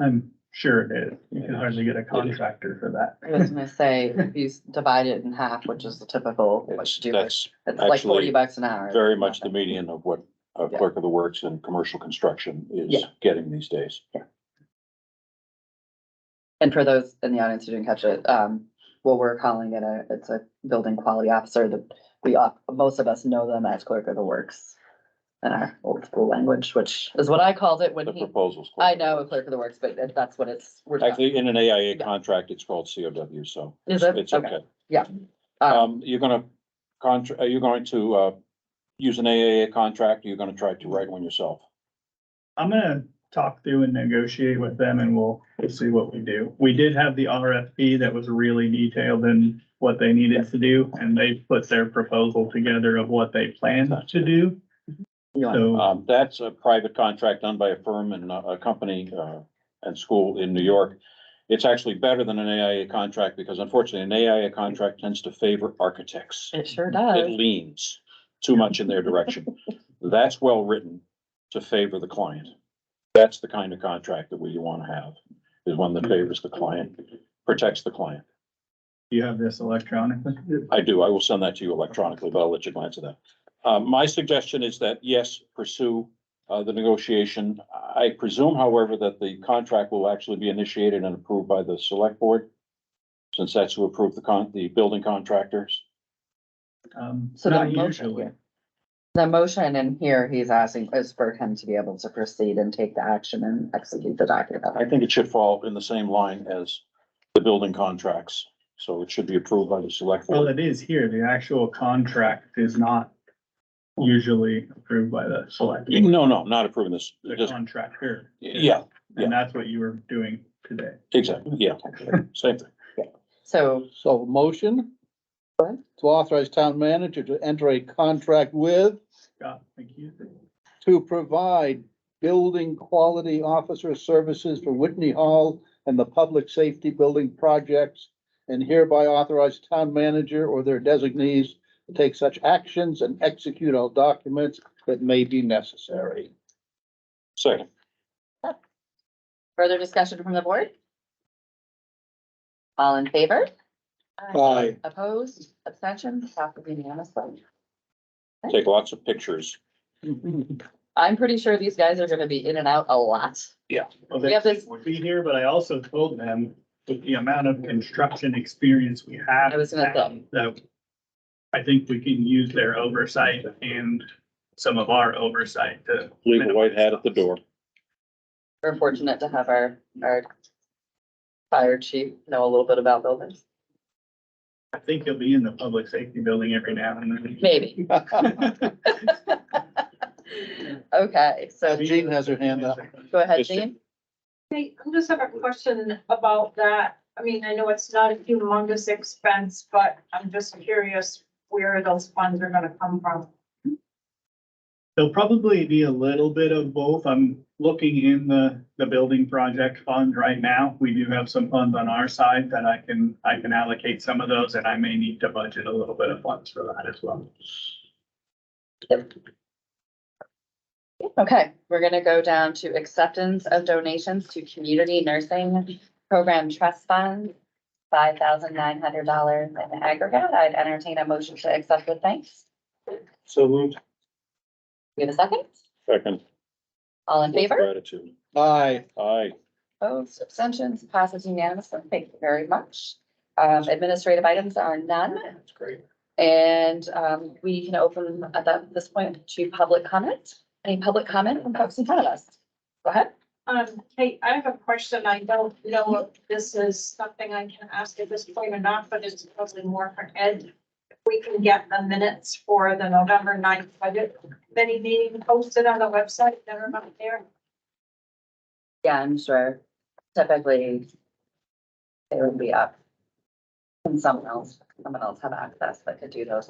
I'm sure it is. You can hardly get a contractor for that. I was gonna say, if you divide it in half, which is the typical, what you do, it's That's like actually $40 an hour. very much the median of what a Yeah. clerk of the works and commercial construction is Yeah. getting these days. And for those in the audience who didn't catch it, what we're calling it, it's a building quality officer that most of us know them as clerk of the works in our old school language, which is what I called it when The he, proposals. I know a clerk of the works, but that's what we're talking. Actually, in an AIA contract, it's called COW, so. Is it? It's Okay. okay. Yeah. You're gonna are you going to use an AAA contract? Or you're gonna try to write one yourself? I'm gonna talk through and negotiate with them and we'll see what we do. We did have the RFP that was really detailed in what they needed to do, and they put their proposal together of what they plan to do. So, That's a private contract done by a firm and a company, and school in New York. It's actually better than an AIA contract because unfortunately, an AIA contract tends to favor architects. It sure It does. leans too much in their direction. That's well written to favor the client. That's the kind of contract that we want to have, is one that favors the client, protects the client. do you have this electronically? I do. I will send that to you electronically, but I'll let you glance at that. My suggestion is that, yes, pursue the negotiation. I presume, however, that the contract will actually be initiated and approved by the select board, since that's who approved the building contractors. So the Not motion, usually. the motion in here, he's asking is for him to be able to proceed and take the action and execute the document. I think it should fall in the same line as the building contracts, so it should be approved by the select Well, board. it is here. The actual contract is not usually approved by the select. board. No, not approving this, The just, contract here. yeah, And that's what you were doing today. exactly, yeah, same thing. So So motion Go ahead. to authorize town manager to enter a contract with, Scott, thank you. to provide building quality officer services for Whitney Hall and the public safety building projects, and hereby authorize town manager or their designees to take such actions and execute all documents that may be necessary. Second, further discussion from the board? All in favor? Aye. Opposed, abstentions, passes unanimously. take lots of pictures. I'm pretty sure these guys are gonna be in and out a lot. Well, We have this- would be here, but I also told them with the amount of construction experience we have. I was gonna say. That I think we can use their oversight and some of our oversight to. Leave a white hat at the door. We're fortunate to have our fire chief know a little bit about buildings. I think he'll be in the public safety building every now and then. Maybe. Okay, so Jean has her hand up. go ahead, Yes, Jean. Hey, I just have a question about that. I mean, I know it's not a humongous expense, but I'm just curious where those funds are gonna come from. There'll probably be a little bit of both. I'm looking in the building project fund right now. We do have some funds on our side that I can allocate some of those, and I may need to budget a little bit of funds for that as well. Okay, we're gonna go down to acceptance of donations to community nursing program trust fund. $5,900 in aggregate. I'd entertain a motion to accept with thanks. So moved. We have a second? Second, All in favor? gratitude. Aye. Aye. Opposed, abstentions, passes unanimously. Thank you very much. Administrative items are none. That's great. And, we can open at this point to public comment. Any public comment from folks in front of us? Go ahead. Hey, I have a question. I don't know if this is something I can ask at this point or not, but it's probably more for Ed. If we can get the minutes for the November 9th budget committee meeting posted on the website, never mind there. Yeah, I'm sure. Typically, they would be up. And someone else have access that could do those.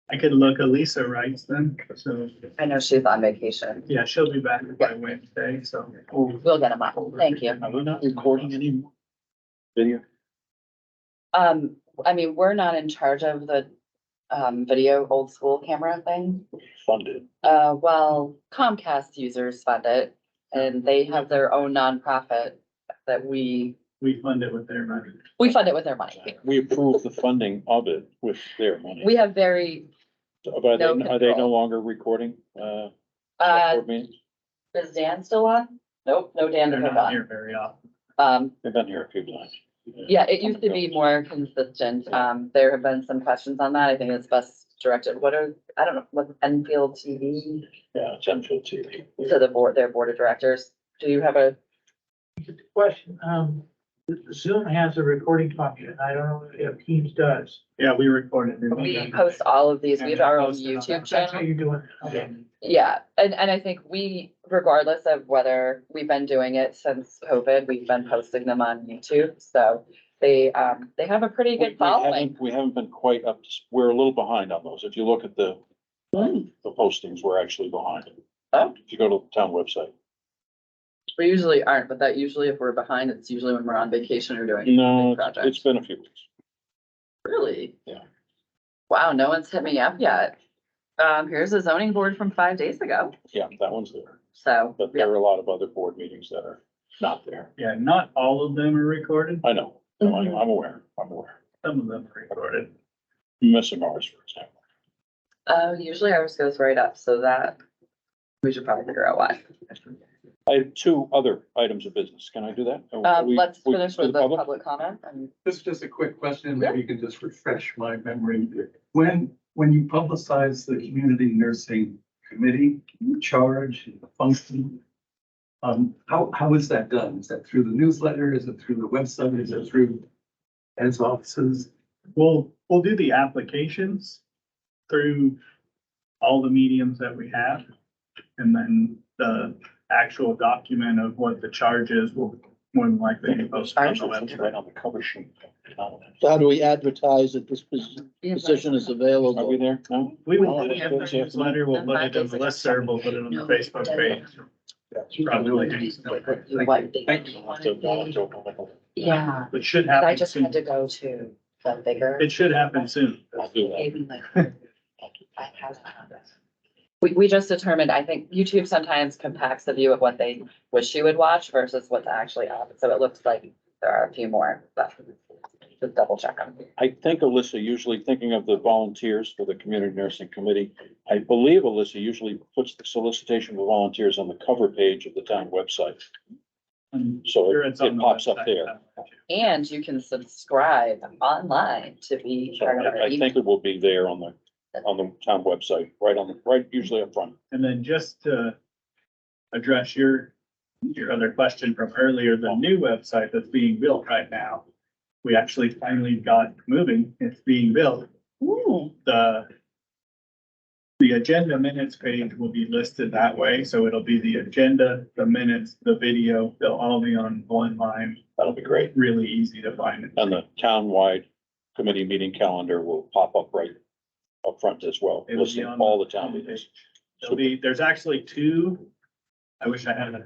I could look, Elisa writes them, so, I know she's on vacation. yeah, she'll be back by Wednesday, so. We'll get them up. Thank you. Are we not recording anymore? Video? I mean, we're not in charge of the, video old school camera thing. Funded. Well, Comcast users fund it and they have their own nonprofit that we fund it with their money. fund it with their money. We approve the funding of it with their money. We have very, But are no they no control. longer recording, uh, board meetings? is Dan still on? Nope, no Dan to They're put not on. here very often. They've been here a few times. Yeah, it used to be more consistent. There have been some questions on that. I think it's best directed, I don't know, what Enfield TV Yeah, it's Enfield TV. to the board, their board of directors. Do you have a, Question, Zoom has a recording function. I don't know if Teams does. Yeah, we recorded. it. We post all of these. We have our own And then post it on YouTube That's how channel. you're doing it. Okay. Yeah, and I think we, regardless of whether we've been doing it since COVID, we've been posting them on YouTube, so they have a pretty good following. We haven't been quite up, we're a little behind on those. If you look at the postings, we're actually behind. Oh. If you go to the town website. We usually aren't, but that usually if we're behind, it's usually when we're on vacation or doing. No, big projects. it's been a few weeks. Really? Yeah. Wow, no one's hit me up yet. Here's a zoning board from 5 days ago, Yeah, that one's there. so. But there are a lot of other board meetings that are not there. Yeah, not all of them are recorded. I know. No, I'm aware. I'm aware. Some of them are recorded. I'm missing ours, for example. Usually ours goes right up, so that we should probably figure out why. I have two other items of business. Can I do that? Let's We- finish do with the public? public comment and. This is just a quick question, maybe you can just refresh my memory. When you publicize the community nursing committee charge, function, how is that done? Is that through the newsletter? Is it through the website? Is it through heads offices? We'll do the applications through all the mediums that we have. And then the actual document of what the charge is will more than likely be posted on the website. Right on the cover sheet. So how do we advertise that this position is Are we available? there? No? We will Oh, put it in the that's- that's- newsletter, we'll put it in the listserv, we'll put it on the Facebook page. Probably. Yeah, It should I happen just had soon. to go to the bigger. It should happen soon. I'll do that. Maybe like 5,000. We just determined, I think YouTube sometimes compacts the view of what they wish you would watch versus what's actually up. So it looks like there are a few more, but just double check them. I think Alyssa, usually thinking of the volunteers for the community nursing committee, I believe Alyssa usually puts the solicitation for volunteers on the cover page of the town website. I'm So sure it it's on the pops up website. there. And you can subscribe online to be So part of our I think it will be there on the town website, right usually up front. And then just to address your other question from earlier, the new website that's being built right now. We actually finally got moving. It's being built. The agenda minutes page will be listed that way. So it'll be the agenda, the minutes, the video, they'll all be on one line. That'll be great. Really easy to find. And the town-wide committee meeting calendar will pop up right up front as well, It'll be listing on all the town meetings. There's actually two. I wish I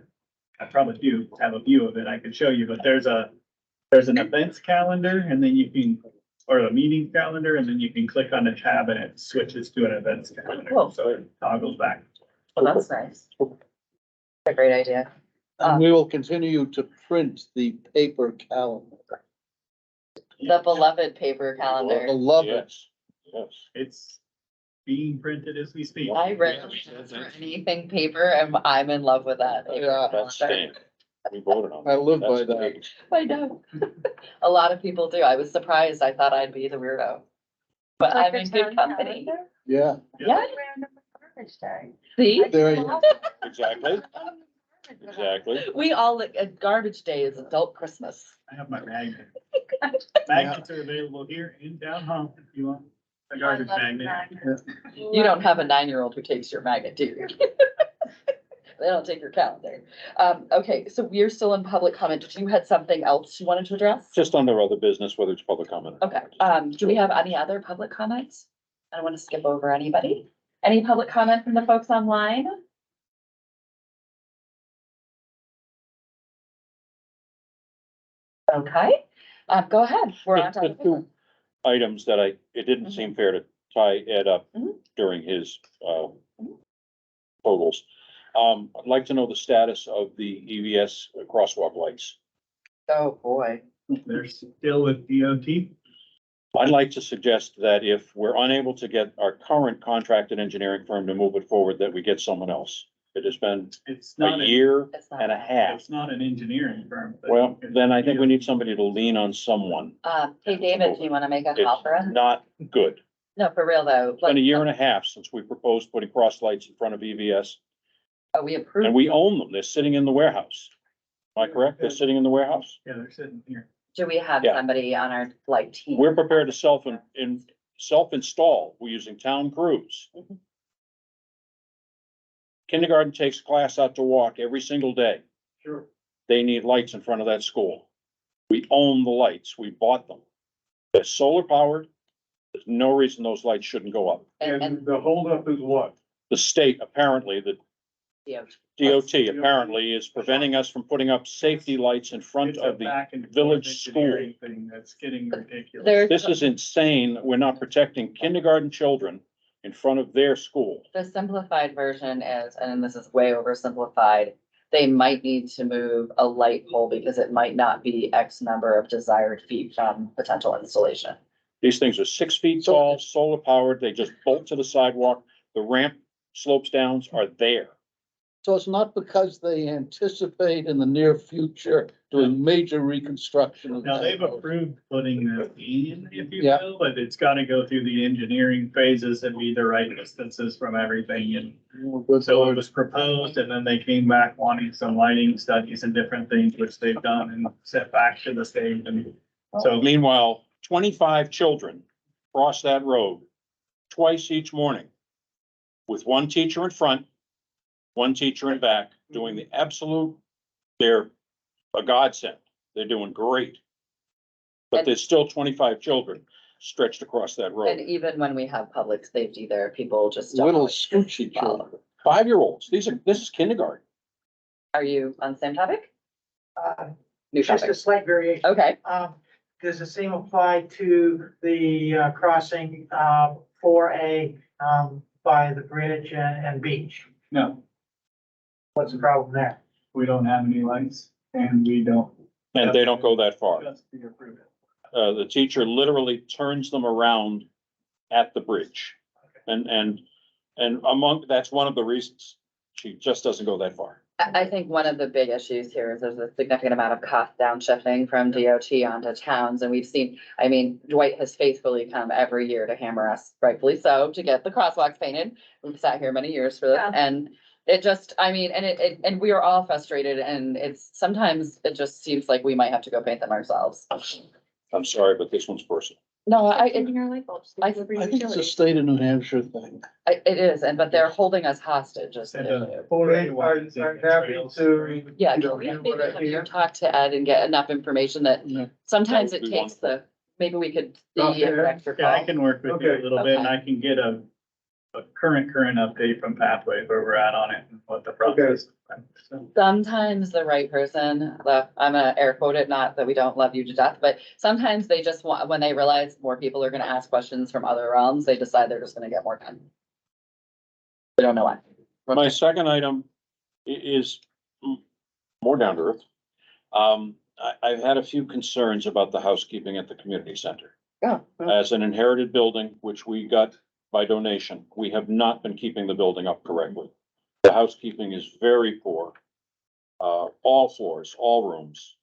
probably do have a view of it. I could show you, but there's an events calendar and then you can, or a meeting calendar, and then you can click on a tab and it switches to an events calendar. Cool. So it toggles back. Well, that's nice. A great idea. And we will continue to print the paper calendar. The beloved paper calendar. I love it. Yes, yes. It's being printed as we speak. I rarely ask for anything paper and I'm in love with that. paper Yeah. That's calendar. staying. We voted on. I live by That's that. great. I know. A lot of people do. I was surprised. I thought I'd be the weirdo. But I'm in good company. Yeah, Yeah, see? there you go. Exactly, exactly. We all, look at garbage day is adult Christmas. I have my magnet. Magnets are available here in town hall if you want a garbage magnet. You don't have a 9-year-old who takes your magnet, do you? They don't take your calendar. Okay, so we're still in public comment. You had something else you wanted to address? Just under other business, whether it's public comment. Okay, do we have any other public comments? I don't want to skip over anybody. Any public comment from the folks online? Okay, go ahead. We're on The to. two items that it didn't seem fair to tie Ed up Mhm. during his, totals. I'd like to know the status of the EVS crosswalk lights. Oh, boy. They're still with DOT. I'd like to suggest that if we're unable to get our current contracted engineering firm to move it forward, that we get someone else. It has been It's a not, year It's not. and a half. it's not an engineering firm. but Well, it's then I think we need somebody to lean on someone. Hey, David, do you want to make a call for us? It's not good. No, for real though. It's been a year and a half since we proposed putting cross lights in front of EVS, We approved. and we own them. They're sitting in the warehouse. Am I correct? They're sitting in the warehouse. Yeah, they're sitting here. Do we have Yeah. somebody on our like team? We're prepared to self-install. We're using town crews. Mhm. Kindergarten takes class out to walk every single day. Sure. They need lights in front of that school. We own the lights. We bought them. They're solar powered. There's no reason those lights shouldn't go up. And the holdup is what? The state, apparently, the DOT apparently is preventing us from putting up safety lights in front It's a of the back and forth village school. engineering thing that's getting ridiculous. There's This is insane. We're not protecting kindergarten children in front of their school. the simplified version is, and this is way oversimplified. They might need to move a light pole because it might not be X number of desired feet from potential installation. These things are 6 feet tall, solar powered. They just bolt to the sidewalk. The ramp slopes downs are there. So it's not because they anticipate in the near future doing major reconstruction of Now, that they've road. approved putting the in, if you Yeah. will, but it's gotta go through the engineering phases and be the right distances from everything. And so it was proposed, and then they came back wanting some lighting studies and different things, which they've done and sent back to the state. And so Meanwhile, 25 children cross that road twice each morning with one teacher in front, one teacher in back, doing the absolute, they're a godsend. They're doing great. But And- there's still 25 children stretched across that And road. even when we have public safety there, people just don't. Little always scoochy follow. children. 5-year-olds. This is kindergarten. Are you on the same topic? New Just a topic. slight variation. Okay, Does the same apply to the crossing for by the bridge and beach? no, What's the problem there? we don't have any lights and we don't. And they don't go that far. Just be approved. The teacher literally turns them around at the bridge. And that's one of the reasons. She just doesn't go that far. I think one of the big issues here is there's a significant amount of cost downshifting from DOT onto towns, and we've seen, I mean, Dwight has faithfully come every year to hammer us, rightfully so, to get the crosswalks painted. We've sat here many years for this, Yeah. and it just, I mean, and we are all frustrated, and sometimes it just seems like we might have to go paint them ourselves. I'm sorry, but this one's personal. No, Changing our light bulbs. I I think it's a state of New Hampshire thing. it is, but they're holding us hostage, is the And issue. the 481 is in the trails. Yeah, you know, can we hear maybe what I have you hear? talk to Ed and get enough information that Yeah. sometimes That it would be takes maybe we could see Okay. if an extra Yeah, I call. can work with you a Okay. little bit and Okay. I can get a current update from Pathways where we're at on it and what the process. is. So, Sometimes the right person, I'm gonna air quote it, not that we don't love you to death, but sometimes they just want, when they realize more people are gonna ask questions from other realms, they decide they're just gonna get more done. We don't know why. My second item is more down to earth. I've had a few concerns about the housekeeping at the community center. Yeah. As an inherited building, which we got by donation, we have not been keeping the building up correctly. The housekeeping is very poor. All floors, all rooms.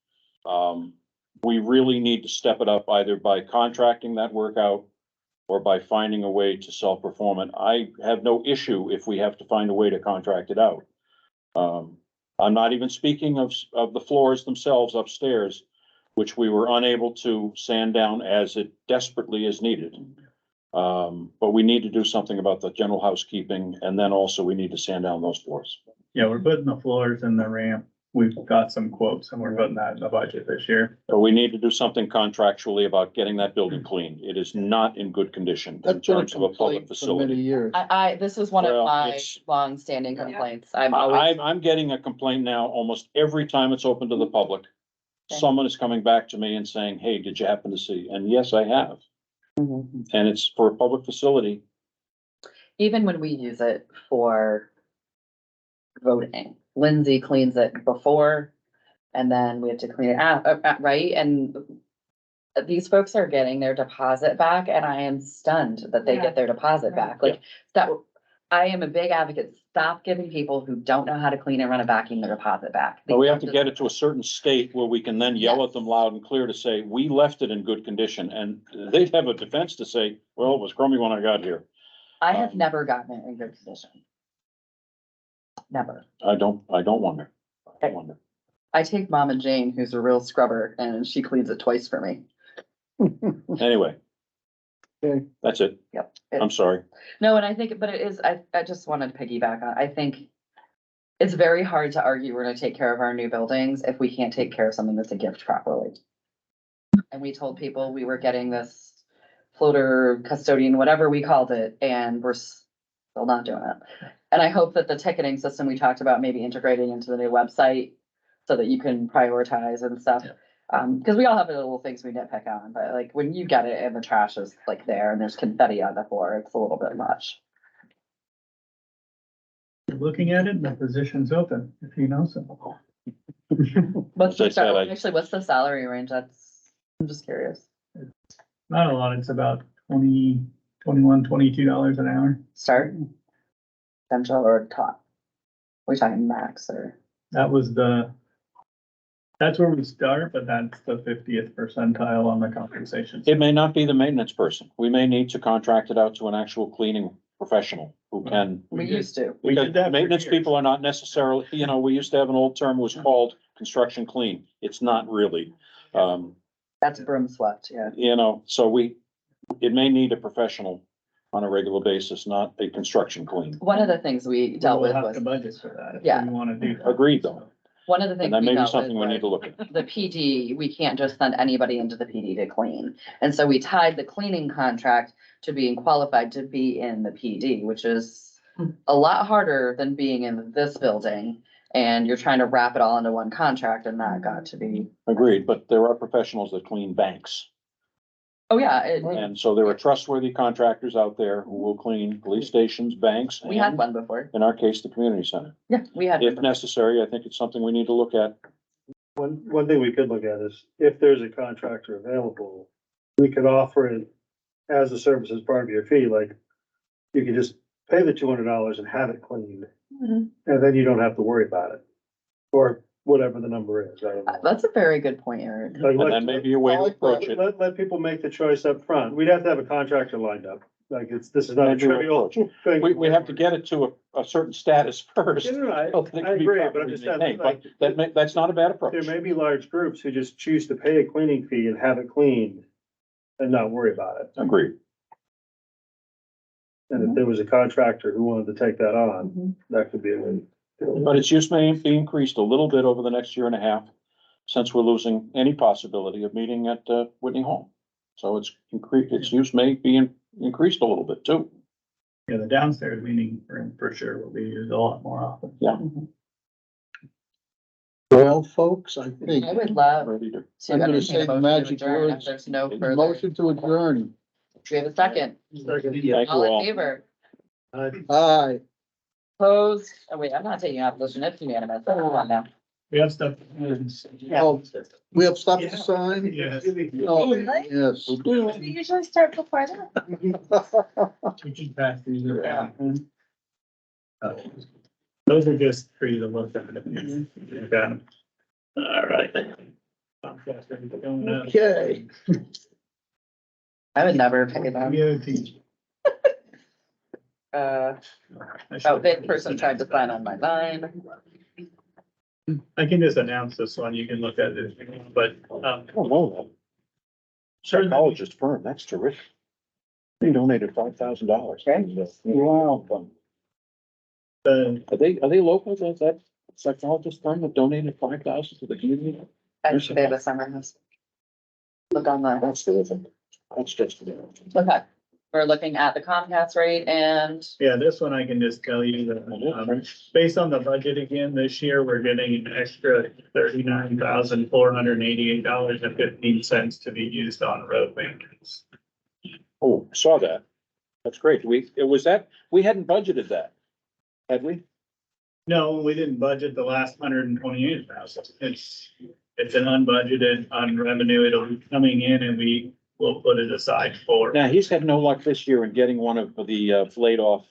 We really need to step it up either by contracting that work out or by finding a way to self-perform it. I have no issue if we have to find a way to contract it out. I'm not even speaking of the floors themselves upstairs, which we were unable to sand down as it desperately is needed. But we need to do something about the general housekeeping, and then also we need to sand down those floors. Yeah, we're putting the floors in the ramp. We've got some quotes and we're putting that in the budget this year. So we need to do something contractually about getting that building clean. It is not in good condition in That's been a terms of a public complaint for many facility. years. This is one of Well, my it's- long-standing complaints. I'm always, I'm getting a complaint now almost every time it's open to the public. Okay. Someone is coming back to me and saying, hey, did you happen to see? And yes, I have. Mhm. And it's for a public facility. Even when we use it for voting, Lindsay cleans it before, and then we have to clean it out, right? And these folks are getting their deposit back, and I am stunned that they get their deposit back. Like, that, I am a big advocate. Stop giving people who don't know how to clean and run a vacuum their deposit back. But we have to get it to a certain state where we can then yell at them loud and clear to say, we left it in good condition. And they'd have a defense to say, well, it was crummy when I got here. I have never gotten it in good condition. Never. I don't wonder. I wonder. I take Mom and Jane, who's a real scrubber, and she cleans it twice for me. Anyway. Okay. That's it. Yep. I'm sorry. No, and I think, but it is, I just wanted to piggyback on, I think it's very hard to argue we're gonna take care of our new buildings if we can't take care of something that's a gift properly. And we told people we were getting this floater custodian, whatever we called it, and we're still not doing it. And I hope that the ticketing system we talked about, maybe integrating into the new website so that you can prioritize and stuff. Cause we all have the little things we nitpick on, but like when you get it and the trash is like there and there's confetti on the floor, it's a little bit much. Looking at it, the position's open, if you know someone. What's As I the, said, actually, what's the salary range? I'm just curious. Not a lot, it's about $21, $22 an hour. Start? Central or top? We're talking max or? That's where we start, but that's the 50th percentile on the compensation. It may not be the maintenance person. We may need to contract it out to an actual cleaning professional who can. We used to. We did that for Maintenance years. people are not necessarily, we used to have an old term, it was called construction clean. It's not really. That's broom swept, yeah. So it may need a professional on a regular basis, not a construction clean. One of the things we dealt We'll with have was, to budget for that. Yeah. If we wanna do. that. Agreed, though. one of the things And that we may be dealt with something we need to was look at. the PD, we can't just send anybody into the PD to clean. And so we tied the cleaning contract to being qualified to be in the PD, which is a lot harder than being in this building. And you're trying to wrap it all into one contract and that got to be, Agreed, but there are professionals that clean banks. oh yeah, And so there are trustworthy contractors out there who will clean police stations, banks, we had and one before. in our case, the community center. Yeah, we had. If necessary, I think it's something we need to look at. One thing we could look at is if there's a contractor available, we could offer it as a service as part of your fee, like you could just pay the $200 and have it cleaned. Mhm. And then you don't have to worry about it. Or whatever the number is. I don't know. That's a very good point, Eric. Like, And let- that may be a way to approach it. Let people make the choice up front. We'd have to have a contractor lined up. Like this is not a Maybe we'll trivial approach thing. We have to get it to a certain status first. No, I don't think I it'd be agree, but I'm properly just saying, maintained, like, but that's not a bad approach. there may be large groups who just choose to pay a cleaning fee and have it cleaned and not worry about it. Agreed. And if there was a contractor who wanted to take that on, that could be a way. But its use may be increased a little bit over the next year and a half, since we're losing any possibility of meeting at Whitney Hall. So its use may be increased a little bit too. Yeah, the downstairs meeting room for sure will be used a lot more often. Yeah. Well, folks, I think, I would love Ready to- to I'm gonna entertain say a the motion to magic adjourn if words. there's no further. Motion to adjourn. Do we have a second? Thank you All in all. favor? Aye. Opposed? Oh wait, I'm not taking opposition. It's unanimous. Come on now. We have stuff. Oh, we have stuff to sign? Yes. Oh, Really? yes. We usually start before that. We can pass these around. Those are just for you to look at. You got 'em. All right. Okay. I would never pay them. Oh, this person tried to sign on my line. I can just announce this one, you can look at it, but, I don't know that. Psychologist firm, that's terrific. They donated $5,000. Wow. Are they local? Is that psychologist firm that donated 5,000 to the community? Actually, they have a summer house. Look on the, That's terrific. That's just. okay, we're looking at the Comcast rate and yeah, this one I can just tell you that, based on the budget again, this year, we're getting an extra $39,488.15 to be used on road maintenance. Oh, saw that. That's great. We hadn't budgeted that, had we? No, we didn't budget the last 128,000. It's an unbudgeted, revenue. It'll be coming in and we will put it aside for. Now, he's had no luck this year in getting one of the laid off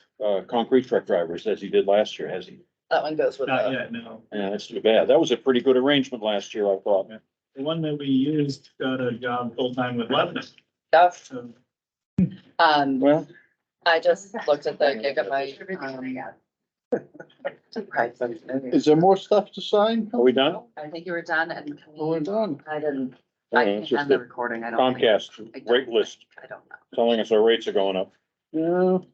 concrete truck drivers as he did last year, has he? that one goes with Not the, yet, no. Yeah, that's too bad. That was a pretty good arrangement last year, I thought. The one that we used got a job full-time with Lebanon. stuff. So Well, I just looked at the gigabyte, Is there more stuff to sign? Are we done? I think you were done and We're done. I didn't, I I don't know, can it's just end the the recording. I don't. think- Comcast rate list I don't know. telling us our rates are going up. No.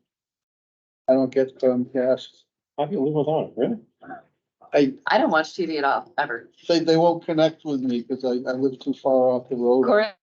I don't get Comcast. How can you live without it, really? I don't watch TV at all, ever. They won't connect with me because I live too far off the road. Correct.